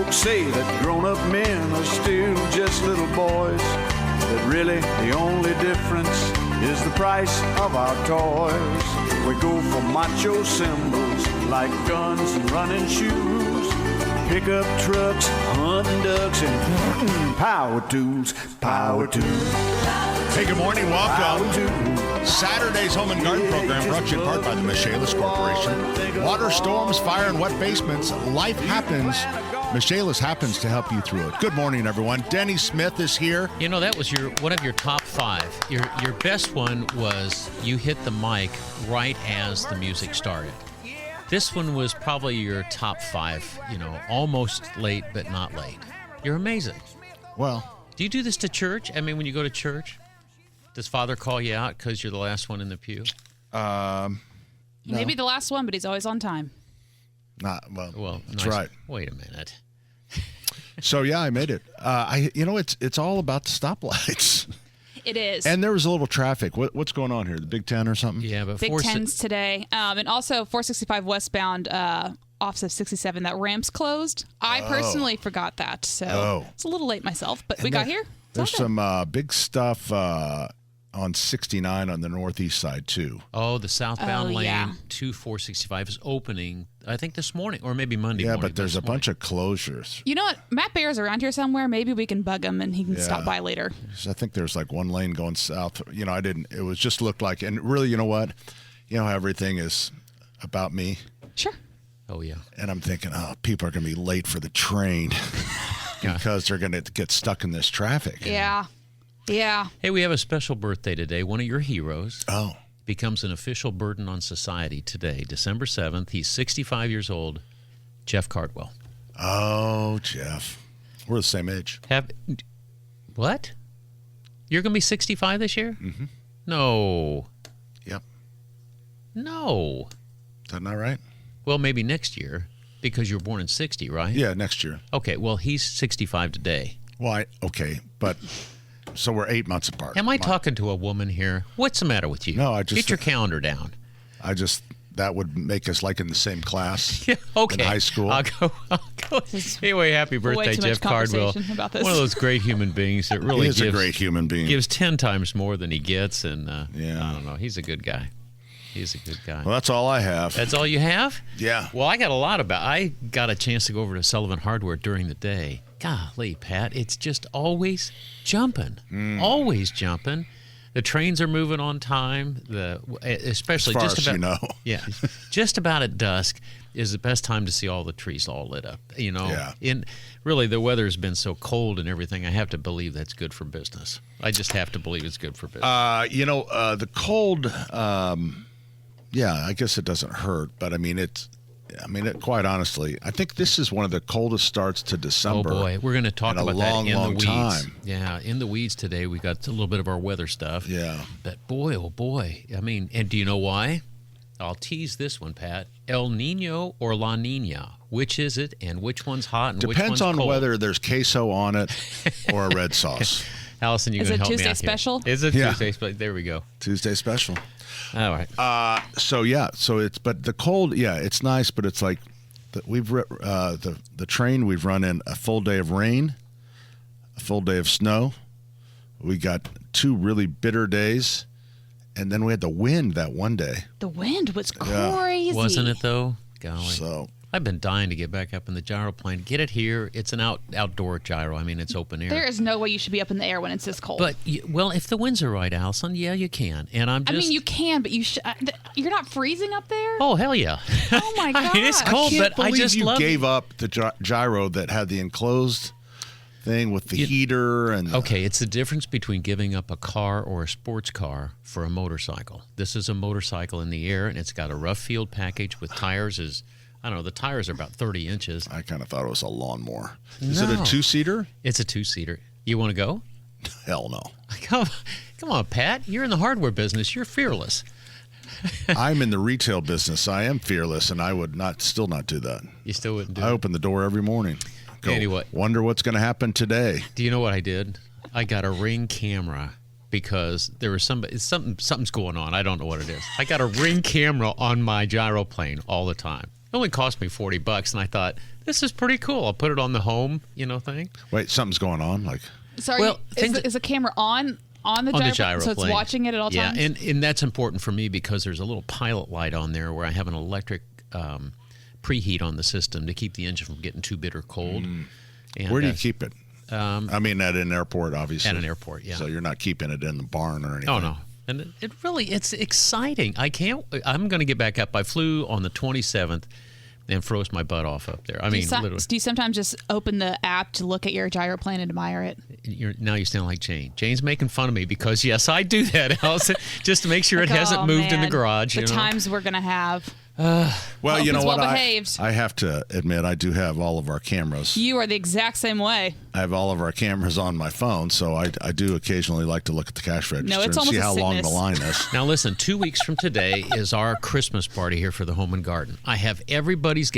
Folks say that grown-up men are still just little boys, but really the only difference is the price of our toys. We go for macho symbols like guns and running shoes, pickup trucks, hunting ducks, and power tools, power tools. Hey, good morning. Welcome. Saturday's Home and Garden program brought to you in part by the Michaelis Corporation. Water, storms, fire, and wet basements. Life happens. Michaelis happens to help you through it. Good morning, everyone. Denny Smith is here. You know, that was one of your top five. Your best one was you hit the mic right as the music started. This one was probably your top five, almost late but not late. You're amazing. Well, do you do this to church? I mean, when you go to church, does Father call you out because you're the last one in the pew? No. Maybe the last one, but he's always on time. Well, that's nice. right. Wait a minute. So yeah, I made it. It's all about the stoplights. It is. And there was a little traffic. What's going on here? The Big Ten or something? Yeah, but Big Tens today, and also 465 westbound off of 67. That ramp's closed. I personally forgot that, so it's a little late myself. But we got here. There's some big stuff on 69 on the northeast side too. Oh, the southbound lane to 465 is opening, I think this morning or maybe Monday morning. Yeah, but there's a bunch of closures. You know what? Matt Bayer's around here somewhere. Maybe we can bug him and he can stop by later. I think there's like one lane going south. It was just looked like, and really, you know what? You know how everything is about me? Sure. Oh, yeah. And I'm thinking, people are going to be late for the train because they're going to get stuck in this traffic. Yeah. Yeah. Hey, we have a special birthday today. One of your heroes becomes an official burden on society today, December 7th. He's 65 years old, Jeff Cardwell. Oh, Jeff. We're the same age. What? You're going to be 65 this year? Mm-hmm. No. Yep. No. Is that not right? Well, maybe next year because you were born in 60, right? Yeah, next year. Okay, well, he's 65 today. Well, but... So we're 8 months apart. Am I talking to a woman here? What's the matter with you? No, I just... Get your calendar down. That would make us like in the same class in high school. I'll go. Anyway, happy birthday, Jeff Cardwell. About this. One of those great human beings that really is a great human being. Gives 10 times more than he gets. And I don't know. He's a good guy. He's a good guy. Well, that's all I have. That's all you have? Yeah. Well, I got a chance to go over to Sullivan Hardware during the day. Golly, Pat, it's just always jumping. Always jumping. The trains are moving on time. Especially as far just as about yeah, just about at dusk is the best time to see all the trees all lit up. Really the weather's been so cold and everything. I have to believe that's good for business. I just have to believe it's good for business. The cold. I guess it doesn't hurt, but quite honestly, I think this is one of the coldest starts to December. Oh, boy. We're going to talk about that in the weeds. Time. Yeah, in the weeds today. We got a little bit of our weather stuff. Yeah. But boy, oh, boy. And do you know why? I'll tease this one, Pat. El Nino or La Nina? Which is it, and which one's hot and which one's cold? Depends on whether there's queso on it or a red sauce. Allison, you're going to help me out here. Is it Tuesday special? Is it Tuesday special? There we go. Tuesday special. All right. But the cold, it's nice, but it's like the train we've run in a full day of rain, a full day of snow. We got 2 really bitter days, and then we had the wind that one day. The wind was crazy. Wasn't it, though? Golly. So I've been dying to get back up in the gyroplane. Get it here. It's an outdoor gyro. It's open air. There is no way you should be up in the air when it's this cold. But, if the winds are right, Allison, yeah, you can. And you can, but you're not freezing up there? Oh, hell yeah. Oh, my God. It's cold, but I just love it. You gave up the gyro that had the enclosed thing with the heater. Okay, it's the difference between giving up a car or a sports car for a motorcycle. This is a motorcycle in the air, and it's got a rough field package with tires the tires are about 30 inches. I kind of thought it was a lawnmower. Is it a 2-seater? It's a 2-seater. You want to go? Hell no. Come on, Pat. You're in the hardware business. You're fearless. I'm in the retail business. I am fearless, and I would still not do that. You still wouldn't do it? I open the door every morning. Go, anyway. Wonder what's going to happen today. Do you know what I did? I got a Ring camera because there was something's going on. I don't know what it is. I got a Ring camera on my gyroplane all the time. It only cost me $40, and I thought, this is pretty cool. I'll put it on the home, thing. Wait, something's going on? Like, So is the camera on the gyroplane? So it's watching it at all times? Yeah, and that's important for me because there's a little pilot light on there where I have an electric preheat on the system to keep the engine from getting too bitter cold. And, where do you keep it? I mean, at an airport, obviously. At an airport, yeah. So you're not keeping it in the barn or anything. Oh, no. And it's exciting. I'm going to get back up. I flew on the 27th and froze my butt off up there. Literally. Do you sometimes just open the app to look at your gyroplane and admire it? Now you sound like Jane. Jane's making fun of me because, yes, I do that, Allison, just to make sure it hasn't moved in the garage. The times we're going to have. Well, you know what? Well-behaved. I have to admit, I do have all of our cameras. You are the exact same way. I have all of our cameras on my phone, so I do occasionally like to look at the cash register and see how long the line is. Now, listen, 2 weeks from today is our Christmas party here for the Home and Garden. I have everybody's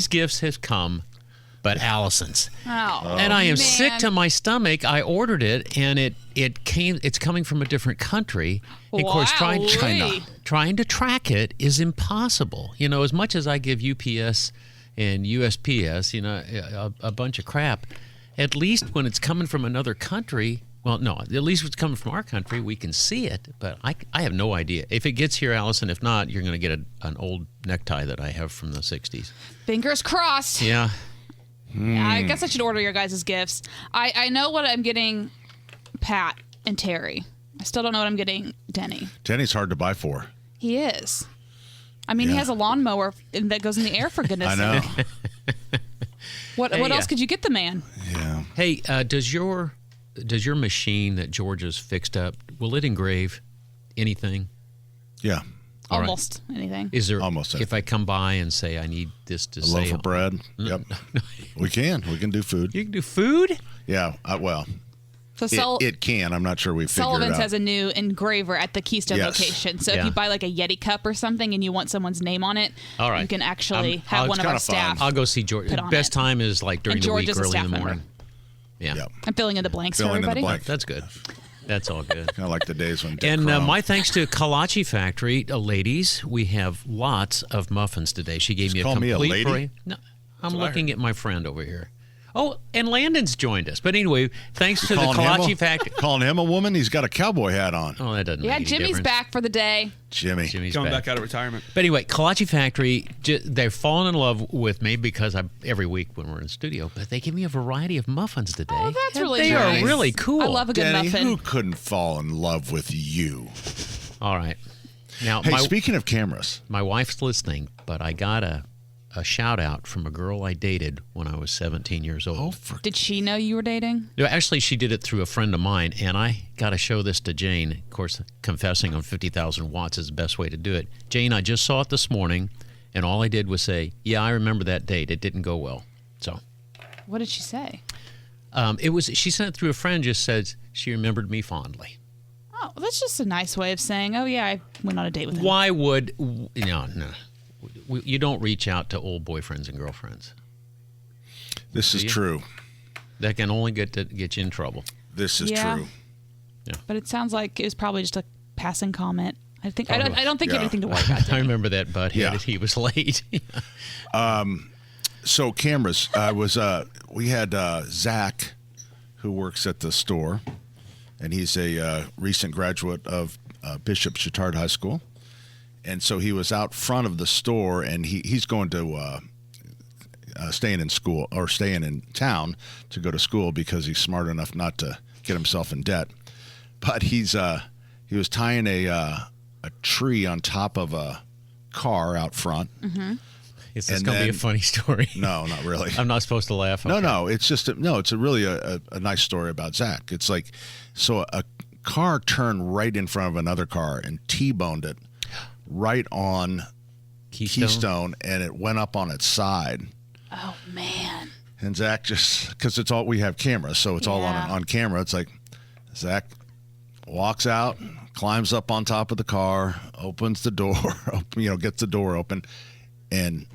gifts have come, but Allison's. And I am sick to my stomach. I ordered it, and it's coming from a different country. Of course, trying to track it is impossible. As much as I give UPS and USPS, a bunch of crap, at least when it's coming from another country, well, no, at least when it's coming from our country, we can see it, but I have no idea. If it gets here, Allison, if not, you're going to get an old necktie that I have from the 60s. Fingers crossed. Yeah. I guess I should order your guys' gifts. I know what I'm getting Pat and Terry. I still don't know what I'm getting Denny. Denny's hard to buy for. He is. He has a lawnmower that goes in the air, for goodness sake. I know. What else could you get the man? Yeah. Hey, does your machine that Georgia's fixed up, will it engrave anything? Yeah. Almost anything. Is there almost if I come by and say I need this to a say loaf of bread? Yep. We can do food. You can do food? Yeah. So it can. I'm not sure we figured it out. Sullivan's has a new engraver at the Keystone location. So if you buy like a Yeti cup or something and you want someone's name on it, you can actually have one of our staff. I'll go see George. Best time is like during the week, early in the morning. Yeah. Yep. I'm filling in the blanks for everybody. That's good. That's all good. Kind of like the days when Dick And Crum. my thanks to Kalachi Factory, ladies. We have lots of muffins today. She gave me a complete parade. No, I'm looking at my friend over here. Oh, and Landon's joined us. But anyway, thanks to the Kalachi Factory. Calling him a woman? He's got a cowboy hat on. Oh, that doesn't make any Jimmy's difference. back for the day. Jimmy's coming back out of retirement. But anyway, Kalachi Factory, they've fallen in love with me because every week when we're in the studio, but they give me a variety of muffins today. Oh, that's really They nice. are really cool. I love a good Danny, muffin. who couldn't fall in love with you? All right. Now, Hey, speaking of cameras. my wife's listening, but I got a shout out from a girl I dated when I was 17 years old. Did she know you were dating? No, actually, she did it through a friend of mine, and I got to show this to Jane. Of course, confessing on 50,000 watts is the best way to do it. Jane, I just saw it this morning, and all I did was say, yeah, I remember that date. It didn't go well. So, What did she say? She sent it through a friend, just said she remembered me fondly. Oh, that's just a nice way of saying, oh, yeah, I went on a date with him. Why would, no. You don't reach out to old boyfriends and girlfriends. This is true. That can only get you in trouble. This is true. Yeah. But it sounds like it was probably just a passing comment. I don't think you have anything to worry about. I remember that butthead. Yeah. He was late. So cameras. We had Zach, who works at the store, and he's a recent graduate of Bishop Chittard High School. And so he was out front of the store, and he's going to staying in town to go to school because he's smart enough not to get himself in debt. But he was tying a tree on top of a car out front. Mm-hmm. Is this going to be a funny story? No, not really. I'm not supposed to laugh. Okay. No. It's just it's really a nice story about Zach. It's like so a car turned right in front of another car and T-boned it. Right on Keystone, and it went up on its side. Oh, man. And Zach just, because we have cameras, so it's all on camera. It's like Zach walks out, climbs up on top of the car, opens the door, gets the door open, and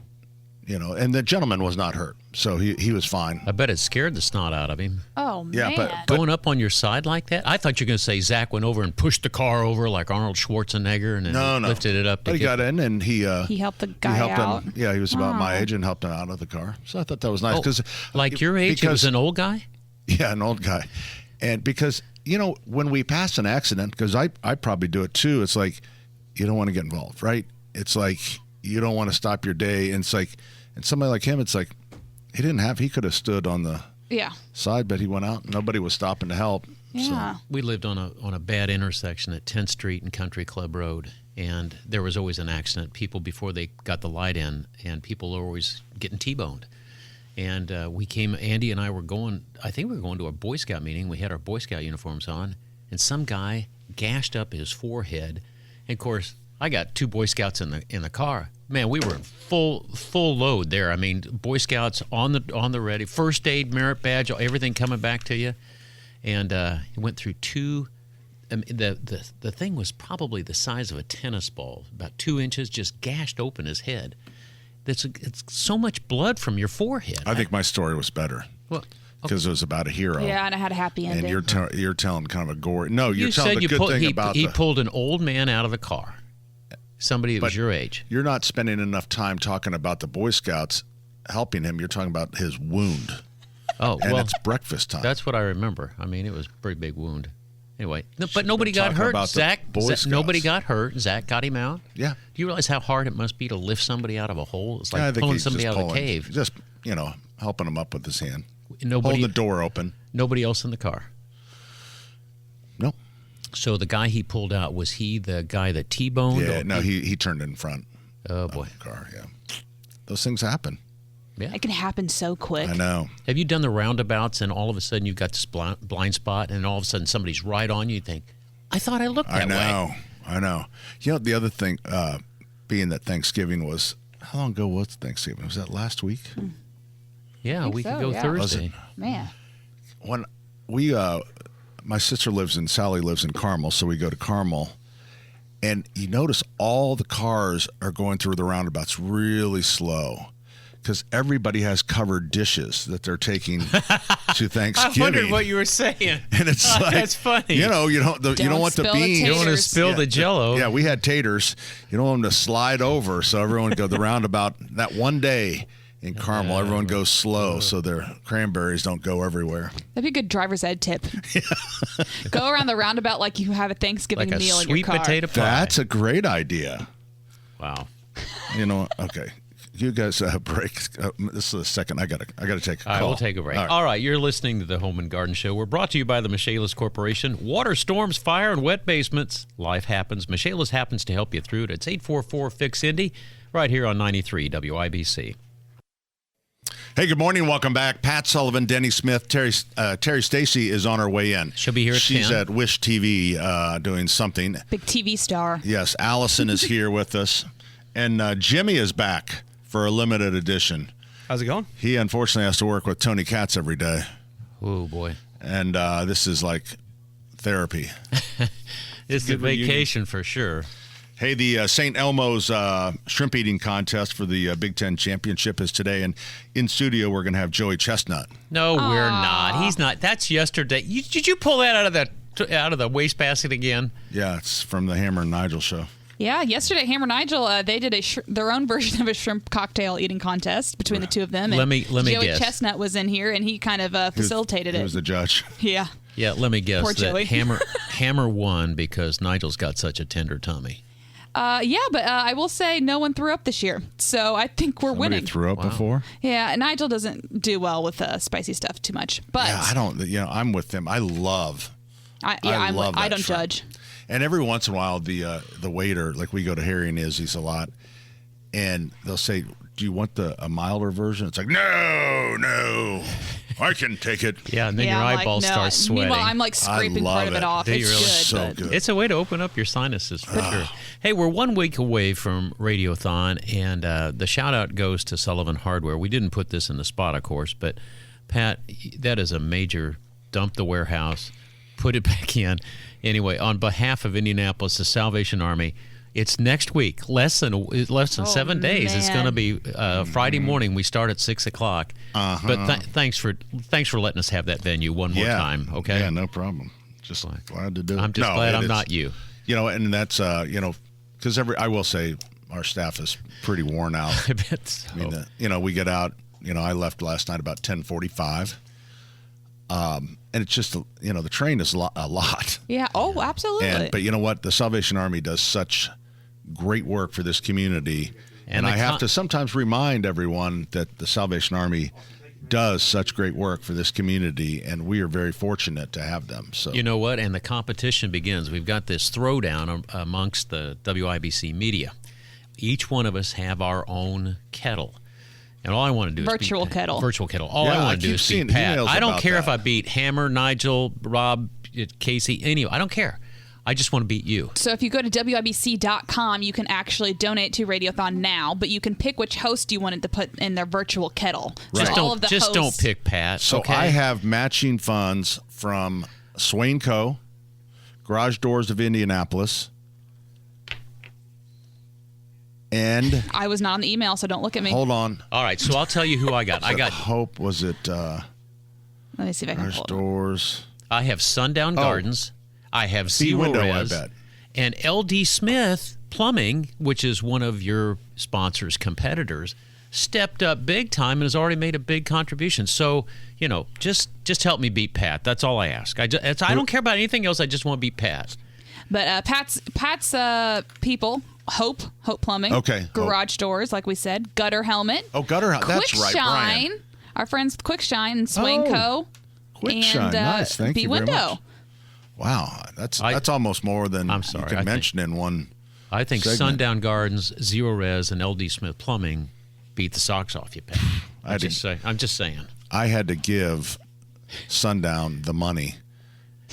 and the gentleman was not hurt, so he was fine. I bet it scared the snot out of him. Oh, Yeah, man. but Going up on your side like that? I thought you were going to say Zach went over and pushed the car over like Arnold Schwarzenegger and then lifted it up. But he got in and he helped the guy out. him. Yeah, he was about my age and helped him out of the car. So I thought that was nice because like your age, it was an old guy? Yeah, an old guy. And because, when we pass an accident, because I probably do it too, it's like you don't want to get involved, right? It's like you don't want to stop your day. And it's like, and somebody like him, it's like he could have stood on the side, but he went out. Nobody was stopping to help. Yeah. So. We lived on a bad intersection at 10th Street and Country Club Road, and there was always an accident. People, before they got the light in, and people were always getting T-boned. And Andy and I were going, I think we were going to a Boy Scout meeting. We had our Boy Scout uniforms on, and some guy gashed up his forehead. And, of course, I got 2 Boy Scouts in the car. Man, we were full load there. I mean, Boy Scouts on the ready, first aid, merit badge, everything coming back to you. And he went through 2. The thing was probably the size of a tennis ball, about 2 inches, just gashed open his head. It's so much blood from your forehead. I think my story was better. Well, because it was about a hero. Yeah, and I had a happy ending. And you're telling kind of a gory. No, you're you telling said the good thing about he pulled an old man out of the car. Somebody that was your age. You're not spending enough time talking about the Boy Scouts helping him. You're talking about his wound. Oh, and well, it's breakfast time. That's what I remember. I mean, it was a pretty big wound. Anyway, but nobody got hurt. Nobody got hurt. Zach got him out. Yeah. Do you realize how hard it must be to lift somebody out of a hole? It's like pulling somebody out of a cave. Just, helping him up with his hand. Holding the door open. Nobody else in the car. Nope. So the guy he pulled out, was he the guy that T-boned? Yeah, no, he turned in front. Oh, boy. Of the car, yeah. Those things happen. Yeah. It can happen so quick. I know. Have you done the roundabouts and all of a sudden you've got this blind spot and all of a sudden somebody's right on you? You think, I thought I looked that way. I know. The other thing, being that Thanksgiving was, how long ago was Thanksgiving? Was that last week? Yeah, a week ago Thursday. Was it? Man. When we, my sister Sally lives in Carmel, so we go to Carmel. And you notice all the cars are going through the roundabouts really slow. Because everybody has covered dishes that they're taking to Thanksgiving. I wondered what you were saying. And it's like, that's funny. You don't want the beans. You don't want to spill the Jello. Yeah, we had taters. You don't want them to slide over. So everyone go the roundabout that one day in Carmel. Everyone goes slow so their cranberries don't go everywhere. That'd be a good driver's ed tip. Go around the roundabout like you have a Thanksgiving like meal a in your car. sweet potato pie. That's a great idea. Wow. Okay. You guys break. This is the second. I gotta take a call. All right, we'll take a break. All right, you're listening to the Home and Garden Show. We're brought to you by the Michaelis Corporation. Water, storms, fire, and wet basements. Life happens. Michaelis happens to help you through it. It's 844-FIX-INDY right here on 93 WIBC. Hey, good morning. Welcome back. Pat Sullivan, Denny Smith, Terry Stacy is on her way in. She'll be here at 10. She's at Wish TV doing something. Big TV star. Yes, Allison is here with us. And Jimmy is back for a limited edition. How's it going? He unfortunately has to work with Tony Katz every day. Oh, boy. And this is like therapy. It's a vacation for sure. Hey, the St. Elmo's shrimp eating contest for the Big Ten Championship is today. And in studio, we're going to have Joey Chestnut. No, we're not. He's not. That's yesterday. Did you pull that out of the wastebasket again? Yeah, it's from the Hammer and Nigel show. Yeah, yesterday, Hammer Nigel, they did their own version of a shrimp cocktail eating contest between the two of them. And let me Joey guess. Chestnut was in here, and he kind of facilitated it. He was the judge. Yeah. Yeah, let me guess Poor that Joey. Hammer won because Nigel's got such a tender tummy. Yeah, but I will say no one threw up this year, so I think we're Somebody winning. threw up before? Yeah, Nigel doesn't do well with spicy stuff too much. But Yeah, I don't. I'm with him. I love I love that don't shrimp. judge. And every once in a while, the waiter, like we go to Harry and Izzy's a lot, and they'll say, "Do you want a milder version?" It's like, no, I can take it. Yeah, and then your I'm eyeball like, no. starts sweating. Meanwhile, I'm like scraping love part of it it. off. Do you It's really? good. So but good. It's a way to open up your sinuses for sure. Hey, we're 1 week away from Radiothon, and the shout-out goes to Sullivan Hardware. We didn't put this in the spot, of course, but, Pat, that is a major dump the warehouse, put it back in. Anyway, on behalf of Indianapolis, the Salvation Army, It's next week, less than 7 days. It's going to be Friday morning. We start at 6 o'clock. But thanks for letting us have that venue one more time. Okay. Yeah, no problem. Just glad to do it. I'm just glad I'm not you. And that's because I will say our staff is pretty worn out. I bet so. I mean, we get out. I left last night about 10:45. And it's just, the train is a lot. Yeah. Oh, absolutely. But you know what? The Salvation Army does such great work for this community. And I have to sometimes remind everyone that the Salvation Army does such great work for this community, and we are very fortunate to have them. So you know what? And the competition begins. We've got this throwdown amongst the WIBC media. Each one of us have our own kettle. And all I want to do is virtual kettle. Virtual kettle. All I want to do is beat Pat. I don't care if I beat Hammer, Nigel, Rob, Casey, anyone. I don't care. I just want to beat you. So if you go to WIBC.com, you can actually donate to Radiothon now, but you can pick which host you wanted to put in their virtual kettle. Right. Just don't pick Pat. So okay? I have matching funds from Swain Co., Garage Doors of Indianapolis, and I was not on the email, so don't look at me. Hold on. All right, so I'll tell you who I got. I got Hope. Was it? Let me see if I can Garage pull it. Doors. I have Sundown Gardens. I have Zero Window, Res, I bet. and LD Smith Plumbing, which is one of your sponsors' competitors, stepped up big time and has already made a big contribution. So, just help me beat Pat. That's all I ask. I don't care about anything else. I just want to beat Pat. But Pat's people, Hope Plumbing, okay, Garage Doors, like we said, Gutter Helmet. Oh, Gutter Helmet. That's right, Shine, Brian. our friends Quick Shine and Swain Co. Quick Shine, nice. Thank you very Window. much. Wow, that's almost more than you can mention in one. I think segment. Sundown Gardens, Zero Res, and LD Smith Plumbing beat the socks off you, Pat. I'm just saying. I had to give Sundown the money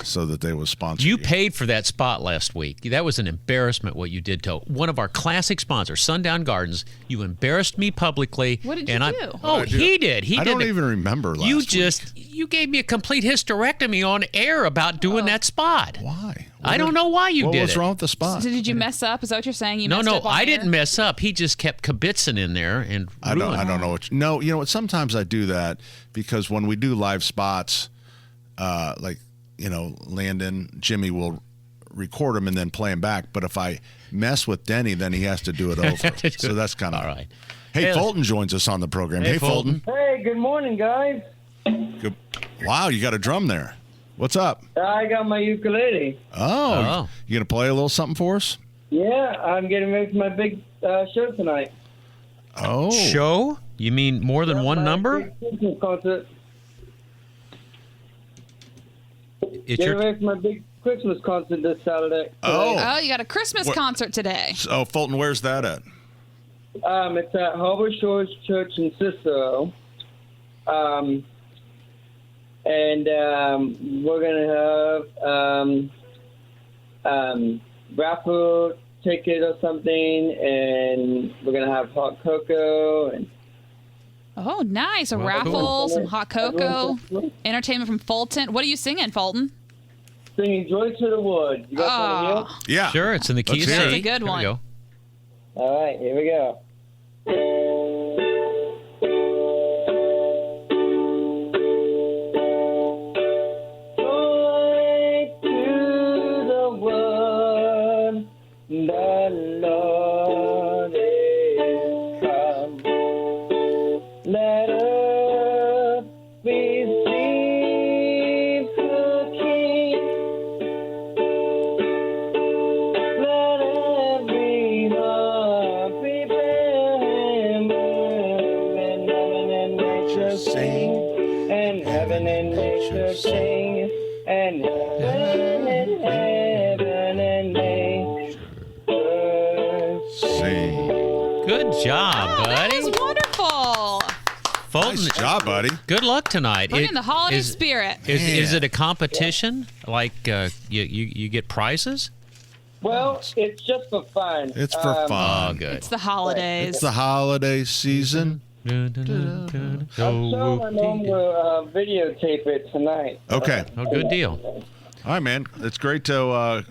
so that they would sponsor you. You paid for that spot last week. That was an embarrassment what you did to one of our classic sponsors, Sundown Gardens. You embarrassed me publicly. What did you do? Oh, he did. I don't even remember last week. You gave me a complete hysterectomy on air about doing that spot. Why? I don't know why you did it. What was wrong with the spot? So did you mess up? Is that what you're saying? You No, messed up on I air? didn't mess up. He just kept kibitzing in there and I don't know what. No, you know what? Sometimes I do that because when we do live spots, Landon, Jimmy will record them and then play them back. But if I mess with Denny, then he has to do it over. So that's kind of all right. Hey, Fulton joins us on the program. Hey, Fulton. Hey, good morning, guys. Good. Wow, you got a drum there. What's up? I got my ukulele. Oh. You going to play a little something for us? Yeah, I'm getting ready for my big show tonight. Oh. Show? You mean more than one number? Big Christmas concert. It's Getting ready for my big Christmas concert this Saturday. Oh, you got a Christmas concert today. So, Fulton, where's that at? It's at Harbor Shores Church in Cicero. And we're going to have raffle ticket or something, and we're going to have hot cocoa. And Oh, nice. A raffle, some hot cocoa, entertainment from Fulton. What are you singing, Fulton? Singing Joy to the Wood. You guys want to hear? Yeah. Sure, it's in the key of C. That's a good Here one. we go. All right, here we go. Joy to the world, the Lord is come. Let us receive the King. Let every heart prepare him, and heaven and nature sing, and heaven and nature sing, and heaven and nature Sing. Good job, Oh, that buddy. was wonderful. Fulton, Nice job, buddy. good luck tonight. Bring in the holiday spirit. Is it a competition? Like you get prizes? Well, it's just for fun. It's for Oh, fun. good. It's the holidays. It's the holiday season. I'm showing my mom videotape it tonight. Okay. Oh, good deal. All right, man. It's great to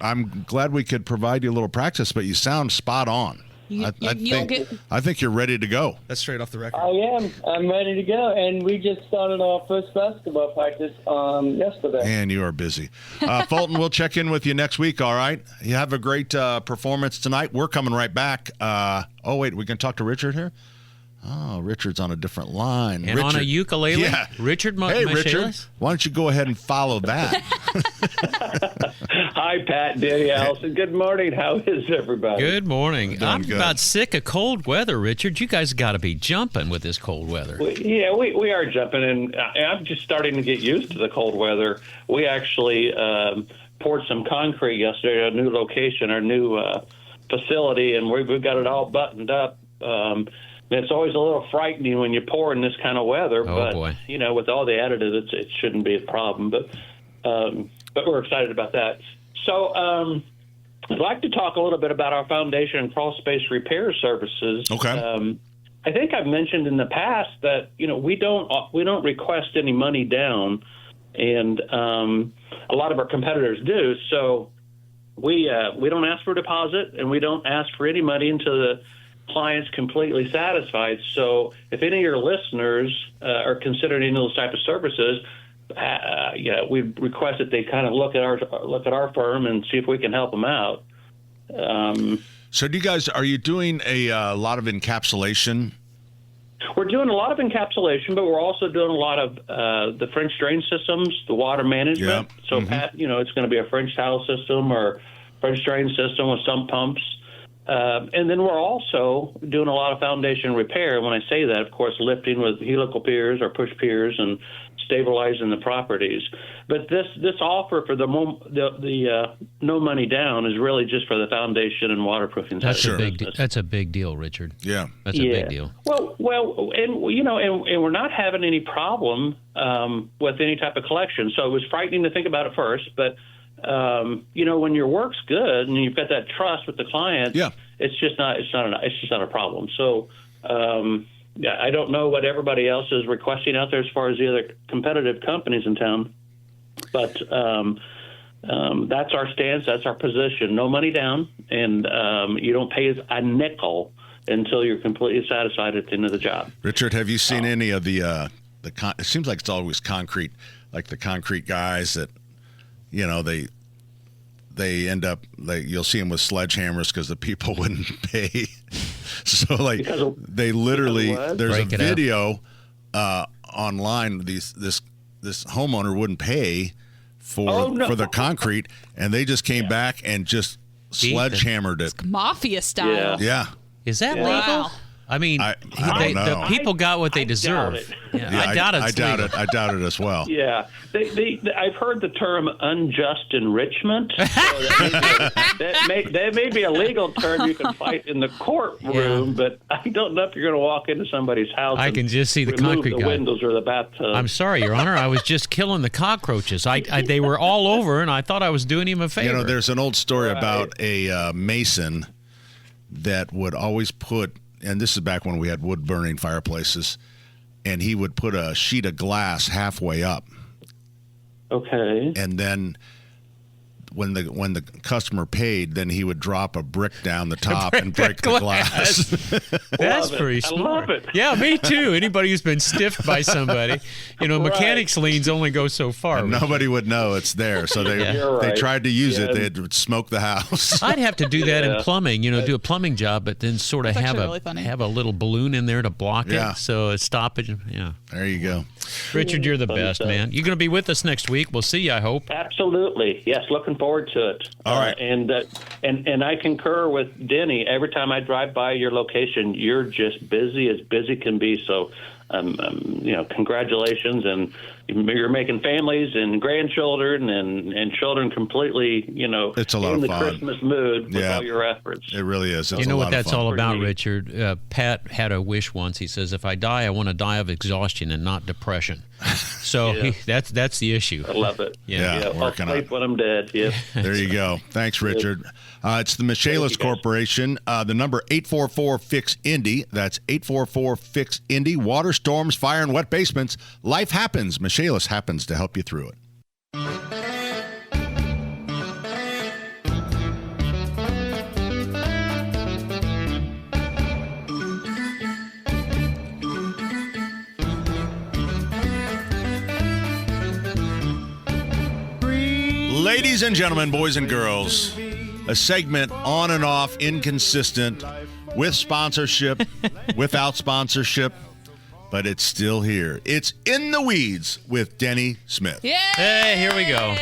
I'm glad we could provide you a little practice, but you sound spot on. I think you're ready to go. That's straight off the record. I am. I'm ready to go. And we just started our first basketball practice yesterday. And you are busy. Fulton, we'll check in with you next week, all right? You have a great performance tonight. We're coming right back. Wait, we can talk to Richard here? Oh, Richard's on a different line. And Richard, on a ukulele? Yeah. Richard Hey, Richard, why don't you go ahead and follow that? Hi, Pat, Danny, Allison. Good morning. How is everybody? Good morning. I'm good. about sick of cold weather, Richard. You guys got to be jumping with this cold weather. We are jumping, and I'm just starting to get used to the cold weather. We actually poured some concrete yesterday at a new location, our new facility, and we've got it all buttoned up. It's always a little frightening when you pour in this kind of weather, but boy. With all the additives, it shouldn't be a problem. But we're excited about that. So I'd like to talk a little bit about our foundation and crawl space repair services. Okay. I think I've mentioned in the past that we don't request any money down, and a lot of our competitors do. So we don't ask for a deposit, and we don't ask for any money until the client's completely satisfied. So if any of your listeners are considering any of those type of services, we request that they kind of look at our firm and see if we can help them out. So are you doing a lot of encapsulation? We're doing a lot of encapsulation, but we're also doing a lot of the French drain systems, the water management. Yeah. So, Pat, it's going to be a French tile system or French drain system with some pumps. And then we're also doing a lot of foundation repair. When I say that, of course, lifting with helical piers or push piers and stabilizing the properties. But this offer for the no money down is really just for the foundation and waterproofing. That's a big deal, Richard. Yeah, that's a big deal. Well, and we're not having any problem with any type of collection. So it was frightening to think about it first, but. When your work's good and you've got that trust with the client, it's just not a problem. So, I don't know what everybody else is requesting out there as far as the other competitive companies in town, but that's our stance. That's our position. No money down, and you don't pay a nickel until you're completely satisfied at the end of the job. Richard, have you seen any of it seems like it's always concrete, like the concrete guys that, they end up you'll see them with sledgehammers because the people wouldn't pay. So they literally there's a video online. This homeowner wouldn't pay for the concrete, and they just came back and just sledgehammered it. It's mafia style. Yeah. Is that legal? Wow. I mean, I don't know. The people got what they deserve. I doubt it. I doubt it as well. Yeah, I've heard the term unjust enrichment. So that may be a legal term you can fight in the courtroom, but I don't know if you're going to walk into somebody's house. I can just see the concrete guy. Windows or the bathtub. I'm sorry, Your Honor. I was just killing the cockroaches. They were all over, and I thought I was doing him a favor. There's an old story about a mason that would always put. And this is back when we had wood-burning fireplaces, and he would put a sheet of glass halfway up. Okay. And then when the customer paid, then he would drop a brick down the top and break the glass. That's pretty smart. I love it. Yeah, me too. Anybody who's been stiffed by somebody, mechanics liens only go so far. And nobody would know it's there, so they tried to use it. They'd smoke the house. I'd have to do that in plumbing. Do a plumbing job, but then sort of have a little balloon in there to block it, so it's stoppage. Yeah. There you go. Richard, you're the best, man. You're going to be with us next week. We'll see you, I hope. Absolutely. Yes, looking forward to it. All right. And I concur with Denny. Every time I drive by your location, you're just as busy can be. So, congratulations. And you're making families and grandchildren and children completely, it's a lot in of the fun. Christmas mood with all your efforts. It really is. It's you know a what lot that's of fun. all about, Richard? Pat had a wish once. He says, if I die, I want to die of exhaustion and not depression. So that's the issue. I love it. Yeah, I'll sleep when I'm dead. Yep. There you go. Thanks, Richard. It's the Michaelis Corporation. The number 844-FIX-INDY. That's 844-FIX-INDY. Water, storms, fire, and wet basements. Life happens. Michaelis happens to help you through it. Ladies and gentlemen, boys and girls, a segment on and off, inconsistent, with sponsorship, without sponsorship, but it's still here. It's In the Weeds with Denny Smith. Yay! Hey, here we go.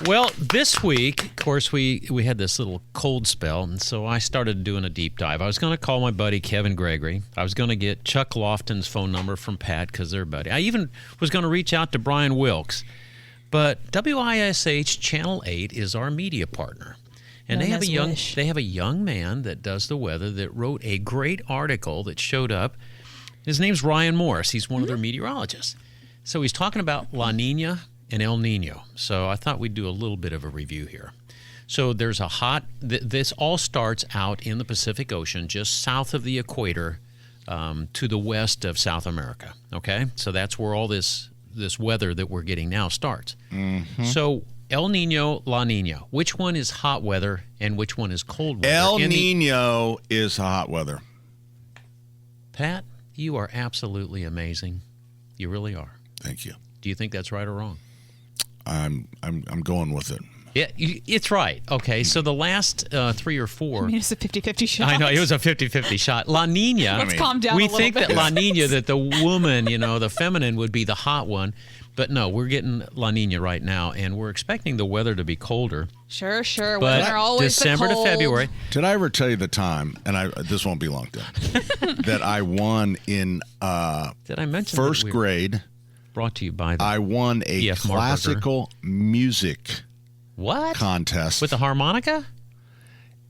Well, this week, of course, we had this little cold spell, and so I started doing a deep dive. I was going to call my buddy Kevin Gregory. I was going to get Chuck Lofton's phone number from Pat because they're a buddy. I even was going to reach out to Brian Wilkes. But WISH Channel 8 is our media partner. And they have a young man that does the weather that wrote a great article that showed up. His name's Ryan Morris. He's one of their meteorologists. So he's talking about La Nina and El Nino. So I thought we'd do a little bit of a review here. So there's a this all starts out in the Pacific Ocean, just south of the equator, to the west of South America. Okay? So that's where all this weather that we're getting now starts. Mm-hmm. So El Nino, La Nina, which one is hot weather and which one is cold weather? El Nino is hot weather. Pat, you are absolutely amazing. You really are. Thank you. Do you think that's right or wrong? I'm going with it. Yeah, it's right. Okay, so the last 3 or 4. I mean, it's a 50-50 shot. I know, it was a 50-50 shot. La Nina. Let's calm down a We little think bit. that La Nina, that the woman, the feminine would be the hot one. But no, we're getting La Nina right now, and we're expecting the weather to be colder. Sure. But Women are always December the to cold. February. Did I ever tell you the time, and this won't be long, that I won in Did I mention first that we were grade? Brought to you by the I won a E.F. Marburger. classical music What? contest. With the harmonica?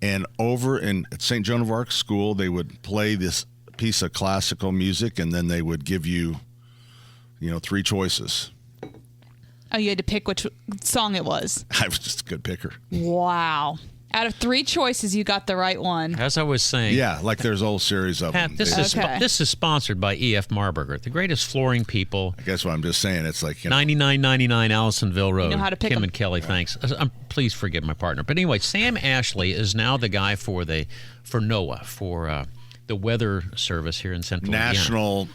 And over at St. Joan of Arc School, they would play this piece of classical music, and then they would give you, 3 choices. Oh, you had to pick which song it was. I was just a good picker. Wow. Out of 3 choices, you got the right one. As I was saying. Yeah, like there's a whole series of Pat, them. this is sponsored by E.F. Marburger, the greatest flooring people. I guess what I'm just saying, it's like, 9999 Allisonville Road. You know how to pick Kim 'em. and Kelly, thanks. Please forgive my partner. But anyway, Sam Ashley is now the guy for NOAA, for the weather service here in Central Indiana. National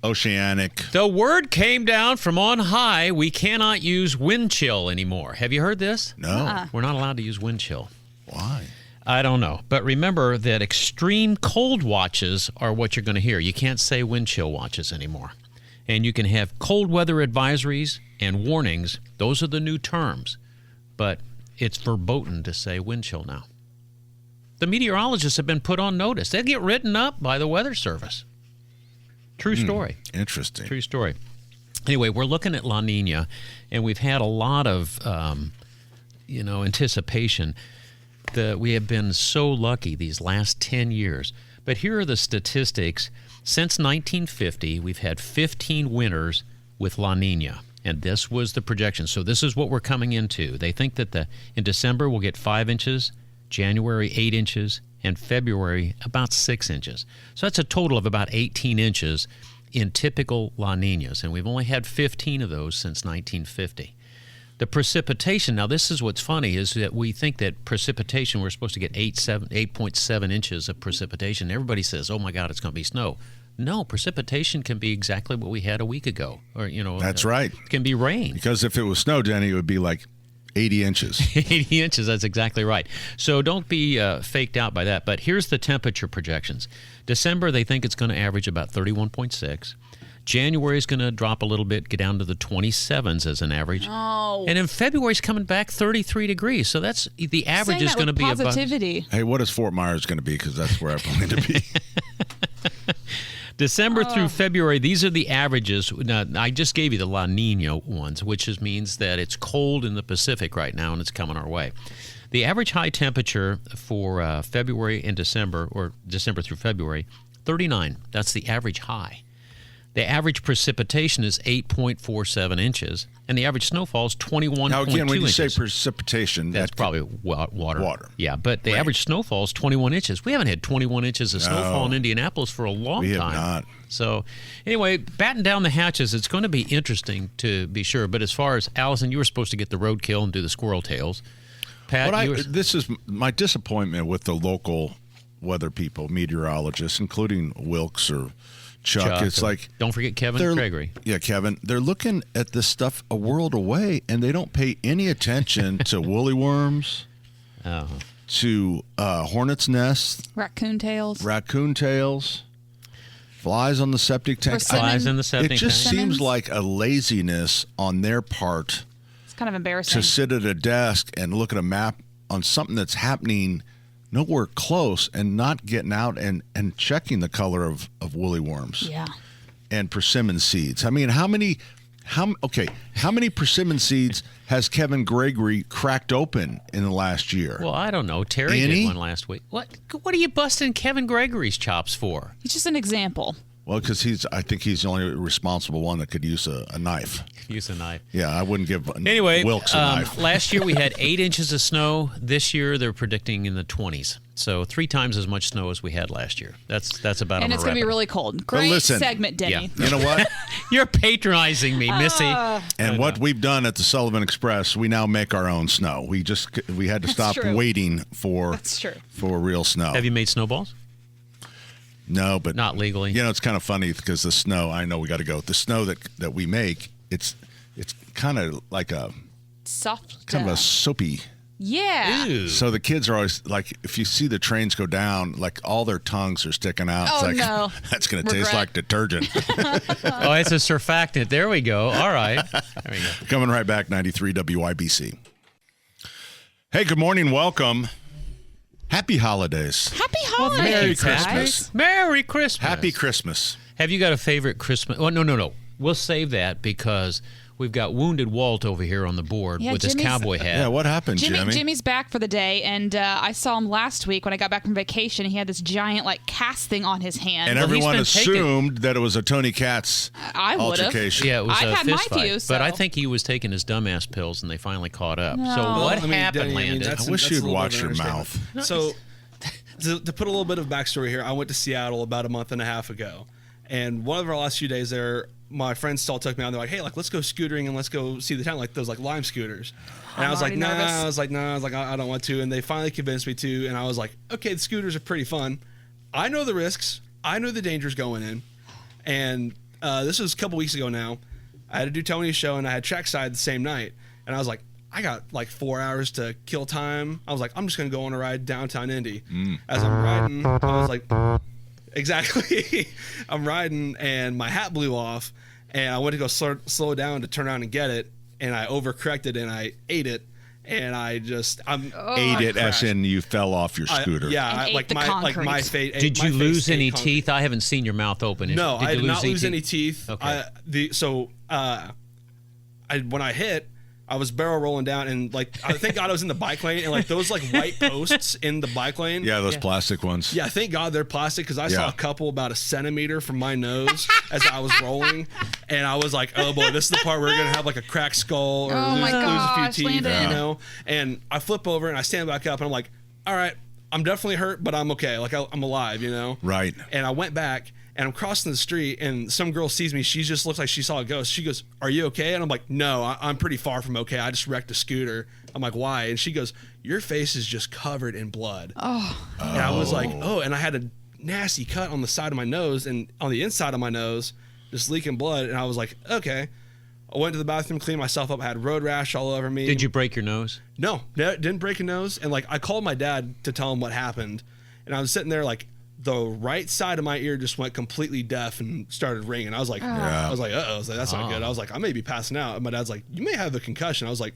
Oceanic. The word came down from on high. We cannot use wind chill anymore. Have you heard this? No. We're not allowed to use wind chill. Why? I don't know. But remember that extreme cold watches are what you're going to hear. You can't say wind chill watches anymore. And you can have cold weather advisories and warnings. Those are the new terms. But it's verboten to say wind chill now. The meteorologists have been put on notice. They get written up by the Weather Service. True story. Interesting. True story. Anyway, we're looking at La Nina, and we've had a lot of, anticipation. We have been so lucky these last 10 years. But here are the statistics. Since 1950, we've had 15 winters with La Nina, and this was the projection. So this is what we're coming into. They think that in December we'll get 5 inches, January 8 inches, and February about 6 inches. So that's a total of about 18 inches in typical La Ninas, and we've only had 15 of those since 1950. The precipitation, now this is what's funny, is that we think that precipitation, we're supposed to get 8.7 inches of precipitation. Everybody says, oh my God, it's going to be snow. No, precipitation can be exactly what we had a week ago. Or, That's right. It can be rain. Because if it was snow, Denny, it would be like 80 inches. 80 inches, that's exactly right. So don't be faked out by that. But here's the temperature projections. December, they think it's going to average about 31.6. January is going to drop a little bit, get down to the 27s as an average. Oh. And in February, it's coming back 33 degrees. So that's the average is going to be positivity. Hey, what is Fort Myers going to be? Because that's where I plan to be. December through February, these are the averages. Now, I just gave you the La Nina ones, which means that it's cold in the Pacific right now and it's coming our way. The average high temperature for February and December, or December through February, 39. That's the average high. The average precipitation is 8.47 inches, and the average snowfall is 21.2 inches. Now, again, when you say precipitation, that's probably water. Water. Yeah, but the Rain. average snowfall is 21 inches. We haven't had 21 inches of snowfall in Indianapolis for a long We have time. not. So, anyway, batten down the hatches. It's going to be interesting to be sure. But as far as Allison, you were supposed to get the roadkill and do the squirrel tails. Pat, this is my disappointment with the local weather people, meteorologists, including Wilkes or Chuck. It's like, don't forget Kevin Gregory. Yeah, Kevin. They're looking at this stuff a world away, and they don't pay any attention to woolly worms, to hornet's nests, Raccoon tails, flies on the septic tank. Flies in the septic tank. It just seems like a laziness on their part. It's kind of embarrassing to sit at a desk and look at a map on something that's happening nowhere close and not getting out and checking the color of woolly worms. Yeah. And persimmon seeds. I mean, how many persimmon seeds has Kevin Gregory cracked open in the last year? Well, I don't know. Terry did one last week. What are you busting Kevin Gregory's chops for? He's just an example. Well, because I think he's the only responsible one that could use a knife. Use a knife. Yeah, I wouldn't give Wilkes a knife. Last year we had 8 inches of snow. This year they're predicting in the 20s. So 3 times as much snow as we had last year. That's about. And it's going to be really cold. Great segment, Denny. Yeah. You know what? You're patronizing me, Missy. And what we've done at the Sullivan Express, we now make our own snow. We had to stop waiting for real snow. Have you made snowballs? No, but not legally. You know, it's kind of funny because the snow. I know we got to go. The snow that we make, it's kind of like a soft, kind of a soapy. Yeah. Ew. So the kids are always like, if you see the trains go down, like all their tongues are sticking out. Oh, it's like, no. That's going to taste like detergent. Oh, it's a surfactant. There we go. All right. There we go. Coming right back, 93 WIBC. Hey, good morning. Welcome. Happy holidays. Happy holidays. Merry Christmas. Guys. Merry Christmas. Happy Christmas. Have you got a favorite Christmas? Well, no. We'll save that because we've got Wounded Walt over here on the board with his cowboy hat. Yeah, what happened, Jimmy? Jimmy's back for the day, and I saw him last week when I got back from vacation. He had this giant, cast thing on his hand. And everyone assumed that it was a Tony Katz altercation. Yeah, it was a fist fight. But I think he was taking his dumbass pills, and they finally caught up. No. So what happened, Landon? I wish you'd watch your mouth. So to put a little bit of backstory here, I went to Seattle about a month and a half ago. And one of our last few days there, my friends still took me out. They're like, hey, let's go scootering and let's go see the town, like those Lime scooters. And I was like, I don't want to. And they finally convinced me to. And I was like, okay, the scooters are pretty fun. I know the risks. I know the dangers going in. And this was a couple weeks ago now. I had to do Tony's show and I had trackside the same night. And I was like, I got 4 hours to kill time. I was like, I'm just going to go on a ride downtown Indy. As I'm riding, I was like, exactly. I'm riding and my hat blew off. And I went to go slow down to turn around and get it, and I overcorrected and I ate it, and ate it as in you fell off your scooter. My fate. Did you lose any teeth? I haven't seen your mouth open. No, I did not lose any teeth. Okay. When I hit, I was barrel rolling down, and thank God I was in the bike lane, and those white posts in the bike lane. Yeah, those plastic ones. Yeah, thank God they're plastic because I saw a couple about a centimeter from my nose as I was rolling, and I was like, oh boy, this is the part where we're gonna have a cracked skull or lose a few teeth, you know. And I flip over and I stand back up, and I'm like, all right, I'm definitely hurt, but I'm okay. I'm alive, you know. Right. And I went back. And I'm crossing the street, and some girl sees me. She just looks like she saw a ghost. She goes, are you okay? And I'm like, no, I'm pretty far from okay. I just wrecked a scooter. I'm like, why? And she goes, your face is just covered in blood. Oh. And I was like, oh. And I had a nasty cut on the side of my nose, and on the inside of my nose, just leaking blood. And I was like, okay. I went to the bathroom, cleaned myself up. I had road rash all over me. Did you break your nose? No, didn't break a nose. And I called my dad to tell him what happened. And I was sitting there the right side of my ear just went completely deaf and started ringing. I was like, uh-oh. I was like, that's not good. I was like, I may be passing out. And my dad's like, you may have a concussion. I was like,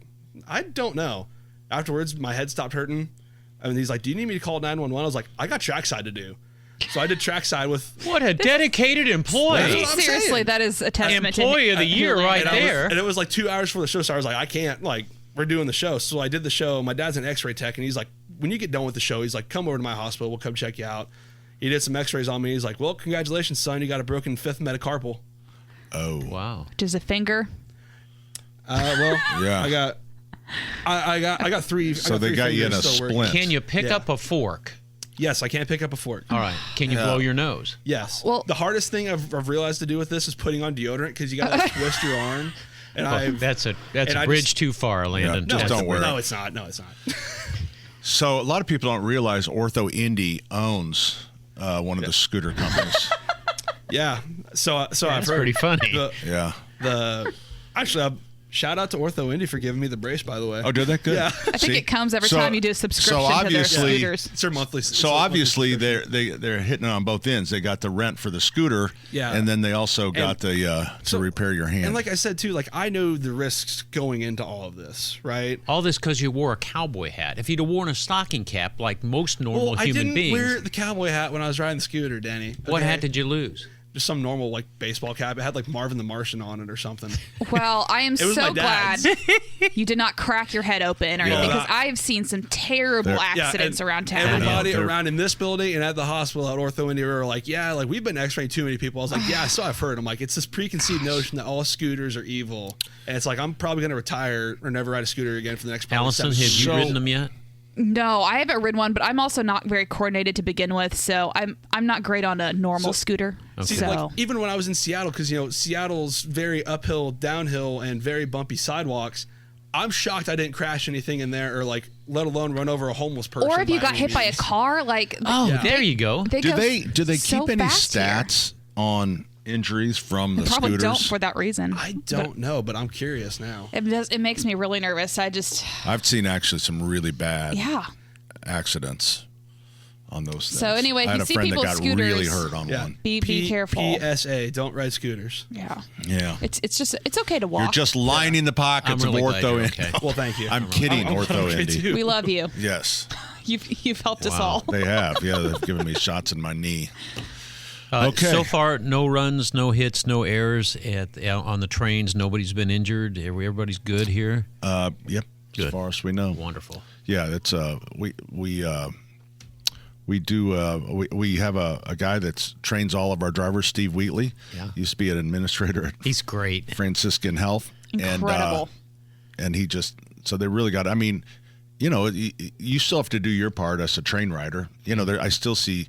I don't know. Afterwards, my head stopped hurting. And he's like, do you need me to call 911? I was like, I got trackside to do. So I did trackside with... What a dedicated employee. Seriously, that is a testament. Employee of the year right there. And it was 2 hours for the show, so I was like, I can't, we're doing the show. So I did the show. My dad's an x-ray tech, and he's like, when you get done with the show, he's like, come over to my hospital. We'll come check you out. He did some x-rays on me. He's like, well, congratulations, son. You got a broken 5th metacarpal. Oh. Wow. Which is a finger? Yeah. I got 3. So they got you in a splint. Can you pick up a fork? Yes, I can pick up a fork. All right. Can you blow your nose? Yes. Well, the hardest thing I've realized to do with this is putting on deodorant because you got to twist your arm. And that's a bridge too far, Landon. Yeah, just don't wear it. No, it's not. So a lot of people don't realize Ortho Indy owns one of the scooter companies. Yeah. So I've heard. pretty funny. Yeah. Actually, shout out to Ortho Indy for giving me the brace, by the way. Oh, did that good? Yeah. I think it comes every time you do a subscription to their obviously- scooters. It's their monthly. So obviously they're hitting it on both ends. They got the rent for the scooter, Yeah. and then they also got to repair your hand. And like I said too, like I know the risks going into all of this, right? All this because you wore a cowboy hat. If you'd have worn a stocking cap like most normal I human didn't beings, wear the cowboy hat when I was riding the scooter, Danny. what okay? hat did you lose? Just some normal like baseball cap. It had like Marvin the Martian on it or something. Well, I am was so my glad dad's. you did not crack your head open or anything, because I've seen some terrible accidents around town. Everybody They're- around in this building and at the hospital at Ortho Indy were like, yeah, like we've been x-raying too many people. I was like, yeah, so I've heard. I'm like, it's this preconceived notion that all scooters are evil. And it's like, I'm probably going to retire or never ride a scooter again for the next probably Allison, 7 have you years. ridden them yet? No, I haven't ridden one, but I'm also not very coordinated to begin with, so I'm not great on a normal scooter. See, So like, even when I was in Seattle, because Seattle's very uphill, downhill, and very bumpy sidewalks, I'm shocked I didn't crash anything in there, or like, let alone run over a homeless person. or if you by got any hit by a means. car, like Oh, there you go. they do go they so keep any fast here. stats on injuries from the Probably scooters? don't for that reason. I don't know, but I'm curious now. It makes me really nervous. I've seen actually some really bad Yeah. accidents on those things. So anyway, if I had you a see friend that people's got scooters- really hurt on Yeah. one. Be careful. PSA, don't ride scooters. Yeah. Yeah. It's okay to walk. You're just lining the pockets I'm really of glad Ortho you're Indy. okay. Well, thank you. I'm kidding, Ortho okay, Indy. too. We love you. Yes. You've helped us Wow. all. They have. Yeah, they've given me shots in my knee. Okay. So far, no runs, no hits, no errors on the trains. Nobody's been injured. Everybody's good here. Yep. Good. As far as we know. Wonderful. Yeah, it's we have a guy that trains all of our drivers, Steve Wheatley. Yeah. Used to be an administrator at He's great. Franciscan Health. Incredible. And he just, so they really got, I mean, you still have to do your part as a train rider. I still see,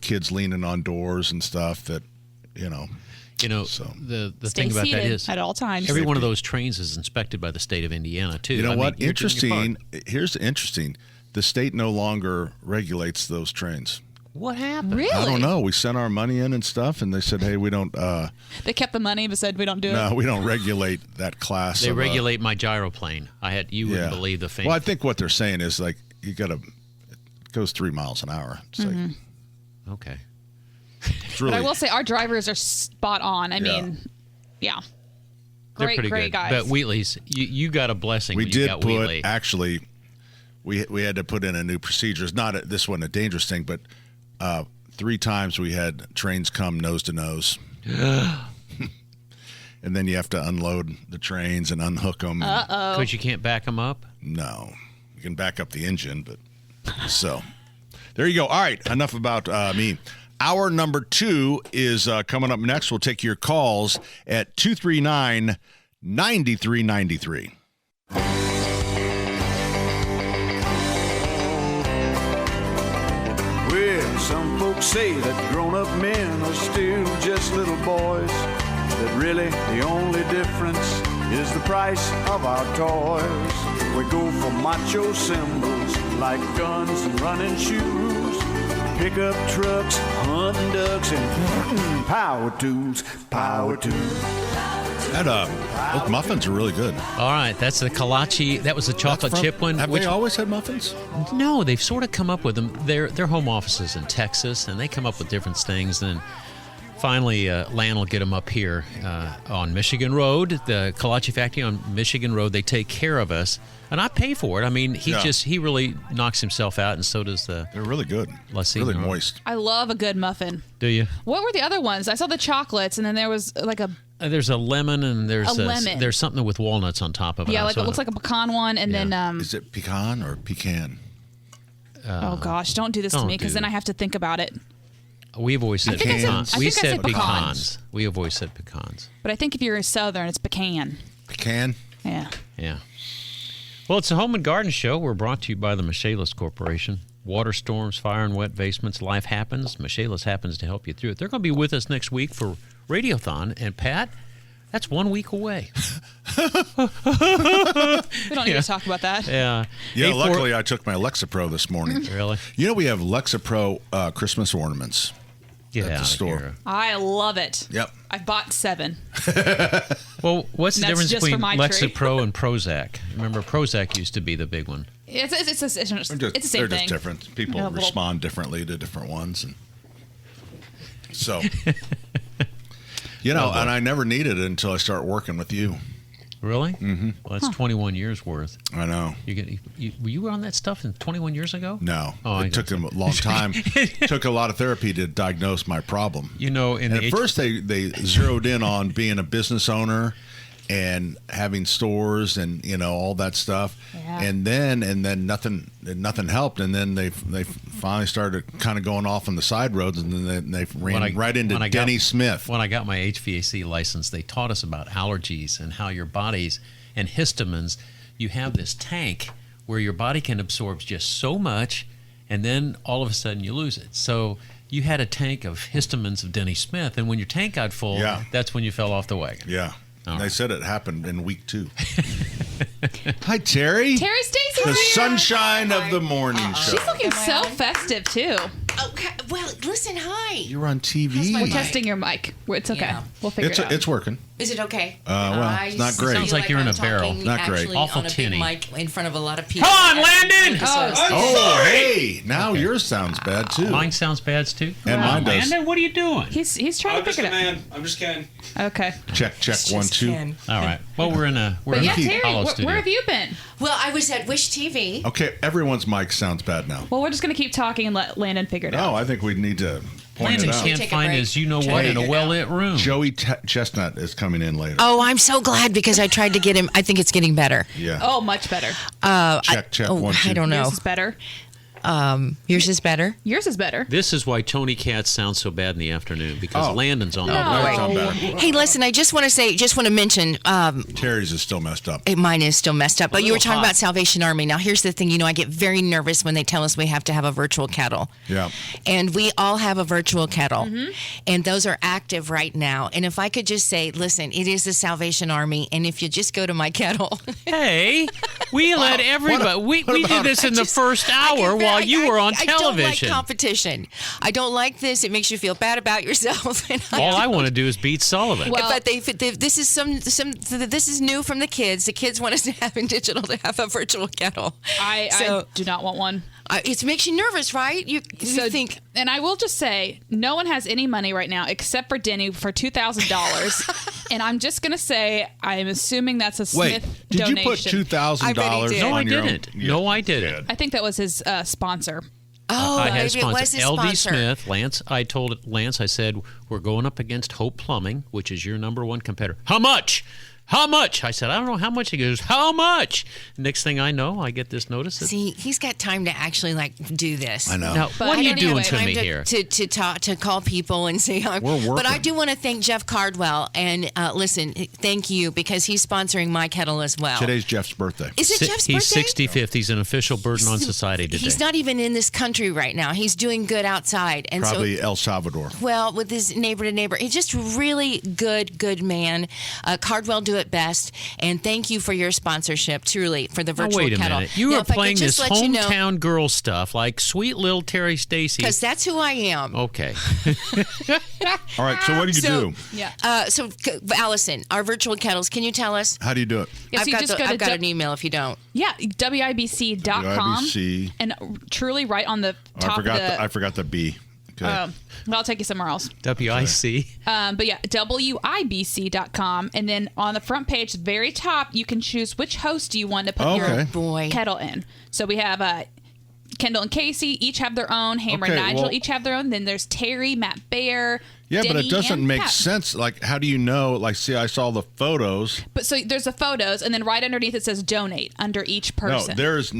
kids leaning on doors and stuff that, So. The Stay thing about that seated is at all times. every one of those trains is inspected by the state of Indiana too. You know I mean, what? you're doing your part. Interesting. Here's the interesting. The state no longer regulates those trains. What happened? Really? I don't know. We sent our money in and stuff, and they said, "Hey, we don't. They kept the money but said we don't do it. No, we don't regulate that class." They of, regulate my gyroplane. You wouldn't believe the thing. Well, I think what they're saying is like you got to. It goes 3 miles an hour. It's like Okay. it's really. But I will say our drivers are spot on. I mean, yeah. They're Great, pretty great good. guys. But Wheatley's, you got a blessing we when you did got put Wheatley. actually. We had to put in a new procedure. It's not this wasn't a dangerous thing, but 3 times we had trains come nose to nose. And then you have to unload the trains and unhook them. Because you can't back them up? No, you can back up the engine, but so there you go. All right, enough about me. Hour number 2 is coming up next. We'll take your calls at 239-9393. Well, some folks say that grown-up men are still just little boys, that really the only difference is the price of our toys. We go for macho symbols like guns and running shoes, pickup trucks, hunting ducks, and power tools, power tools. Those muffins are really good. All right, that's the kolache. That was the chocolate chip one. Have they always had muffins? No, they've sort of come up with them. Their home offices in Texas, and they come up with different things. And finally, Lan will get them up here on Michigan Road, the Kolache Factory on Michigan Road. They take care of us, and I pay for it. I mean, he really knocks himself out, and so does the. They're really good. Really moist. I love a good muffin. Do you? What were the other ones? I saw the chocolates, and then there was like a There's a lemon, and there's lemon. There's something with walnuts on top of it. like it looks like a pecan one, and then Is it pecan or pecan? oh gosh, don't do this to don't me because do then that. I have to think about it. We've always said think I said- pecans. I We think I said said pecans. pecans. We have always said pecans. But I think if you're Southern, it's pecan. Pecan? Yeah. Yeah. Well, it's a home and garden show. We're brought to you by the Michaelis Corporation. Water storms, fire and wet basements, life happens. Michaelis happens to help you through it. They're going to be with us next week for Radiothon. And Pat, that's 1 week away. We don't need to talk about that. Yeah. Yeah, 8-4 luckily I took my Lexapro this morning. Really? We have Lexapro Christmas ornaments. Get at out the of store. here. I love it. Yep. I've bought 7. Well, what's the That's difference just between for my tree. Lexapro and Prozac? Remember, Prozac used to be the big one. It's the same They're thing. just different. People Yeah, little- respond differently to different ones, and so and I never needed it until I start working with you. Really? Mm-hmm. Well, that's 21 years worth. I know. Were you on that stuff 21 years ago? No, Oh, I it took them a long time. Took a lot of therapy to diagnose my problem. In And at first, they zeroed in on being a business owner and having stores and all that stuff. Yeah. And then nothing helped. And then they finally started kind of going off on the side roads, and then they ran right into Denny Smith. When I got my HVAC license, they taught us about allergies and how your bodies and histamines. You have this tank where your body can absorb just so much, and then all of a sudden you lose it. So you had a tank of histamines of Denny Smith, and when your tank got full, that's when you fell off the wagon. Yeah. All They right. said it happened in week 2. Hi, Terry. Terry Stacy's The here. sunshine of the morning show. She's looking so festive too. Okay. Well, listen. Hi. You're on TV. We're testing your mic. It's okay. Yeah. We'll figure it out. It's working. Is it okay? Well, it's not great. Sounds like you're in a barrel. Not great. Awful on a tinny. big mic in front of a lot of people. Come on, Landon! Oh, hey! Now yours sounds bad too. Mine sounds bad too. And mine does. Landon, what are you doing? He's trying to pick it up. I'm just kidding. Okay. Check 1 2. All right. Well, we're in a But yeah, Keith. Terry, hollow studio. where have you been? Well, I was at Wish TV. Okay, everyone's mic sounds bad now. Well, we're just gonna keep talking and let Landon figure it out. No, I think we need to point Landon it out. can't Take a find break. his you-know-what in a well-lit room. Joey Chestnut is coming in later. Oh, I'm so glad because I tried to get him. I think it's getting better. Yeah. Oh, much better. Check 1 2. I don't know. Yours is better. Yours is better. Yours is better. This is why Tony Katz sounds so bad in the afternoon, because Oh. Landon's on No, the mine's break. not bad. Hey, listen. I just want to mention. Terry's is still messed up. Mine is still messed up. But you were little talking hot. about Salvation Army. Now, here's the thing. I get very nervous when they tell us we have to have a virtual kettle. Yeah. And we all have a virtual kettle. And those are active right now. And if I could just say, listen, it is the Salvation Army. And if you just go to my kettle. Hey, we let everybody. We did this in the first hour while you were on I don't like television. competition. I don't like this. It makes you feel bad about yourself. And All I want to do is beat Sullivan. Well- but this is new from the kids. The kids want us to have in digital to have a virtual kettle. I do not want one. It makes you nervous, right? You think. And I will just say, no one has any money right now except for Denny for $2,000. And I'm just gonna say, I'm assuming that's a Wait, Smith did donation. you put $2,000 I bet he did. no, I on your didn't. own? No, I didn't. I think that was his sponsor. Oh, I had a maybe it was sponsor, his LD sponsor. Smith. Lance, I told Lance, I said, we're going up against Hope Plumbing, which is your number one competitor. How much? How much? I said, I don't know how much. He goes, how much? Next thing I know, I get this notice. See, he's got time to actually do this. I know. Now, But what are I you don't doing have to Time me here? to talk, to call people and say, We're working. But I do want to thank Jeff Cardwell and listen, thank you because he's sponsoring my kettle as well. Today's Jeff's birthday. Is it Jeff's He's birthday? 65th. He's an official burden on society today. He's not even in this country right now. He's doing good outside, and Probably so El Salvador. well with his neighbor to neighbor. He's just really good man. Cardwell do it best, and thank you for your sponsorship, truly, for the Now, virtual wait a kettle. minute. You Now, are if I could playing this just let you know- hometown girl stuff like sweet little Terry Stacy. because that's who I am. Okay. All right, so what do you So- do? Yeah. Allison, our virtual kettles, can you tell us? How do you do it? Yes, I've you got, just go to I've got an email if you don't. Yeah, WIBC.com. WIBC. And truly right on the Oh, top of the... I forgot the B. Okay. well, I'll take you somewhere else. WIC. But yeah, WIBC.com. And then on the front page, very top, you can choose which host you want to put Okay. your Boy. kettle in. So we have Kendall and Casey each have their own. Hammer Okay, and Nigel well- each have their own. Then there's Terry, Matt Bear. Yeah, but Denny, it doesn't and make Pat. sense. Like, how do you know? Like, see, I saw the photos. But so there's the photos, and then right underneath it says donate under each person. There's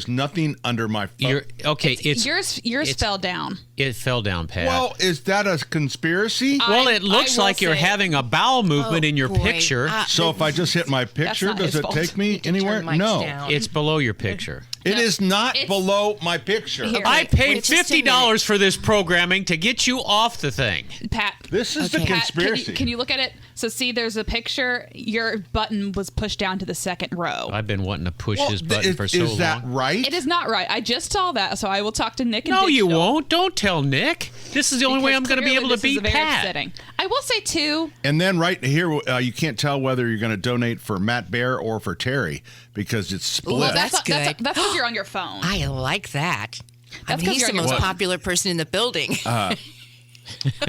nothing under my phone. You're, okay, it's yours it's- fell down. It fell down, Pat. Well, is that a conspiracy? Well, I- it looks I will like you're say- having a bowel movement in your boy. picture. So if I just hit my picture, not does his it fault. take me Turn anywhere? mics No. down. It's below your picture. It is not It's- below my picture. Here. I wait, paid just a $50 for this programming to get you off the thing. Pat. This is the Okay. Pat, conspiracy. can you look at it? So see, there's a picture. Your button was pushed down to the second row. I've been wanting to push Well, this button for so is that long. right? It is not right. I just saw that, so I will talk to Nick. And No, you Digital. won't. Don't tell Nick. This is the only way I'm going to be able to beat Pat. Upsetting. I will say too. And then right here, you can't tell whether you're going to donate for Matt Bear or for Terry because it's split. Well, That's good. That's because you're on your phone. I like that. That's He's 'cause the you're most on your popular person in the building. Honestly,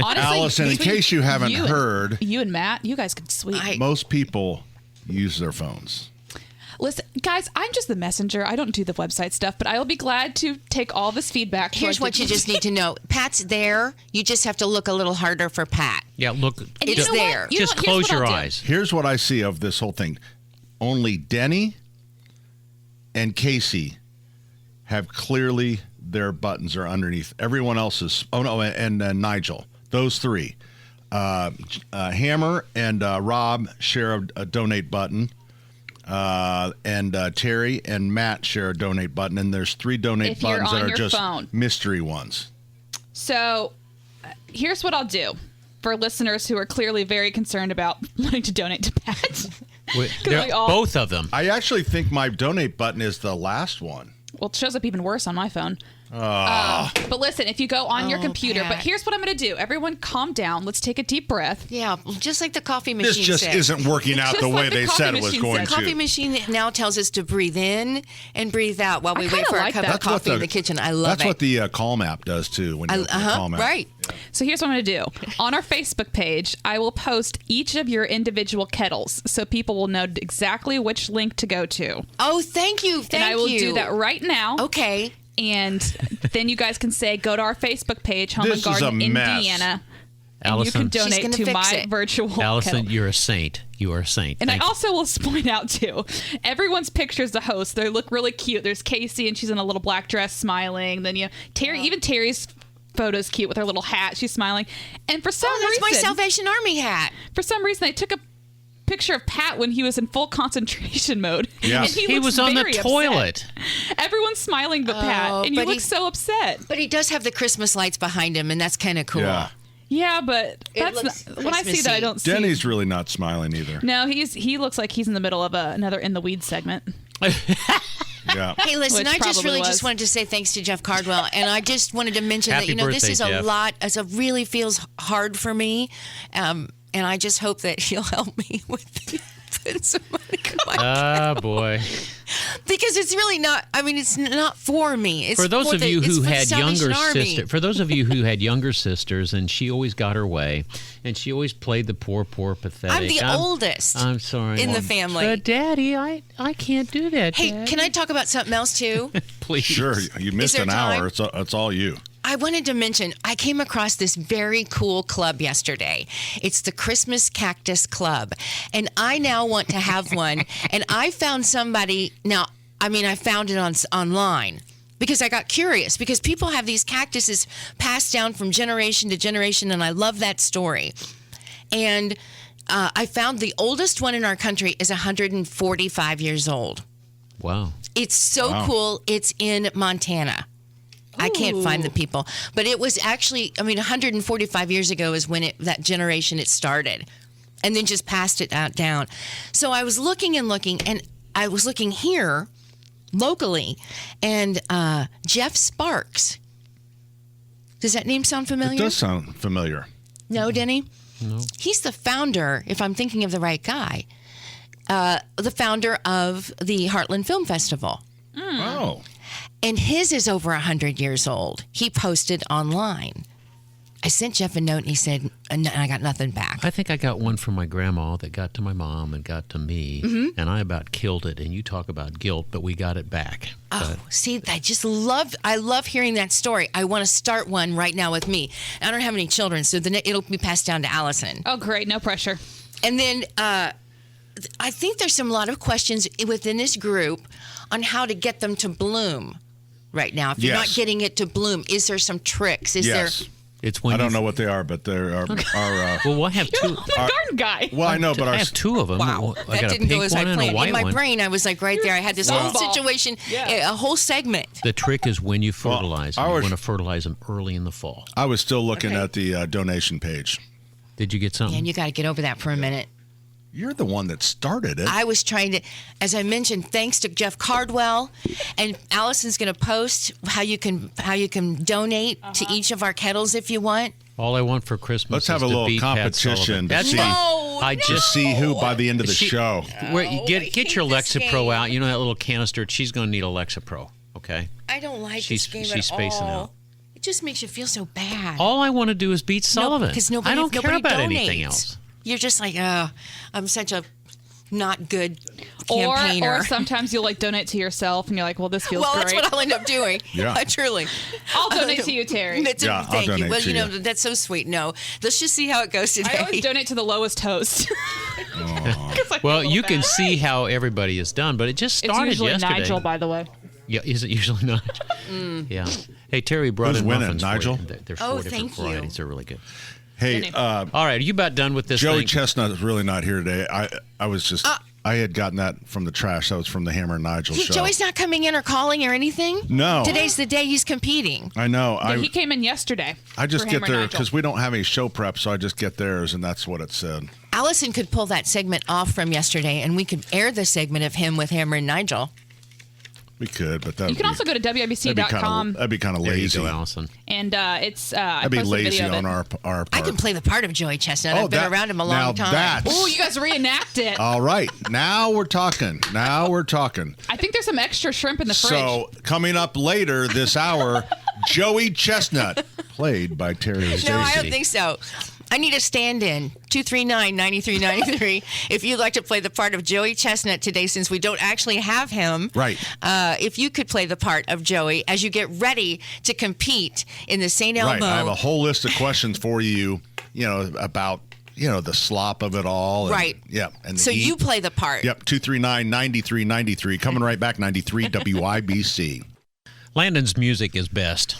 Allison, in between case you haven't you and- heard, you and Matt, you guys could sweep. most people use their phones. Listen, guys, I'm just the messenger. I don't do the website stuff, but I will be glad to take all this feedback. Here's what you just need to know. Pat's there. You just have to look a little harder for Pat. Yeah, look. And It's you know what? there. You know Just what? Here's close what your I'll do. eyes. Here's what I see of this whole thing. Only Denny and Casey have clearly their buttons are underneath. Everyone else is, and Nigel. Those three. Hammer and Rob share a donate button. And Terry and Matt share a donate button. And there's 3 donate If you're buttons that on are your just phone. mystery ones. So here's what I'll do for listeners who are clearly very concerned about wanting to donate to Pat. They're- both of them. I actually think my donate button is the last one. Well, it shows up even worse on my phone. But listen, if you go on your computer, Pat. but here's what I'm going to do. Everyone calm down. Let's take a deep breath. Yeah, just like the coffee machine This just said. isn't working out Just the like way the they coffee said it was machine going said. to. Coffee machine now tells us to breathe in and breathe out while we I wait kinda for like our cup that. of coffee in the kitchen. I love That's it. what the Calm app does too. When you open the Calm app. Right. So here's what I'm going to do. On our Facebook page, I will post each of your individual kettles so people will know exactly which link to go to. Oh, thank you. Thank And I will you. do that right now. Okay. And then you guys can say, go to our Facebook page, Home This and is a Garden, mess. Indiana. And Allison. you can She's donate gonna to fix my it. virtual Allison, kettle. you're a saint. You are a saint. And Thank I you. also will point out, too, everyone's pictures the host. They look really cute. There's Casey, and she's in a little black dress smiling. Then, Terry, even Terry's photo's cute with her little hat. She's smiling. And for some That's my reason, Salvation Army hat. I took a picture of Pat when he was in full concentration mode. Yeah. And He looks was on the very upset. toilet. Everyone's smiling but Pat, and you but look he- so upset. But he does have the Christmas lights behind him, and that's kind of cool. Yeah. Yeah, but It that's looks not, when I see that, I Christmassy. don't see. Denny's really not smiling either. No, he looks like he's in the middle of another in the weeds segment. Yeah. Hey, listen, Which I just probably really was. just wanted to say thanks to Jeff Cardwell, and I just wanted to mention Happy that this birthday, is a Jeff. lot. It really feels hard for me, and I just hope that he'll help me with putting some money in my Ah, boy. because it's really not. I mean, it's not for me. It's For those of you it's who for the had Salvation younger Army. sisters, for those of you who had younger sisters, and she always got her way, and she always played the poor, pathetic. I'm the oldest I'm sorry. in the family. But Daddy, I can't do that. Hey, Daddy. can I talk about something else too? Please? Sure. You missed there an time? hour. It's all you. I wanted to mention, I came across this very cool club yesterday. It's the Christmas Cactus Club. And I now want to have one. And I found somebody, I found it online because I got curious because people have these cactuses passed down from generation to generation. And I love that story. And I found the oldest one in our country is 145 years old. Wow. It's so cool. It's in Montana. I can't find the people, but it was actually, 145 years ago is when that generation it started, and then just passed it down. So I was looking, and I was looking here locally, and Jeff Sparks. Does that name sound familiar? It does sound familiar. No, Denny? No. He's the founder, if I'm thinking of the right guy, the founder of the Heartland Film Festival. Oh. And his is over 100 years old. He posted online. I sent Jeff a note, and he said, and I got nothing back. I think I got one from my grandma that got to my mom and got to me, Mm-hmm. and I about killed it. And you talk about guilt, but we got it back. Oh, see, I love hearing that story. I want to start one right now with me. I don't have any children, so then it'll be passed down to Allison. Oh, great. No pressure. And then I think there's a lot of questions within this group on how to get them to bloom right now. If you're not Yes. getting it to bloom, is there some tricks? Is Yes. It's when I don't you- know what they are, but there are. Well, I have You're two. the garden guy. Well, I know, but I our have two of them. Wow, I that got a didn't pink go as I one and a planned. white In my one. brain, I was like right there. I had this whole Softball. situation, Yeah. a whole segment. The trick is when you fertilize them. I You was- want to fertilize them early in the fall. I was still looking Okay. at the donation page. Did you get something? And you got to get over that for a minute. You're the one that started it. I was trying to, as I mentioned, thanks to Jeff Cardwell, and Allison's going to post how you can donate to each of our kettles if you want. All I want for Christmas Let's is have a to little beat Pat competition Sullivan. to That's see, fine. No, I no. just see who by the end of the show. Where you get hate your this Alexa Pro game. out. You know that little canister. She's going to need Alexa Pro. Okay. I don't like She's- this game she's at spacing all. out. It just makes you feel so bad. All I want to do is beat Sullivan. because nobody, I don't care nobody about donates. anything else. You're just like, oh, I'm such a not good Or campaigner. sometimes you'll like donate to yourself, and you're like, "Well, this feels well, great." that's what I'll end up doing. Yeah. Truly. I'll donate to you, Terry. Yeah, I'll Thank you. donate Well, to you know, you. that's so sweet. No, let's just see how it goes today. I always donate to the lowest host. Well, you can see how everybody is done, but it just It's started usually yesterday. Nigel, by the way. Yeah, is it usually not? Yeah. Hey, Terry brought Who's in winning, muffins Nigel? for you. There's Oh, four different thank you. varieties. They're really good. Hey, All right, are you about done with this Joey thing? Chestnut is really not here today. I was just I had gotten that from the trash. That was from the Hammer and Nigel show. Joey's not coming in or calling or anything? No. Today's the day he's competing. I know. Yeah, he came in yesterday. I just for get Hammer there Nigel. because we don't have any show prep, so I just get theirs, and that's what it said. Allison could pull that segment off from yesterday, and we could air the segment of him with Hammer and Nigel. We could, but that You can also go to WIBC.com, That'd be kind of There you lazy. go, Allison. and it's I That'd be posted a lazy video of on it. our part. I can play the part of Joey Chestnut. I've been around him a long time. That's, Oh, you guys reenact it. all right. Now we're talking. I think there's some extra shrimp in the fridge. So coming up later this hour, Joey Chestnut, played by Terry Stacey. No, I don't think so. I need a stand-in. 239-9393. If you'd like to play the part of Joey Chestnut today, since we don't actually have him. Right. If you could play the part of Joey as you get ready to compete in the St. Elmo. Right. I have a whole list of questions for you, about, the slop of it all. And, Right. Yeah. And the So heat. you play the part. Yep. 239-9393. Coming right back, 93 WIBC. Landon's music is best.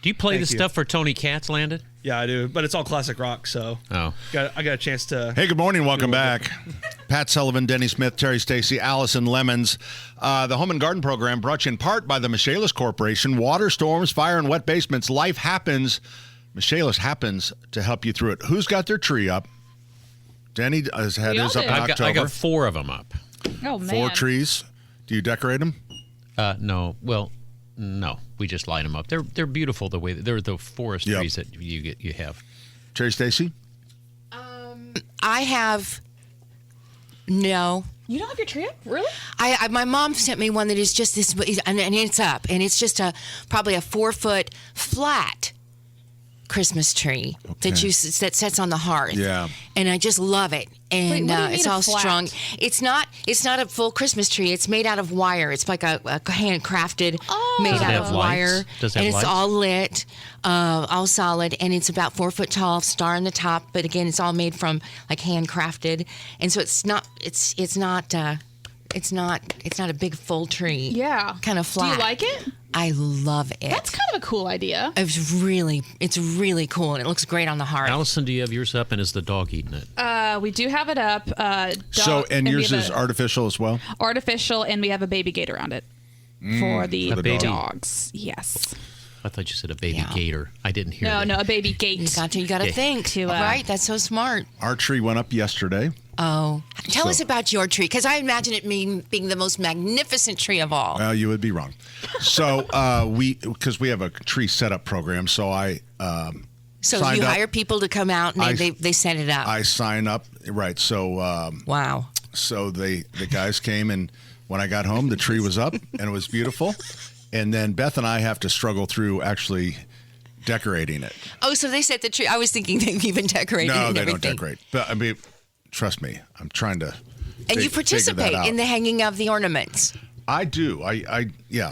Do you play Thank the you. stuff for Tony Katz, Landon? Yeah, I do, but it's all classic rock, so Oh. I got a chance to. Hey, good morning. Welcome back. Pat Sullivan, Denny Smith, Terry Stacey, Allison Lemons. The Home and Garden Program brought you in part by the Michaelis Corporation. Water, storms, fire, and wet basements. Life happens. Michaelis happens to help you through it. Who's got their tree up? Denny has had We his all up in did. October. I got 4 of them up. Oh man. 4 trees. Do you decorate them? No. Well, no. We just light them up. They're beautiful the way they're the forest Yep. trees that you have. Terry Stacey? I have. No. You don't have your tree up? Really? I my mom sent me one that is just this, and it's up, and it's just probably a 4-foot flat Christmas tree that that sets on the hearth. Yeah. And I just love it. And Wait, what do you mean it's a all flat? strong. It's not a full Christmas tree. It's made out of wire. It's like a handcrafted, made Does it out have of lights? wire. Does it have and it's lights? all lit, all solid, and it's about 4 foot tall, star on the top. But again, it's all made from like handcrafted, and so it's not a big full tree. Yeah. Kind of flat. Do you like it? I love it. That's kind of a cool idea. It's really cool, and it looks great on the hearth. Allison, do you have yours up, and is the dog eating it? We do have it up. And we yours have is a artificial as well? artificial, and we have a baby gate around it for the A baby. dogs. Yes. I thought you said a baby Yeah. gator. I didn't hear that. No, a baby gate. You got to Okay. think. To, Right, that's so smart. Our tree went up yesterday. Oh, tell us So- about your tree, because I imagine it being the most magnificent tree of all. Well, you would be wrong. So because we have a tree setup program, so I So signed you up. hire people to come out and I- they set it up. I sign up, right? So Wow. so the guys came, and when I got home, the tree was up and it was beautiful. And then Beth and I have to struggle through actually decorating it. Oh, so they set the tree. I was thinking they've even decorated No, and they everything. don't decorate. But I mean, trust me, I'm trying to. And figure you that participate out. in the hanging of the ornaments. I do. I yeah.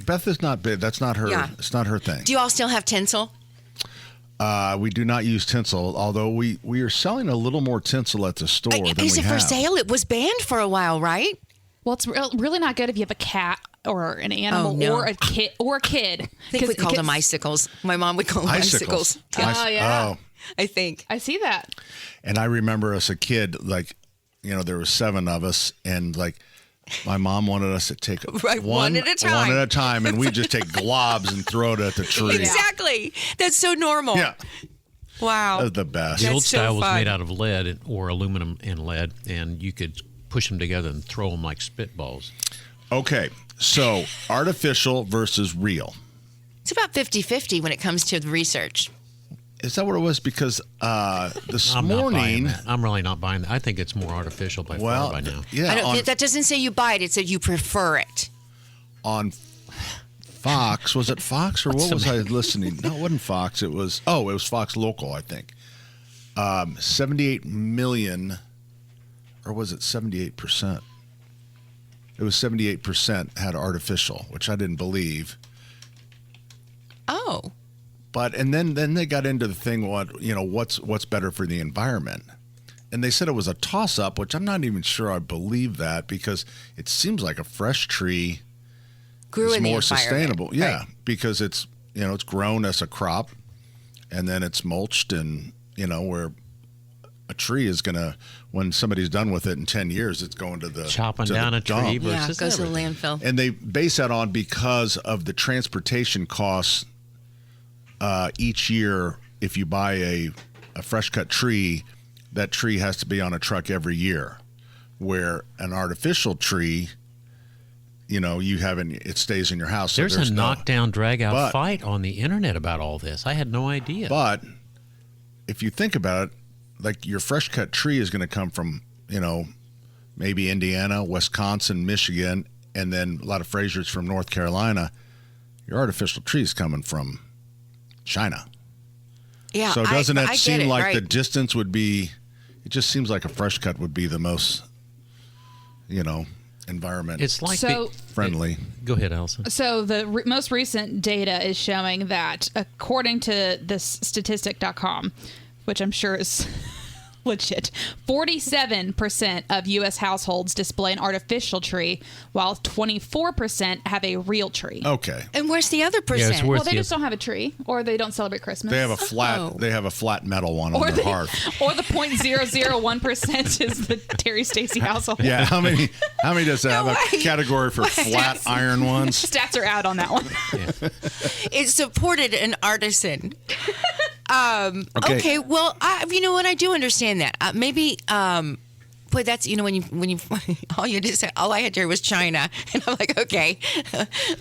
Beth is not big. That's not her. Yeah. It's not her thing. Do you all still have tinsel? We do not use tinsel, although we are selling a little more tinsel at the store than Is we it have. for sale? It was banned for a while, right? Well, it's really not good if you have a cat or an animal Oh, no. or a kid I think we 'Cause called them kids- icicles. My mom would call them icicles. Oh, yeah. Oh, I think. I see that. and I remember as a kid, like, there were 7 of us, and like, my mom wanted us to take Right, one at a time. one at a time, and we just take globs and throw it at the tree. Exactly. That's so normal. Yeah. Wow. That's the best. The That's old so style was fun. made out of lead or aluminum and lead, and you could push them together and throw them like spitballs. Okay, so artificial versus real. It's about 50-50 when it comes to the research. Is that what it was? Because this I'm not buying morning, that. I'm really not buying that. I think it's more artificial by well, far by now. yeah, That doesn't say you buy it. It said you prefer it. on Fox, was it Fox or what was I listening? No, it wasn't Fox. It was Fox Local, I think. 78 million, or was it 78%? It was 78% had artificial, which I didn't believe. Oh. But and then they got into the thing what's better for the environment. And they said it was a toss up, which I'm not even sure I believe that, because it seems like a fresh tree Grew is in the more environment. sustainable. Yeah, Right. because it's it's grown as a crop, and then it's mulched, and where a tree is gonna, when somebody's done with it in 10 years, it's going to the Chopping to the down a tree dump. Yeah, versus it goes to the everything. landfill. And they base that on because of the transportation costs each year. If you buy a fresh cut tree, that tree has to be on a truck every year, where an artificial tree, it stays in your house. So There's a no- knockdown, drag-out But- fight on the internet about all this. I had no idea. But if you think about it, like your fresh cut tree is going to come from, maybe Indiana, Wisconsin, Michigan, and then a lot of Frasers from North Carolina. Your artificial tree is coming from China. Yeah. So doesn't I that get seem it, like right. the distance would be, it just seems like a fresh cut would be the most, environment It's like So- friendly. Go ahead, Allison. So the most recent data is showing that, according to this statistic.com, which I'm sure is legit, 47% of U.S. households display an artificial tree, while 24% have a real tree. Okay. And where's the other it's percent? worth Well, they the- just don't have a tree, or they don't celebrate Christmas. They have a flat. Oh. They have a flat metal one on or their hearth. or the 0.001% is the Terry Stacy household. Yeah. How many does it have a way. category for flat iron ones? Stats are out on that one. It supported an artisan. Okay. Okay. Well, you know what? I do understand that. Maybe. But that's when you all you just said, all I had to hear was China, and I'm like, okay,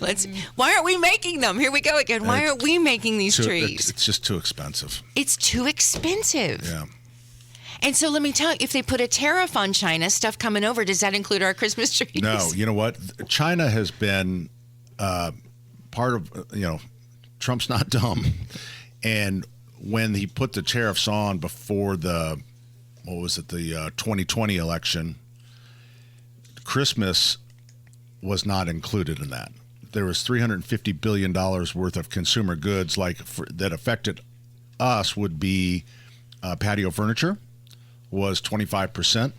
let's. Why aren't we making them? Here we go again. Why aren't we making these trees? It's just too expensive. It's too expensive. Yeah. And so let me tell you, if they put a tariff on China, stuff coming over, does that include our Christmas trees? No, you know what? China has been part of, Trump's not dumb. And when he put the tariffs on before the 2020 election, Christmas was not included in that. There was $350 billion worth of consumer goods that affected us would be patio furniture was 25%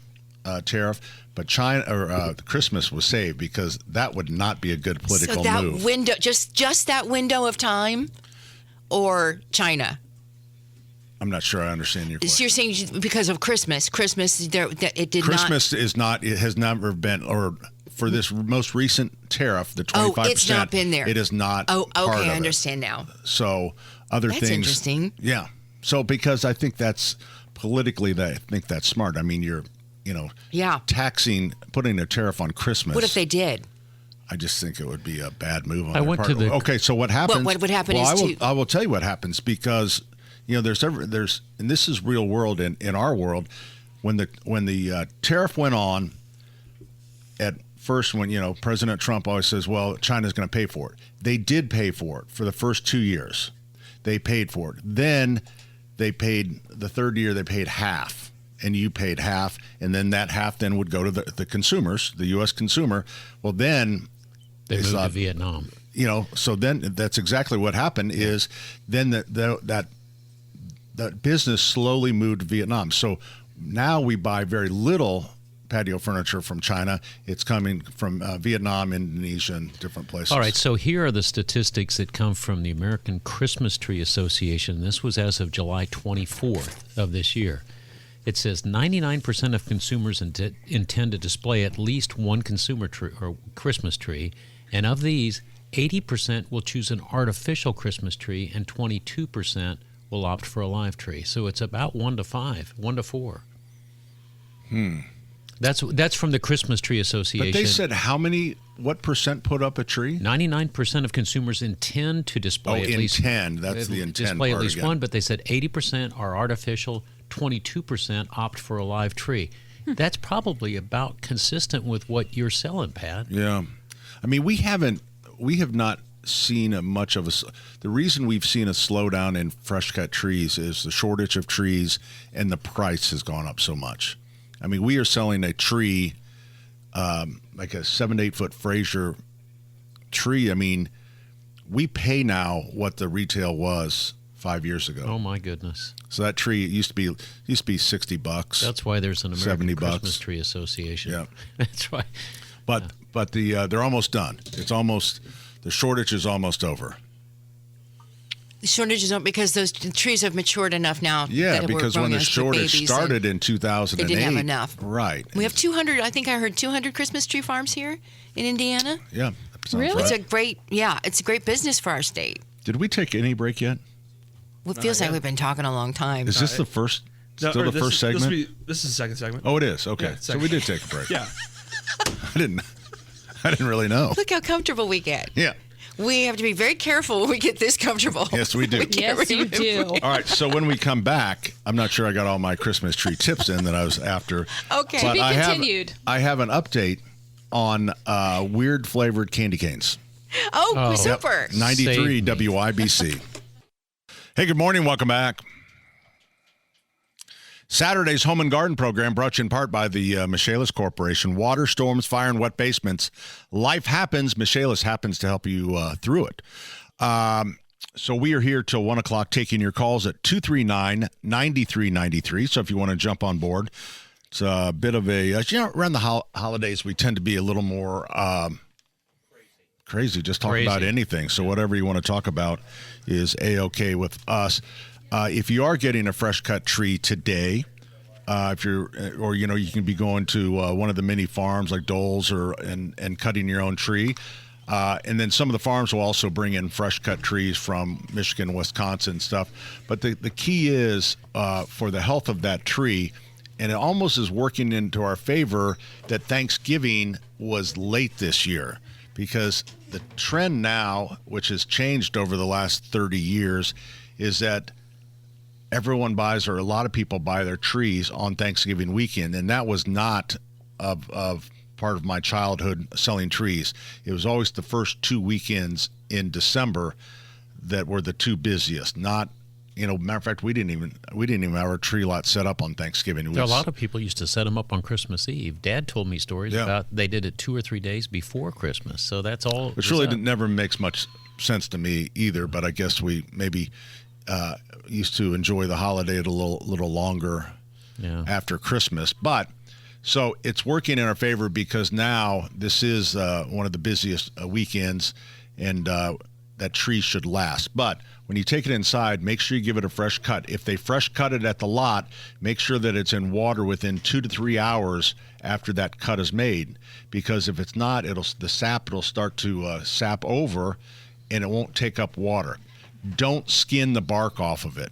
tariff, but Christmas was saved because that would not be a good political so that move. window, just that window of time, or China. I'm not sure I understand your So question. you're saying because of Christmas, it did not. Christmas is not. It has never been, or for this most recent tariff, the 25%. Oh, it's not been there. It is not. Oh, part okay, of I it. understand now. So other That's things. interesting. Yeah. So because I think that's politically, I think that's smart. I mean, you're, Yeah. putting a tariff on Christmas. What if they did? I just think it would be a bad move on I their went part. to the- Okay, so what happens? What would happen well, is I will tell you what happens because there's and this is real world in our world when the tariff went on at first, when President Trump always says, well, China's going to pay for it. They did pay for it for the first 2 years. They paid for it. Then they paid the third year. They paid half. And you paid half, and then that half then would go to the consumers, the U.S. consumer. Well, then They moved saw- to Vietnam. So then that's exactly what happened. Is then that business slowly moved to Vietnam. So now we buy very little patio furniture from China. It's coming from Vietnam, Indonesia, and different places. All right, so here are the statistics that come from the American Christmas Tree Association. This was as of July 24th of this year. It says 99% of consumers intend to display at least one consumer tree or Christmas tree, and of these, 80% will choose an artificial Christmas tree and 22% will opt for a live tree. So it's about 1 to 5, 1 to 4. That's from the Christmas Tree Association. But they said what percent put up a tree? 99% of consumers intend to display at least intend. That's the intent display part at least again. one, but they said 80% are artificial, 22% opt for a live tree. That's probably about consistent with what you're selling, Pat. Yeah. I mean, we have not seen much of the reason we've seen a slowdown in fresh cut trees is the shortage of trees and the price has gone up so much. I mean, we are selling a tree, like a 7 to 8 foot Fraser tree. I mean, we pay now what the retail was 5 years ago. Oh my goodness! So that tree used to be $60. That's why there's an American $70. Christmas Tree Association. Yeah, that's right. But they're almost done. The shortage is almost over. The shortage is not because those trees have matured enough now. Yeah, that because we're when the growing as shortage babies started in 2008, they didn't have enough. Right. We have 200. I think I heard 200 Christmas tree farms here in Indiana. Yeah, that sounds Really? right. It's a great business for our state. Did we take any break yet? Well, it feels like we've been talking a long time. Is this the first? No, Still or the first segment? This is the second segment. Oh, it is. Okay, Yeah, so we did take a break. Yeah. I didn't really know. Look how comfortable we get. Yeah. We have to be very careful when we get this comfortable. Yes, we do. We can't Yes, you remove do. All right. So when we come back, I'm not sure I got all my Christmas tree tips in that I was after. Okay. But To be I continued. I have an update on weird flavored candy canes. Oh, super. 93 Save me. WIBC. Hey, good morning. Welcome back. Saturday's Home and Garden program brought to you in part by the Michaelis Corporation. Water, storms, fire, and wet basements. Life happens. Michaelis happens to help you through it. So we are here till 1 o'clock taking your calls at 239-9393. So if you want to jump on board, it's a bit of a, around the holidays, we tend to be a little more crazy, just talk about anything. So whatever you want to talk about is A-okay with us. If you are getting a fresh cut tree today, if you're, or you can be going to one of the mini farms like Dole's and cutting your own tree, and then some of the farms will also bring in fresh cut trees from Michigan, Wisconsin, stuff. But the key is for the health of that tree, and it almost is working into our favor that Thanksgiving was late this year, because the trend now, which has changed over the last 30 years, is that everyone buys, or a lot of people buy their trees on Thanksgiving weekend, and that was not of part of my childhood selling trees. It was always the first 2 weekends in December that were the 2 busiest. Not, matter of fact, we didn't even have our tree lot set up on Thanksgiving. A lot of people used to set them up on Christmas Eve. Dad told me stories about they did it 2 or 3 days before Christmas. So that's all. Which really never makes much sense to me either. But I guess we maybe used to enjoy the holiday a little longer after Christmas. But so it's working in our favor, because now this is one of the busiest weekends, and that tree should last. But when you take it inside, make sure you give it a fresh cut. If they fresh cut it at the lot, make sure that it's in water within 2 to 3 hours after that cut is made, because if it's not, the sap will start to sap over, and it won't take up water. Don't skin the bark off of it.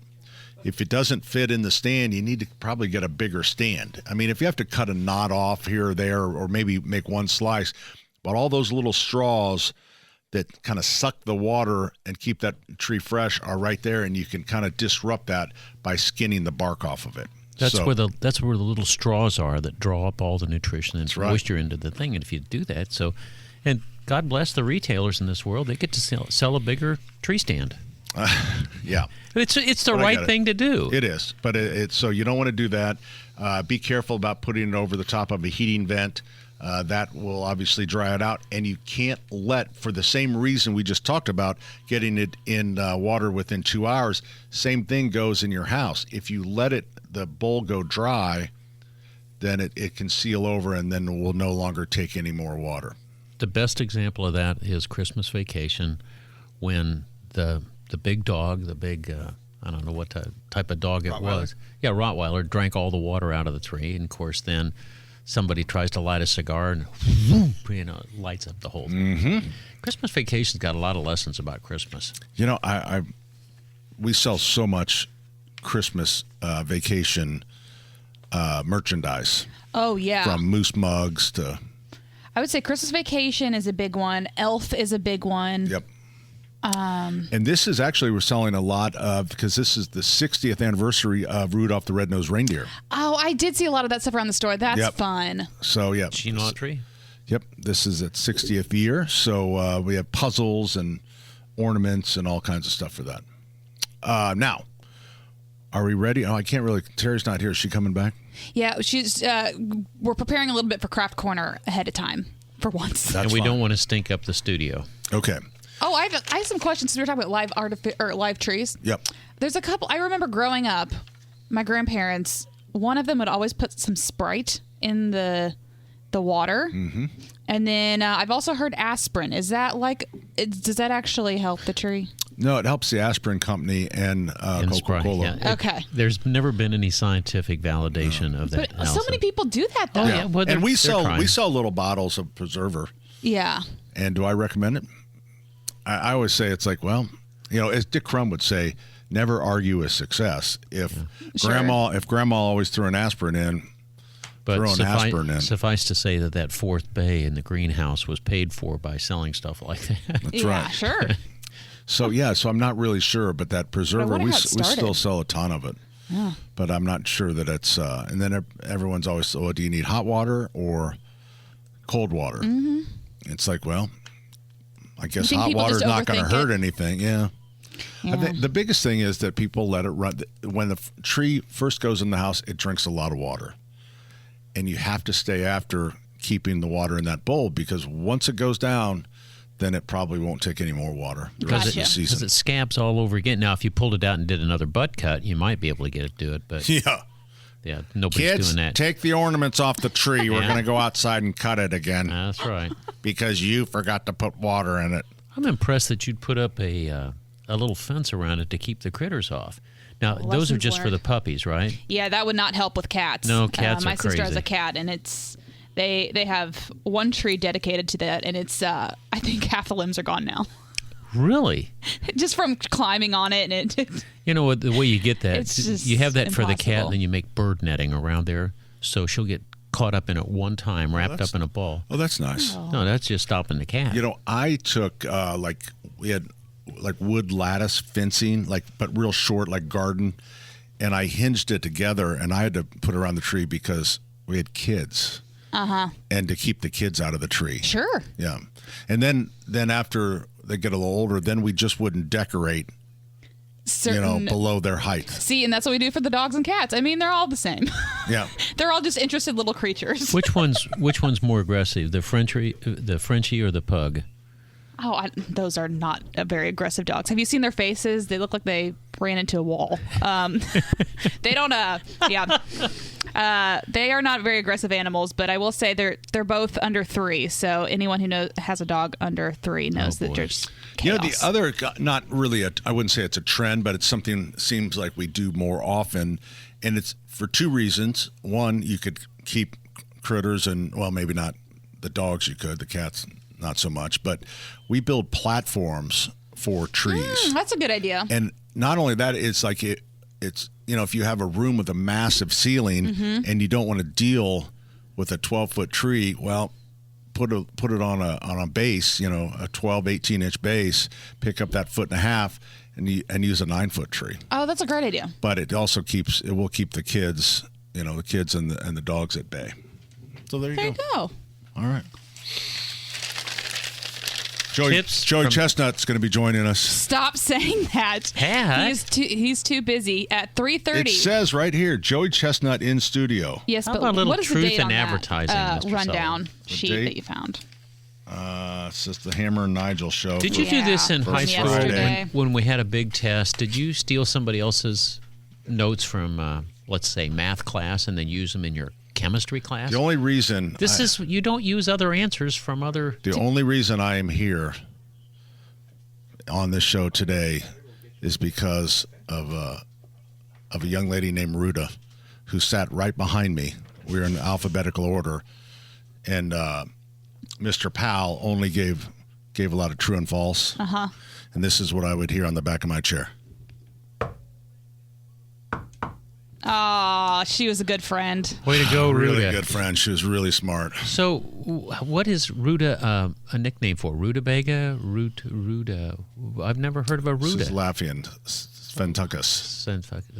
If it doesn't fit in the stand, you need to probably get a bigger stand. I mean, if you have to cut a knot off here or there, or maybe make one slice, but all those little straws that kind of suck the water and keep that tree fresh are right there, and you can kind of disrupt that by skinning the bark off of it. That's where the little straws are that draw up all the nutrition and moisture into the thing. And if you do that, and God bless the retailers in this world, they get to sell a bigger tree stand. Yeah, it's the right thing to do. It is, but it's so you don't want to do that. Be careful about putting it over the top of a heating vent. That will obviously dry it out, and you can't for the same reason we just talked about, getting it in water within 2 hours. Same thing goes in your house. If you let the bowl go dry, then it can seal over, and then will no longer take any more water. The best example of that is Christmas Vacation, when the big dog, I don't know what type of dog it was. Yeah, Rottweiler drank all the water out of the tree, and of course then somebody tries to light a cigar and it lights up the whole thing. Mm-hmm. Christmas Vacation's got a lot of lessons about Christmas. we sell so much Christmas vacation merchandise. Oh, yeah. From moose mugs to... I would say Christmas Vacation is a big one. Elf is a big one. Yep. And this is actually, we're selling a lot of, because this is the 60th anniversary of Rudolph the Red-Nosed Reindeer. Oh, I did see a lot of that stuff around the store. That's Yep. fun. So, yeah. Gene Autry. Yep. This is its 60th year. So we have puzzles and ornaments and all kinds of stuff for that. Now, are we ready? Oh, I can't really. Terry's not here. Is she coming back? Yeah, she's. We're preparing a little bit for Craft Corner ahead of time for once. That's And we fine. don't want to stink up the studio. Okay. Oh, I have some questions. We were talking about live trees. Yep. There's a couple. I remember growing up, my grandparents. One of them would always put some Sprite in the water, and then I've also heard aspirin. Is that does that actually help the tree? No, it helps the aspirin company and And Sprite, Coca-Cola. yeah. Okay. There's never been any scientific validation of that. But so many people do that though. Oh, yeah. Well, And we they're trying. sell little bottles of preserver. Yeah. And do I recommend it? I always say it's like, well, as Dick Crum would say, never argue with success. If grandma always threw an aspirin in, But throw an aspirin in. suffice to say that fourth bay in the greenhouse was paid for by selling stuff like that. That's Yeah, right. sure. So I'm not really sure, but that preserver, wonder we how it still started. sell a ton of it. Yeah. But I'm not sure that it's. And then everyone's always, oh, do you need hot water or cold water? Mm-hmm. It's like, well, I guess think hot people water is just not going to overthink hurt it? anything. Yeah. I think the biggest thing is that people let it run. When the tree first goes in the house, it drinks a lot of water, and you have to stay after keeping the water in that bowl, because once it goes down, then it probably won't take any more water the rest of the Gotcha. Because season. it scabs all over again. Now, if you pulled it out and did another butt cut, you might be able to get it to do it. But Yeah. yeah, nobody's Kids, doing that. take the ornaments off the tree. We're Yeah. going to go outside and cut it again That's right. because you forgot to put water in it. I'm impressed that you'd put up a little fence around it to keep the critters off. Now, those are Lessons just for learned. the puppies, right? Yeah, that would not help with cats. No, cats my are sister has crazy. a cat, and it's they have one tree dedicated to that, and it's I think half the limbs are gone now, Really? just from climbing on it. And it You know what? The way you get that, It's just you have that for the cat, impossible. and then you make bird netting around there, so she'll get caught up in it one time, wrapped up in a ball. Oh, that's nice. No, that's just stopping the cat. I took we had wood lattice fencing, but real short, like garden, and I hinged it together, and I had to put it around the tree because we had kids. And to keep the kids out of the tree. sure. Yeah. And then after they get a little older, then we just wouldn't decorate, Certain, below their height. See, and that's what we do for the dogs and cats. I mean, they're all the same. Yeah. They're all just interested little creatures. Which one's more aggressive, the Frenchie or the pug? Oh, those are not very aggressive dogs. Have you seen their faces? They look like they ran into a wall. They don't. They are not very aggressive animals, but I will say they're both under 3. So anyone who has a dog under 3 knows that boy. there's The chaos. other, not really, I wouldn't say it's a trend, but it's something seems like we do more often. And it's for 2 reasons. One, you could keep critters and, well, maybe not the dogs you could, the cats not so much, but we build platforms for trees. That's a good idea. And not only that, it's like it's if you have a room with a massive ceiling and you don't want to deal with a 12-foot tree, well, put it on a base, a 12, 18-inch base, pick up that 1.5 feet and use a 9-foot tree. Oh, that's a great idea. But it also will keep the kids, the kids and the dogs at bay. So there There you you go. go. All right. Joey Tips Joey from- Chestnut's going to be joining us. Stop saying that. Pat. He's too busy at 3:30. It says right here, Joey Chestnut in studio. Yes, How but about a little what is the truth date in on that, advertising, Mr. rundown Sullivan? sheet date? that you found? It's just the Hammer and Nigel show. Did you for- do this in from high school yesterday. when we had a big test? Did you steal somebody else's notes from, let's say, math class and then use them in your chemistry class? The only reason You don't use other answers from other. the only reason I am here on this show today is because of a young lady named Ruta who sat right behind me. We were in alphabetical order, and Mr. Powell only gave a lot of true and false. And this is what I would hear on the back of my chair. Oh, she was a good friend. Way to go, Ruda. Really good friend. She was really smart. So, what is Ruda a nickname for? Rutabaga? Ruda. I've never heard of a This is Ruda. Lafayette Sventuckus.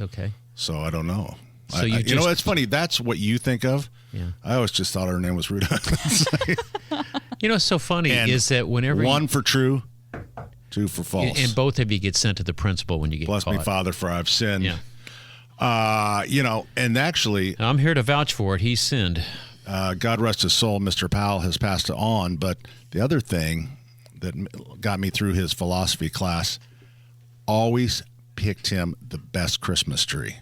Okay. So I don't know. So you know, it's funny. That's what you think of. Yeah. I always just thought her name was Ruda. You know what's so funny And is that whenever one for true, two for false. and both of you get sent to the principal when you get Bless caught. me, Father, for I've sinned. Yeah. You know, and actually, I'm here to vouch for it. He sinned. God rest his soul, Mr. Powell has passed on. But the other thing that got me through his philosophy class, always picked him the best Christmas tree.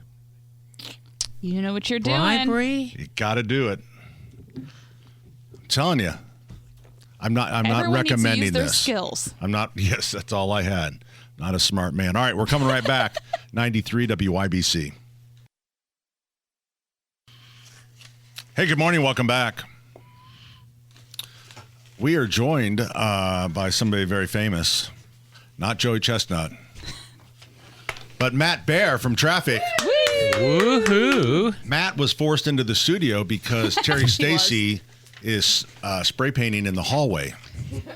You know what you're doing. Bribery? You got to do it. I'm telling you. I'm not Everyone recommending needs to use their this. skills. I'm not. Yes, that's all I had. Not a smart man. All right, we're coming right back. 93 WIBC. Hey, good morning. Welcome back. We are joined by somebody very famous, not Joey Chestnut, but Matt Bear from Traffic. Woohoo! Matt was forced into the studio because Terry Stacy is spray painting in the hallway.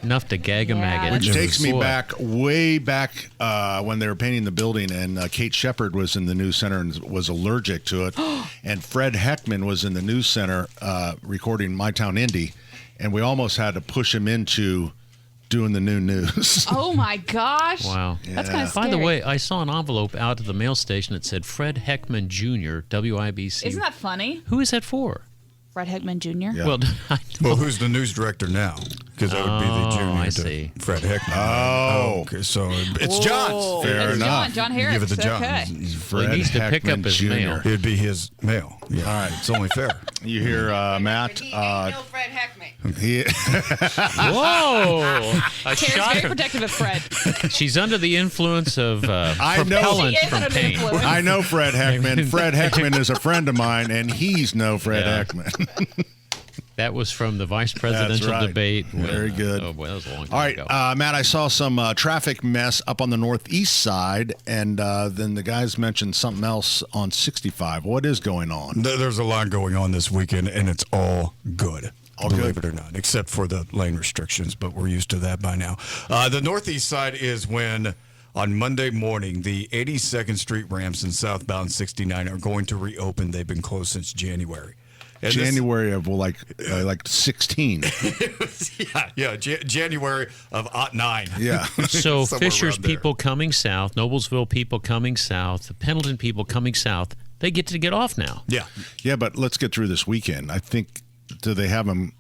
Enough to gag a maggot. Which takes me Boy. way back when they were painting the building, and Kate Shepard was in the news center and was allergic to it, and Fred Heckman was in the news center recording My Town Indy, and we almost had to push him into doing the new news. Oh my gosh. Wow. That's kind of scary. By the way, I saw an envelope out at the mail station that said Fred Heckman Jr., WIBC. Isn't that funny? Who is that for? Fred Heckman Jr. Yeah. Well, I Well, who's the news director now? Because that would be the junior I to see. Fred Heckman. Oh. Okay. So it's John's. Fair It's enough. John You Harris. give it to John. Okay. Fred needs to pick Heckman up his Jr. mail. It'd be his mail. Yeah. All right. It's only fair. You hear Matt? Fred Heckman. He, Whoa! A Terry's shot. very protective of Fred. She's under the influence of I know. propellant She is from under the pain. influence. I know Fred Heckman. Fred Heckman is a friend of mine, and he's no Fred Yeah. Heckman. That was from the vice presidential right. debate. Very good. Oh, boy, that was a long time All right, ago. Matt, I saw some traffic mess up on the northeast side, and then the guys mentioned something else on 65. What is going on? There's a lot going on this weekend, and it's all good. All believe good? it or not, except for the lane restrictions, but we're used to that by now. The northeast side is when, on Monday morning, the 82nd Street ramps and southbound 69 are going to reopen. They've been closed since January. And this- January of like 16. January of '09. Yeah. So somewhere Fisher's around there. people coming south, Noblesville people coming south, the Pendleton people coming south, they get off now. Yeah. Yeah, but let's get through this weekend. I think, do they have them?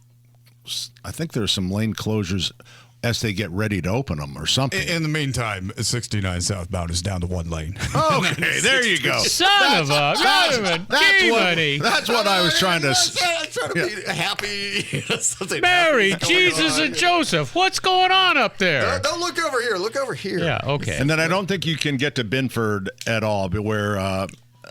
I think there's some lane closures as they get ready to open them or something. In the meantime, 69 southbound is down to one lane. Okay, there you go. Son of a G-money. That's what I was trying to. I'm trying to be happy. Something Mary, happy going Jesus, on. and Joseph, what's going on up there? Don't look over here. Look over here. Yeah, okay. And then I don't think you can get to Binford at all, but where,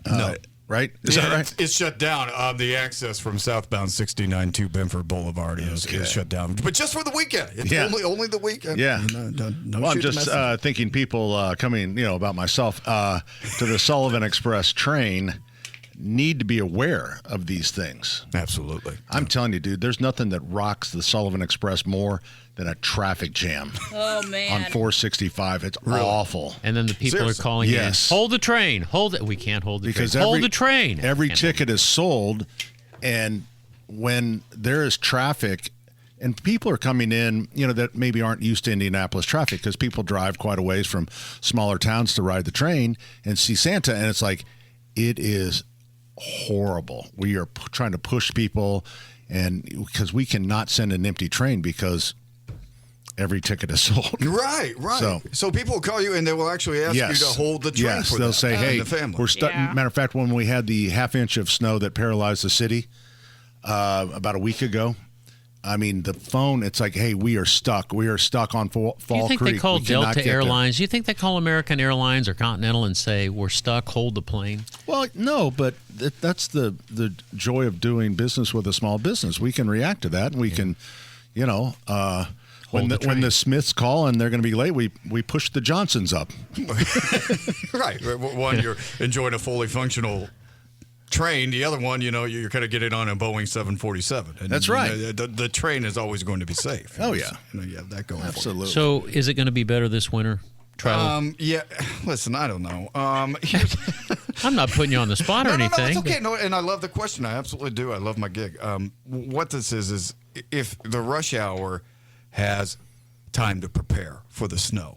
No. right? Is Yeah, that right? It's shut down. The access from southbound 69 to Benford Boulevard is shut down, but just for the weekend. It's Yeah. only the weekend. Yeah. No Well, I'm shoot the just messenger. thinking people coming, about myself, to the Sullivan Express train need to be aware of these things. Absolutely. I'm telling you, dude, there's nothing that rocks the Sullivan Express more than a traffic jam Oh, man. on 465. It's awful. And then the people Seriously. are calling Yes. in, hold the train, hold it. We can't hold the Because train. Hold the train. Every Can't ticket is sold, and when there is traffic, and people are coming in, that maybe aren't used to Indianapolis traffic because people drive quite a ways from smaller towns to ride the train and see Santa, and it's like, it is horrible. We are trying to push people, and because we cannot send an empty train because every ticket is sold. Right. So people will call you and they will actually ask you to hold the train Yes, for they'll them say, and hey, the family. we're stuck. Yeah. Matter of fact, when we had the half-inch of snow that paralyzed the city about a week ago, I mean, the phone, it's like, hey, we are stuck. We are stuck on Fall Do you think Creek. they call We cannot Delta get there. Airlines? Do you think they call American Airlines or Continental and say, we're stuck, hold the plane? Well, no, but that's the joy of doing business with a small business. We can react to that, and we can, when the when the train. Smiths call and they're going to be late, we push the Johnsons up. Right. One, you're enjoying a fully functional train. The other one, you're kind of getting on a Boeing 747. And, That's right. The train is always going to be safe. Oh, yeah. You have that going. Absolutely. So, is it going to be better this winter? Travel? Yeah. Listen, I don't know. I'm not putting you on the spot or anything. No, it's okay. No, and I love the question. I absolutely do. I love my gig. What this is if the rush hour has time to prepare for the snow,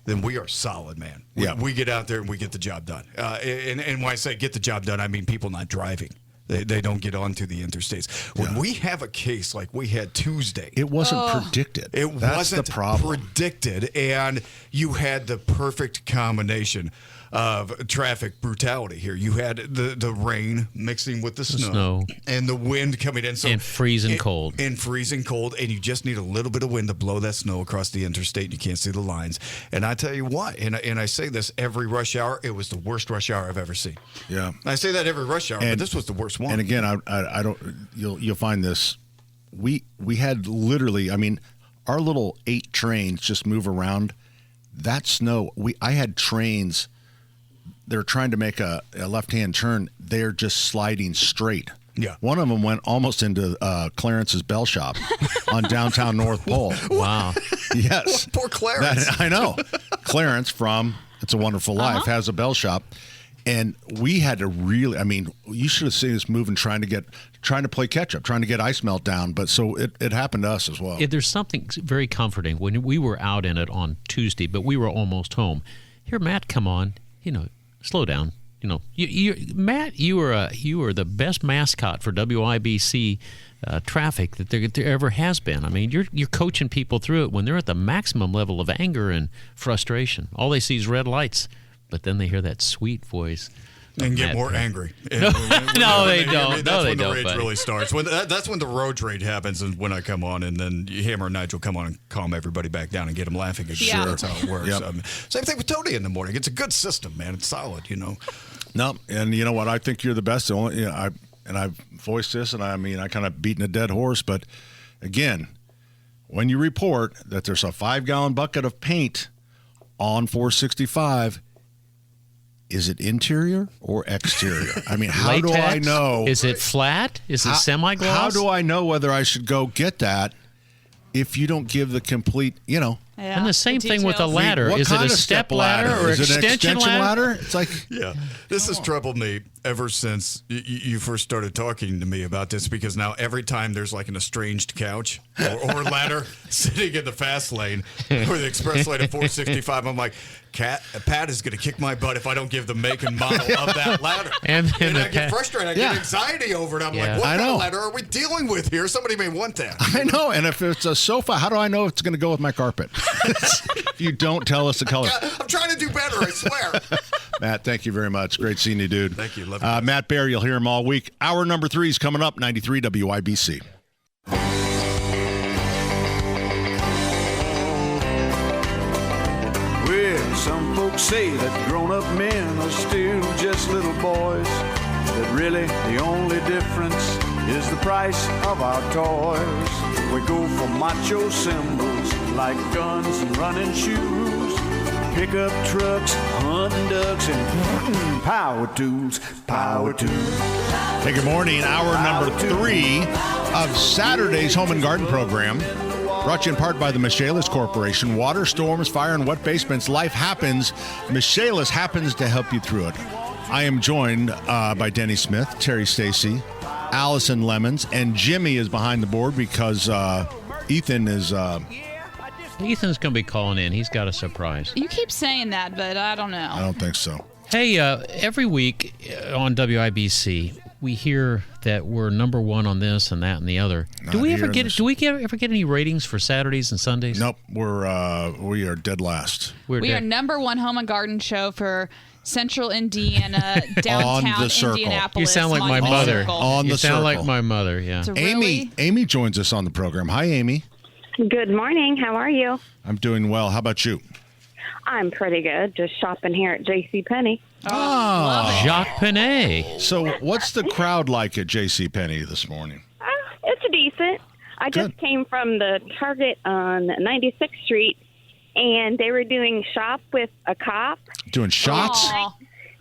then we are solid, man. We get out there and we get the job done. And when I say get the job done, I mean people not driving. They don't get onto the interstates. When we have a case like we had Tuesday, it wasn't predicted. That's wasn't the problem. predicted, and you had the perfect combination of traffic brutality here. You had the rain mixing with the snow and the wind coming in. So and freezing cold. And freezing cold, and you just need a little bit of wind to blow that snow across the interstate, and you can't see the lines. And I tell you what, and I say this every rush hour, it was the worst rush hour I've ever seen. Yeah. I say that every rush hour, but this was the worst one. And again, I don't. You'll find this. We had literally. I mean, our little 8 trains just move around. That snow. I had trains. They're trying to make a left-hand turn. They're just sliding straight. Yeah. One of them went almost into Clarence's Bell Shop on downtown North Pole. Wow. Yes. Poor Clarence. I know. Clarence from It's a Wonderful Life has a bell shop. And we had to really, I mean, you should have seen us moving, trying to play catch up, trying to get ice melt down. But so it happened to us as well. There's something very comforting when we were out in it on Tuesday, but we were almost home. Here, Matt, come on, slow down. Matt, you are the best mascot for WIBC traffic that there ever has been. I mean, you're coaching people through it when they're at the maximum level of anger and frustration. All they see is red lights, but then they hear that sweet voice. And get more angry. No, they don't. That's when the rage really starts. That's when the road rage happens, and when I come on, and then Hammer and Nigel come on and calm everybody back down and get them laughing again. Yeah. That's how it works. Yep. Same thing with Tony in the morning. It's a good system, man. It's solid, No, and you know what? I think you're the best. I've voiced this, and I kind of beaten a dead horse, but again, when you report that there's a 5-gallon bucket of paint on 465. Is it interior or exterior? I mean, how do I know? Is it flat? Is it semi-gloss? How do I know whether I should go get that if you don't give the complete, Yeah, and the same thing with a details. ladder. What Is it kind a of step ladder or Is it an extension ladder? It's like, Yeah, this has troubled me ever since you first started talking to me about this, because now every time there's like an estranged couch or ladder sitting in the fast lane or the express lane at 465, I'm like, Pat is going to kick my butt if I don't give the make and model of that ladder. And I get frustrated. I get anxiety over it. I'm like, what kind of ladder are we dealing with here? Somebody may want that. I know. And if it's a sofa, how do I know it's going to go with my carpet? If you don't tell us the color. I'm trying to do better, I swear. Matt, thank you very much. Great seeing you, dude. Thank you. Love you. Matt Bear, you'll hear him all week. Hour number 3 is coming up, 93 WIBC. Well, some folks say that grown-up men are still just little boys, that really the only difference is the price of our toys. We go for macho symbols like guns and running shoes, pickup trucks, hunting ducks, and power tools, power tools. Hey, good morning. Hour number 3 of Saturday's Home and Garden program. Brought to you in part by the Michaelis Corporation. Water, storms, fire, and wet basements. Life happens. Michaelis happens to help you through it. I am joined by Denny Smith, Terry Stacy, Allison Lemons, and Jimmy is behind the board because Ethan is... Ethan's going to be calling in. He's got a surprise. You keep saying that, but I don't know. I don't think so. Hey, every week on WIBC, we hear that we're number 1 on this and that and the other. Do we ever get any ratings for Saturdays and Sundays? Nope, we are dead last. We are number 1 home and garden show for Central Indiana, downtown Indianapolis. You sound like my mother. You sound like my mother. Yeah. Amy joins us on the program. Hi, Amy. Good morning. How are you? I'm doing well. How about you? I'm pretty good. Just shopping here at JCPenney. Oh, Jacques Panay. So what's the crowd like at JCPenney this morning? It's decent. I just came from the Target on 96th Street, and they were doing shop with a cop. Doing shots?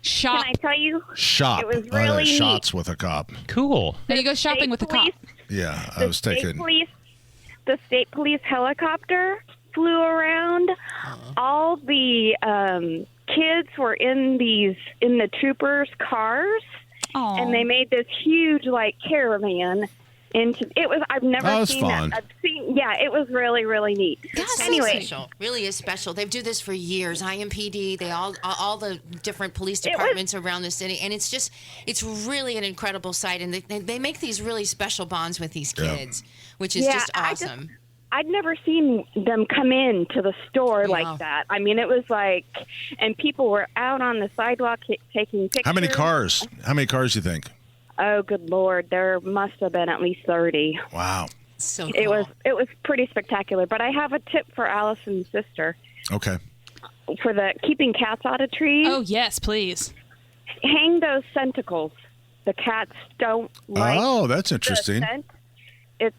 Shop. Can I tell you? Shop. It was really neat. Shots with a cop. Cool. Now you go shopping with the cop. Yeah, I was taking. The state police helicopter flew around. All the kids were in the troopers' cars, Aw. and they made this huge caravan. I've never seen fun. that. It was really, really neat. It's Anyway, special. Really is special. They do this for years. IMPD, they all the different police departments around the city, and it's really an incredible sight. And they make these really special bonds with these kids, which is just awesome. I'd never seen them come in to the store like that. I mean, it was and people were out on the sidewalk taking pictures. How many cars? How many cars do you think? Oh, good Lord. There must have been at least 30. Wow. So cool. It was pretty spectacular. But I have a tip for Allison's sister Okay. for the keeping cats out of trees. Oh, yes, please. Hang those scenticles. The cats don't like Oh, that's interesting. the scent. It's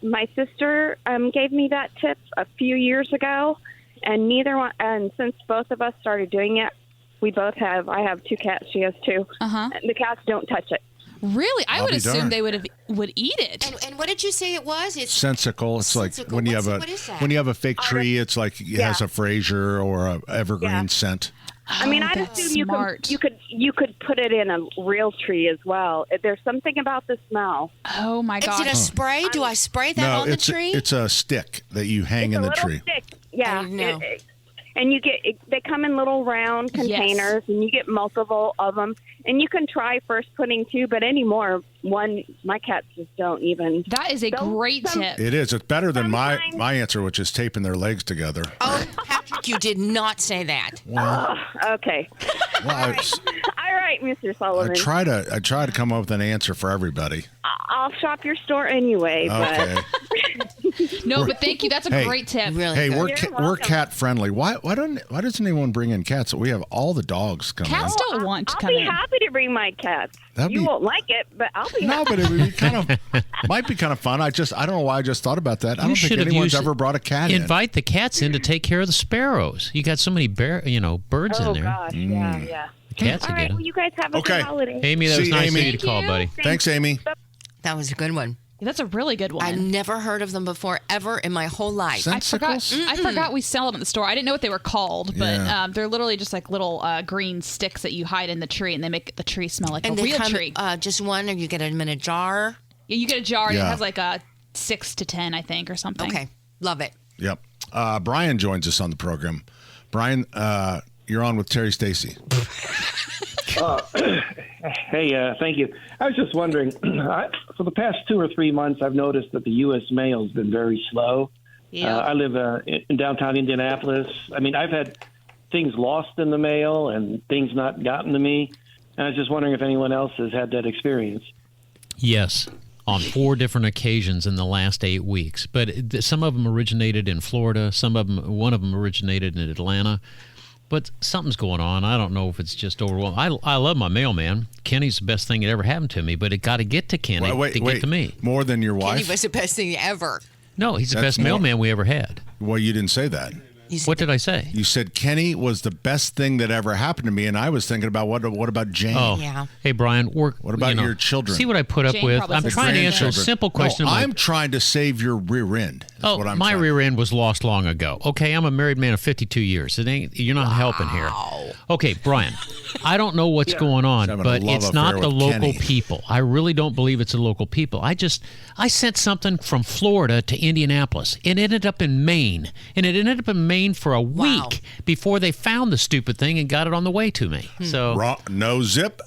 my sister gave me that tip a few years ago, and since both of us started doing it, I have 2 cats. She has 2. Uh-huh. The cats don't touch it. Really? I I'll would be assume darned. they would eat it. And what did you say it was? It's Sensicle. It's like Sensicle. when you have What is that? when you have a fake tree. It's like it has a Fraser or a evergreen scent. I mean, I'd that's assume smart. you could put it in a real tree as well. There's something about the smell. Oh, my Is gosh. it a spray? Do I spray that No, on the it's tree? it's a stick that you hang It's in a the little tree. stick. Yeah. I didn't know. And they come in little round containers, and you get multiple of them. And you can try first putting 2, but anymore, my cats just don't even. That is a great tip. It is. It's better than my Sometimes- answer, which is taping their legs together. Oh, Patrick, you did not say that. Well, Okay. well, All right, Mr. Sullivan. I try to come up with an answer for everybody. I'll shop your store anyway. Okay. No, but thank you. That's a Hey. great tip. Really Hey, good. we're welcome. cat friendly. Why doesn't anyone bring in cats? We have all the dogs coming. Cats in. don't want to I'll come be in. happy to bring my cats. That'd You be- won't like it, but I'll be No, happy. but it would be kind of might be kind of fun. I don't know why I just thought about that. I You don't think should have anyone's used- ever brought a cat in. Invite the cats in to take care of the sparrows. You got so many birds Oh, in there. gosh. Yeah. The cats All will right. get Well, them. you guys have a Okay. good holiday. Amy, that was See, nice Amy. of you to call, buddy. Thanks, Amy. That was a good one. That's a really good one. I never heard of them before ever in my whole life. I forgot. Sensicles? I forgot we sell them at the store. I didn't know what they were called, but Yeah. they're literally just like little green sticks that you hide in the tree, and they make the tree smell like And a they real come tree. just one, or you get them in a jar. Yeah, you get a jar, and Yeah. it has like a 6 to 10, I think, or something. Okay, love it. Yep. Brian joins us on the program. Brian, you're on with Terry Stacy. Hey, thank you. I was just wondering, for the past 2 or 3 months, I've noticed that the U.S. mail has been very slow. Yeah. I live in downtown Indianapolis. I mean, I've had things lost in the mail and things not gotten to me. And I was just wondering if anyone else has had that experience. Yes, on 4 different occasions in the last 8 weeks. But some of them originated in Florida. One of them originated in Atlanta. But something's going on. I don't know if it's just overwhelming. I love my mailman. Kenny's the best thing that ever happened to me, but it got to get to Kenny to get to me. More than your Kenny wife? was the best thing ever. No, he's the That's best more. mailman we ever had. Well, you didn't say that. What did I say? You said Kenny was the best thing that ever happened to me, and I was thinking about what about Jane? Oh, Yeah. Hey, Brian, What about your children? See what I put up Jane with? probably I'm says trying to answer a Grandchildren. simple question. No, of my- I'm trying to save your rear end. Is what I'm my trying. rear end was lost long ago. Okay, I'm a married man of 52 years. You're not helping here. Okay, Brian, I don't know what's going on, Having a but love it's affair not the with local Kenny. people. I really don't believe it's the local people. I sent something from Florida to Indianapolis. It ended up in Maine, and it ended up in Maine for a week before they found the stupid thing and got it on the way to me. So Wrong, no zip.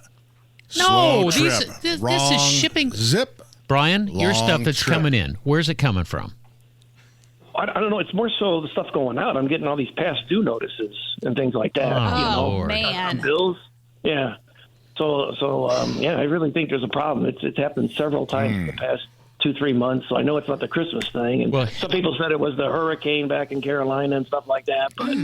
No, Slow these- trip. this is Wrong shipping- Zip. Brian, your Long stuff that's trip. coming in, where's it coming from? I don't know. It's more so the stuff going out. I'm getting all these past due notices and things like that. Oh, Oh, Lord. man. Bills. Yeah. Yeah, I really think there's a problem. It's happened several times in the past 2-3 months. So I know it's not the Christmas thing. And Well- some people said it was the hurricane back in Carolina and stuff like that. But it's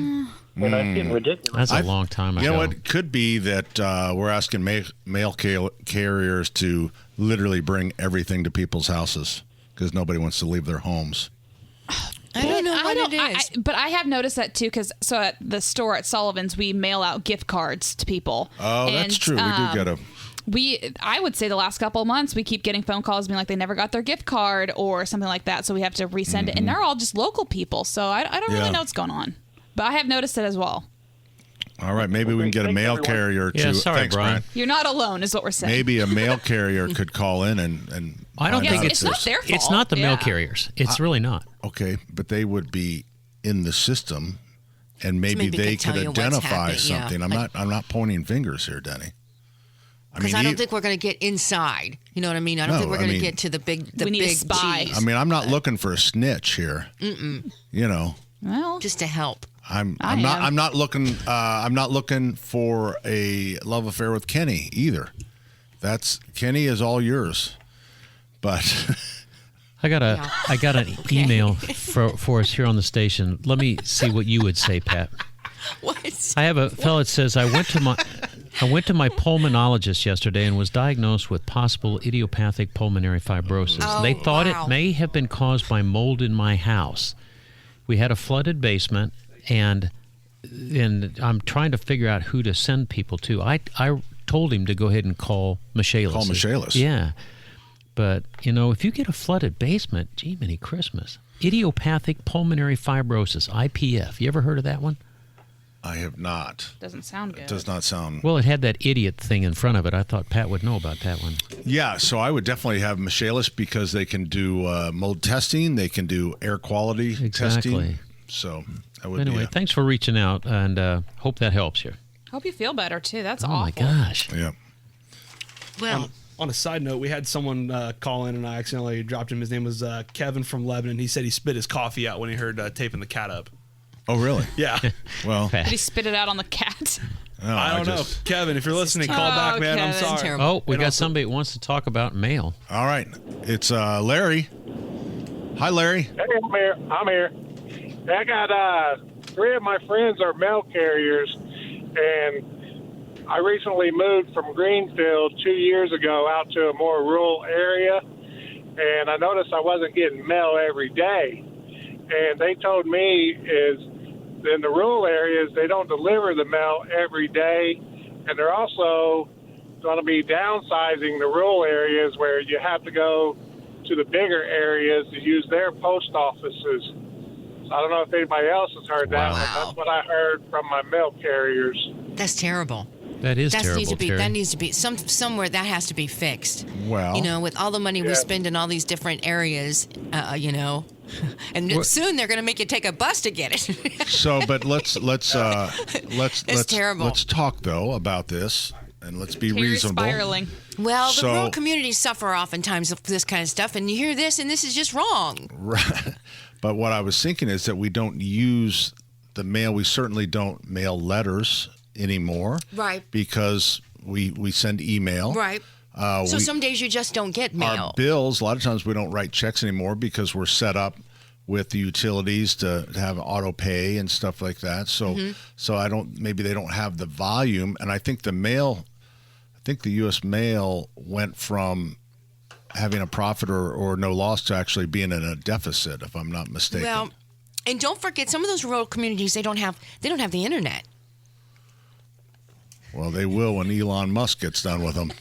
getting ridiculous. That's a long time ago. You know what? It could be that we're asking mail carriers to literally bring everything to people's houses because nobody wants to leave their homes. I don't know what it is. But I have noticed that too, because so at the store at Sullivan's, we mail out gift cards to people. Oh, that's true. We do get a. I would say the last couple of months, we keep getting phone calls being like they never got their gift card or something like that. So we have to resend it. And they're all just local people. So I don't really know what's going on. But I have noticed it as well. All right, maybe we can get a mail carrier to. Yeah, sorry, Thanks, Brian. You're not alone, is what we're saying. Maybe a mail carrier could call in and I don't find think out it's if not their fault. It's not the mail Yeah. carriers. It's really not. Okay, but they would be in the system, and maybe maybe they could tell could you what's identify happening, yeah. something. I'm not pointing fingers here, Denny. Because I don't think we're going to get inside. You know what I mean? I don't No, think we're going to I mean- get to the big We need a big spy. G's. I mean, I'm not looking for a snitch here. You know, Well, Just to help. I'm I not am. I'm not looking for a love affair with Kenny either. Kenny is all yours. But I got an email for us here on the station. Let me see what you would say, Pat. What? I have a fellow that says I went to my pulmonologist yesterday and was diagnosed with possible idiopathic pulmonary fibrosis. Oh, They thought wow. it may have been caused by mold in my house. We had a flooded basement, and I'm trying to figure out who to send people to. I told him to go ahead and call Michaelis. Call Michaelis. Yeah. But, if you get a flooded basement, gee, many Christmas. Idiopathic pulmonary fibrosis, IPF. You ever heard of that one? I have not. doesn't sound good. It does not sound. Well, it had that idiot thing in front of it. I thought Pat would know about that one. Yeah, so I would definitely have Michaelis because they can do mold testing, they can do air quality Exactly. testing. So that would Anyway, be thanks for reaching out, and hope that helps you. Hope you feel better, too. That's Oh, awful. my gosh. yeah. Well, On a side note, we had someone call in, and I accidentally dropped him. His name was Kevin from Lebanon. He said he spit his coffee out when he heard taping the cat up. Oh, really? Yeah. Well, Did he spit it out on the cat? no, I don't know. Kevin, if you're listening, call back, man. I'm Kevin. sorry. Terrible. Oh, we And got also- somebody that wants to talk about mail. All right. It's Larry. Hi, Larry. Hey, I'm here. I got 3 of my friends are mail carriers, and I recently moved from Greenfield 2 years ago out to a more rural area, and I noticed I wasn't getting mail every day. And they told me is in the rural areas, they don't deliver the mail every day, and they're also going to be downsizing the rural areas where you have to go to the bigger areas to use their post offices. So I don't know if anybody else has heard that, but Wow. that's what I heard from my mail carriers. that's terrible. That is That terrible, needs to be. Terry. That needs to be somewhere. That has to be fixed. Well, With all the money we Yeah. spend in all these different areas, and We're- soon they're going to make you take a bus to get it. so but let's terrible. let's talk though about this, and let's be Terry's reasonable. spiraling. Well, the So- rural communities suffer oftentimes of this kind of stuff, and you hear this, and this is just wrong. Right. But what I was thinking is that we don't use the mail. We certainly don't mail letters anymore. Right. Because we send email. Right. So some days you just don't get mail. Our bills, a lot of times we don't write checks anymore because we're set up with the utilities to have auto pay and stuff like that. So maybe they don't have the volume. And I think the U.S. mail went from having a profit or no loss to actually being in a deficit, if I'm not mistaken. Well, and don't forget, some of those rural communities they don't have the internet. Well, they will when Elon Musk gets done with them.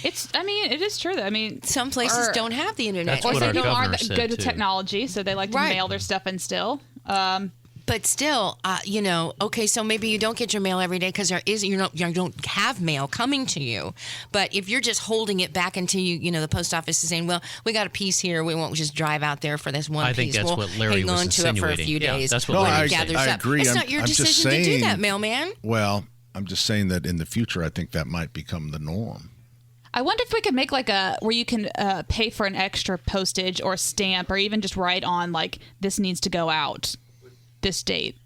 It is true though. Some places or- don't have the internet. That's Or what some our people governor aren't said, good with too. technology, so they like to Right. mail their stuff in still. But still, okay, so maybe you don't get your mail every day because you don't have mail coming to you. But if you're just holding it back until the post office is saying, well, we got a piece here, we won't just drive out there for this one I piece. think that's we'll what Larry hang was on to it for a insinuating. few Yeah, days. that's what No, Larry when was it saying. gathers I up. agree. It's I'm- not your I'm just decision to do saying- that, mailman. Well, I'm just saying that in the future, I think that might become the norm. I wonder if we could make where you can pay for an extra postage or stamp, or even just write on this needs to go out this date.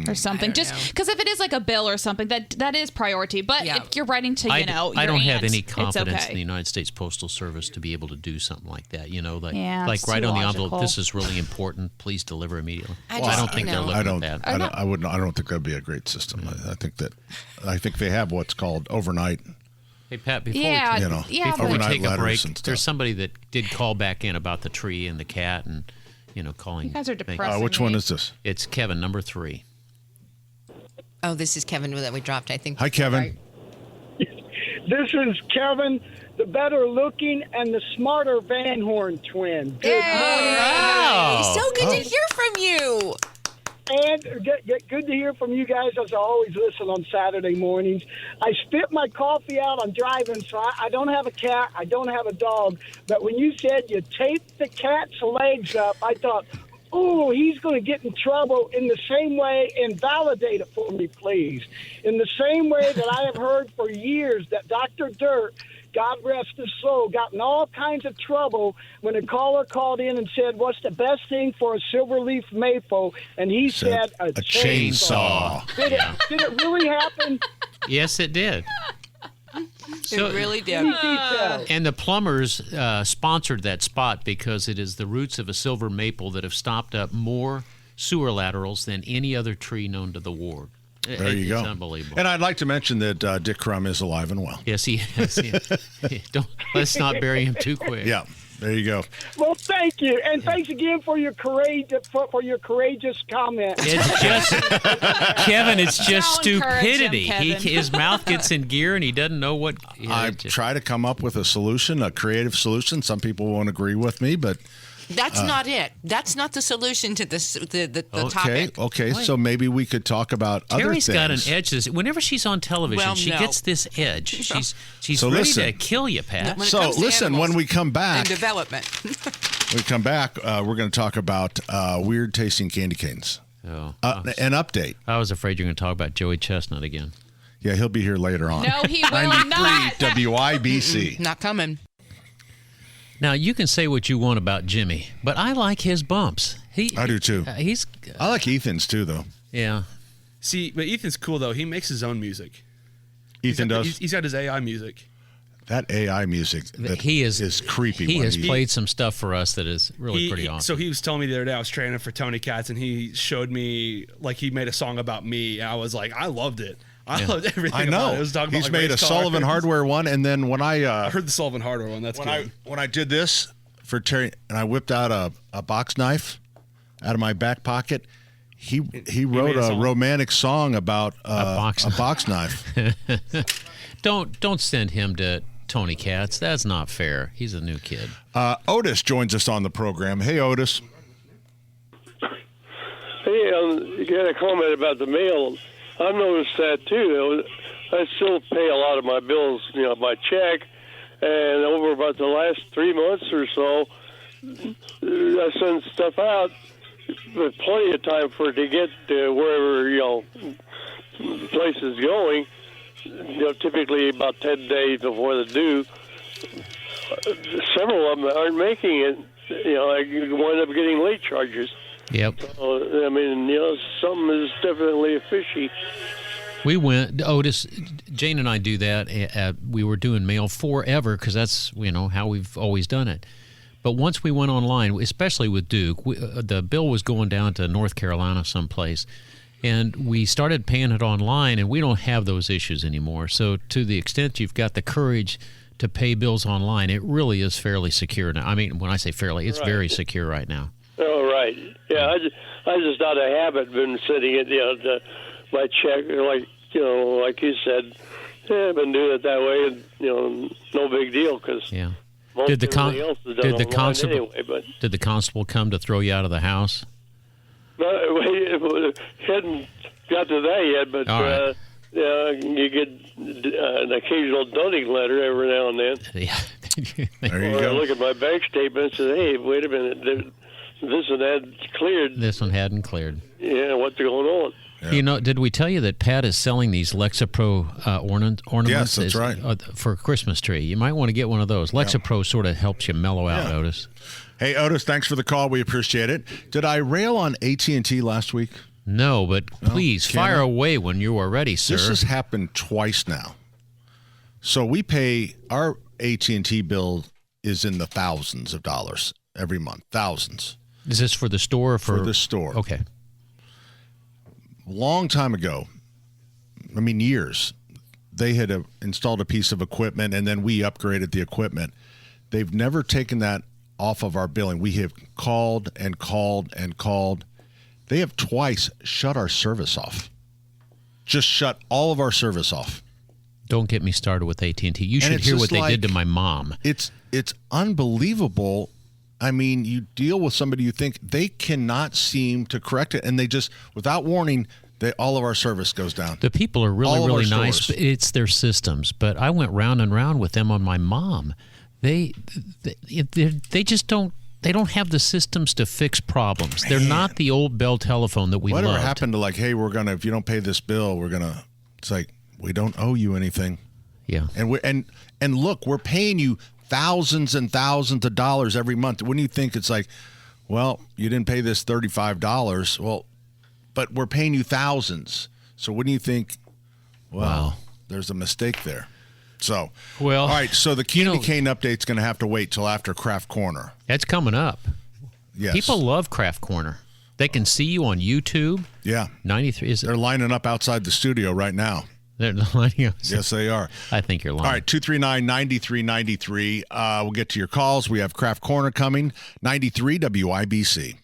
Or something, just because if it is like a bill or something, that is priority. But Yeah. if you're writing to, I your don't have aunt, any it's confidence okay. in the United States Postal Service to be able to do something like that. Yeah, Like it's right too on the envelope. logical. This is really important. Please deliver immediately. I I just, don't think they're looking I don't. at that. I don't think that'd be a great system. I think they have what's called overnight. Hey Pat, before Yeah, we You know, yeah, before we overnight take a letters break, and stuff. there's somebody that did call back in about the tree and the cat, and calling. You guys are depressing Which me. one is this? It's Kevin, number 3. Oh, this is Kevin that we dropped, I think. Hi, Kevin. Right. This is Kevin, the better looking and the smarter Van Horn twin. Good morning. So good to hear from you. And good to hear from you guys, as I always listen on Saturday mornings. I spit my coffee out on driving, so I don't have a cat, I don't have a dog. But when you said you taped the cat's legs up, I thought, oh, he's going to get in trouble in the same way, and validate it for me, please. In the same way that I have heard for years that Dr. Dirt, God rest his soul, got in all kinds of trouble when a caller called in and said, what's the best thing for a silverleaf maple? And he said, a chainsaw. Did it really happen? Yes, it did. So, it really did. And the plumbers sponsored that spot because it is the roots of a silver maple that have stopped up more sewer laterals than any other tree known to the ward. There you go. It's unbelievable. And I'd like to mention that Dick Crum is alive and well. Yes, he is. Let's not bury him too quick. Yeah, there you go. Well, thank you, and thanks again for your courageous comment. It's just Kevin. It's just Don't encourage him, stupidity. Kevin. His mouth gets in gear, and he doesn't know what. I try to come up with a solution, a creative solution. Some people won't agree with me, but That's not it. That's not the solution to this, the topic. Okay. So maybe we could talk about Terry's other got an things. edge. To this. Whenever she's on television, Well, she no. gets this edge. She's So ready listen. to kill you, Pat. When it So comes to listen, animals when we come back, and development. we're going to talk about weird tasting candy canes. Oh, An update. I was afraid you were going to talk about Joey Chestnut again. Yeah, he'll be here later on. No, he will not. WIBC. Not coming. Now you can say what you want about Jimmy, but I like his bumps. I do too. I like Ethan's too, though. Yeah. See, but Ethan's cool though. He makes his own music. Ethan does. He's got his AI music. That AI music that He is creepy. He when has played some stuff for us that is really pretty awesome. So he was telling me the other day I was training for Tony Katz, and he showed me like he made a song about me. And I was like, I loved it. I loved everything. I know. About it. It was talking He's about, like, made a race cars. Sullivan Hardware one, and then when I heard the Sullivan Hardware one. That's good. When I did this for Terry, and I whipped out a box knife out of my back pocket. He wrote a romantic song about a box knife. Don't send him to Tony Katz. That's not fair. He's a new kid. Otis joins us on the program. Hey, Otis. Hey, you got a comment about the mail. I've noticed that too. I still pay a lot of my bills, by check, and over about the last 3 months or so, I send stuff out with plenty of time for it to get to wherever the place is going. Typically about 10 days before the due. Several of them aren't making it. I wind up getting late charges. Yep. So, something is definitely fishy. We went, Otis, Jane and I do that. We were doing mail forever because that's, how we've always done it. But once we went online, especially with Duke, the bill was going down to North Carolina someplace. And we started paying it online, and we don't have those issues anymore. So to the extent you've got the courage to pay bills online, it really is fairly secure now. I mean, when I say fairly, it's very secure right now. Oh, right. Yeah, I just out of habit been sending it, my check, like you said. Yeah, I've been doing it that way, and no big deal because most Did the everything else is done online constable anyway. But did the constable come to throw you out of the house? it hadn't got to that yet, but All right. you get an occasional dunning letter every now and then. Yeah. There you Or go. I look at my bank statement and say, hey, wait a minute, this and that cleared. This one hadn't cleared. Yeah, what's going on? Did we tell you that Pat is selling these Lexapro ornaments? Yes, that's right. For a Christmas tree. You might want to get one of those. Lexapro sort of helps you mellow out, Otis. Hey, Otis, thanks for the call. We appreciate it. Did I rail on AT&T last week? No, but please fire away when you are ready, sir. This has happened twice now. So we pay, our AT&T bill is in the thousands of dollars every month. Thousands. Is this for the store or for the store? Okay. Long time ago, years, they had installed a piece of equipment, and then we upgraded the equipment. They've never taken that off of our billing. We have called and called and called. They have twice shut our service off. Just shut all of our service off. Don't get me started with AT&T. You And should it's hear just what they like- did to my mom. It's unbelievable. I mean, you deal with somebody you think they cannot seem to correct it, and they just, without warning, all of our service goes down. The people are really, All of our really nice. stores. But it's their systems. But I went round and round with them on my mom. They just don't. They don't have the systems to fix problems. They're not the old Bell telephone that we Whatever loved. happened to like, hey, if you don't pay this bill, we're gonna. It's like we don't owe you anything. Yeah. And look, we're paying you thousands and thousands of dollars every month. Wouldn't you think it's like, well, you didn't pay this $35. Well, but we're paying you thousands. So wouldn't you think, well, there's a mistake there. So, well, all right. So the candy cane update's going to have to wait till after Craft Corner. That's coming up. Yes. People love Craft Corner. They can see you on YouTube. Yeah. 93 is it? They're lining up outside the studio right now. They're lining up. Yes, they are. I think you're lying. All right, 239-9393. We'll get to your calls. We have Craft Corner coming. 93 WIBC.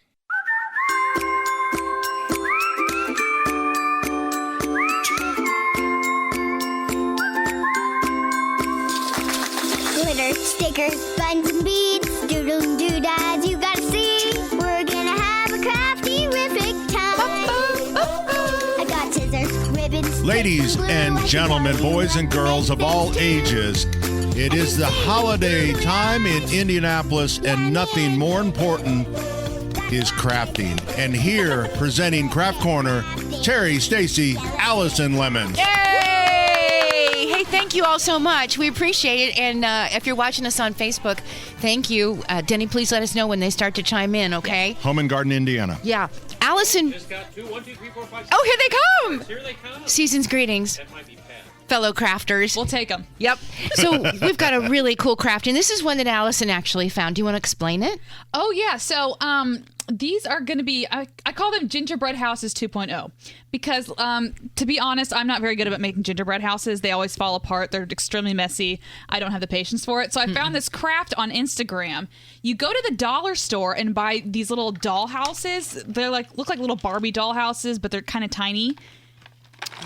Glitter, stickers, buttons, and beads, doodles and doodads, you gotta see. We're gonna have a crafty-rific time. I got scissors, ribbons, Ladies and gentlemen, boys and girls of all ages, it is the holiday time in Indianapolis, and nothing more important is crafting. And here, presenting Craft Corner, Terry, Stacy, Allison Lemon. Yay! Hey, thank you all so much. We appreciate it. And if you're watching us on Facebook, thank you. Denny, please let us know when they start to chime in, okay? Home and Garden, Indiana. Yeah. Allison. Just got 2, 1, 2, 3, 4, 5, 6. Oh, here they come. Here they come. Season's greetings. That might be Pat. Fellow crafters. We'll take them. Yep. So we've got a really cool craft, and this is one that Allison actually found. Do you want to explain it? Oh, yeah. So these are going to be, I call them gingerbread houses 2.0 because, to be honest, I'm not very good at making gingerbread houses. They always fall apart. They're extremely messy. I don't have the patience for it. So I found this craft on Instagram. You go to the dollar store and buy these little doll houses. They're look like little Barbie doll houses, but they're kind of tiny.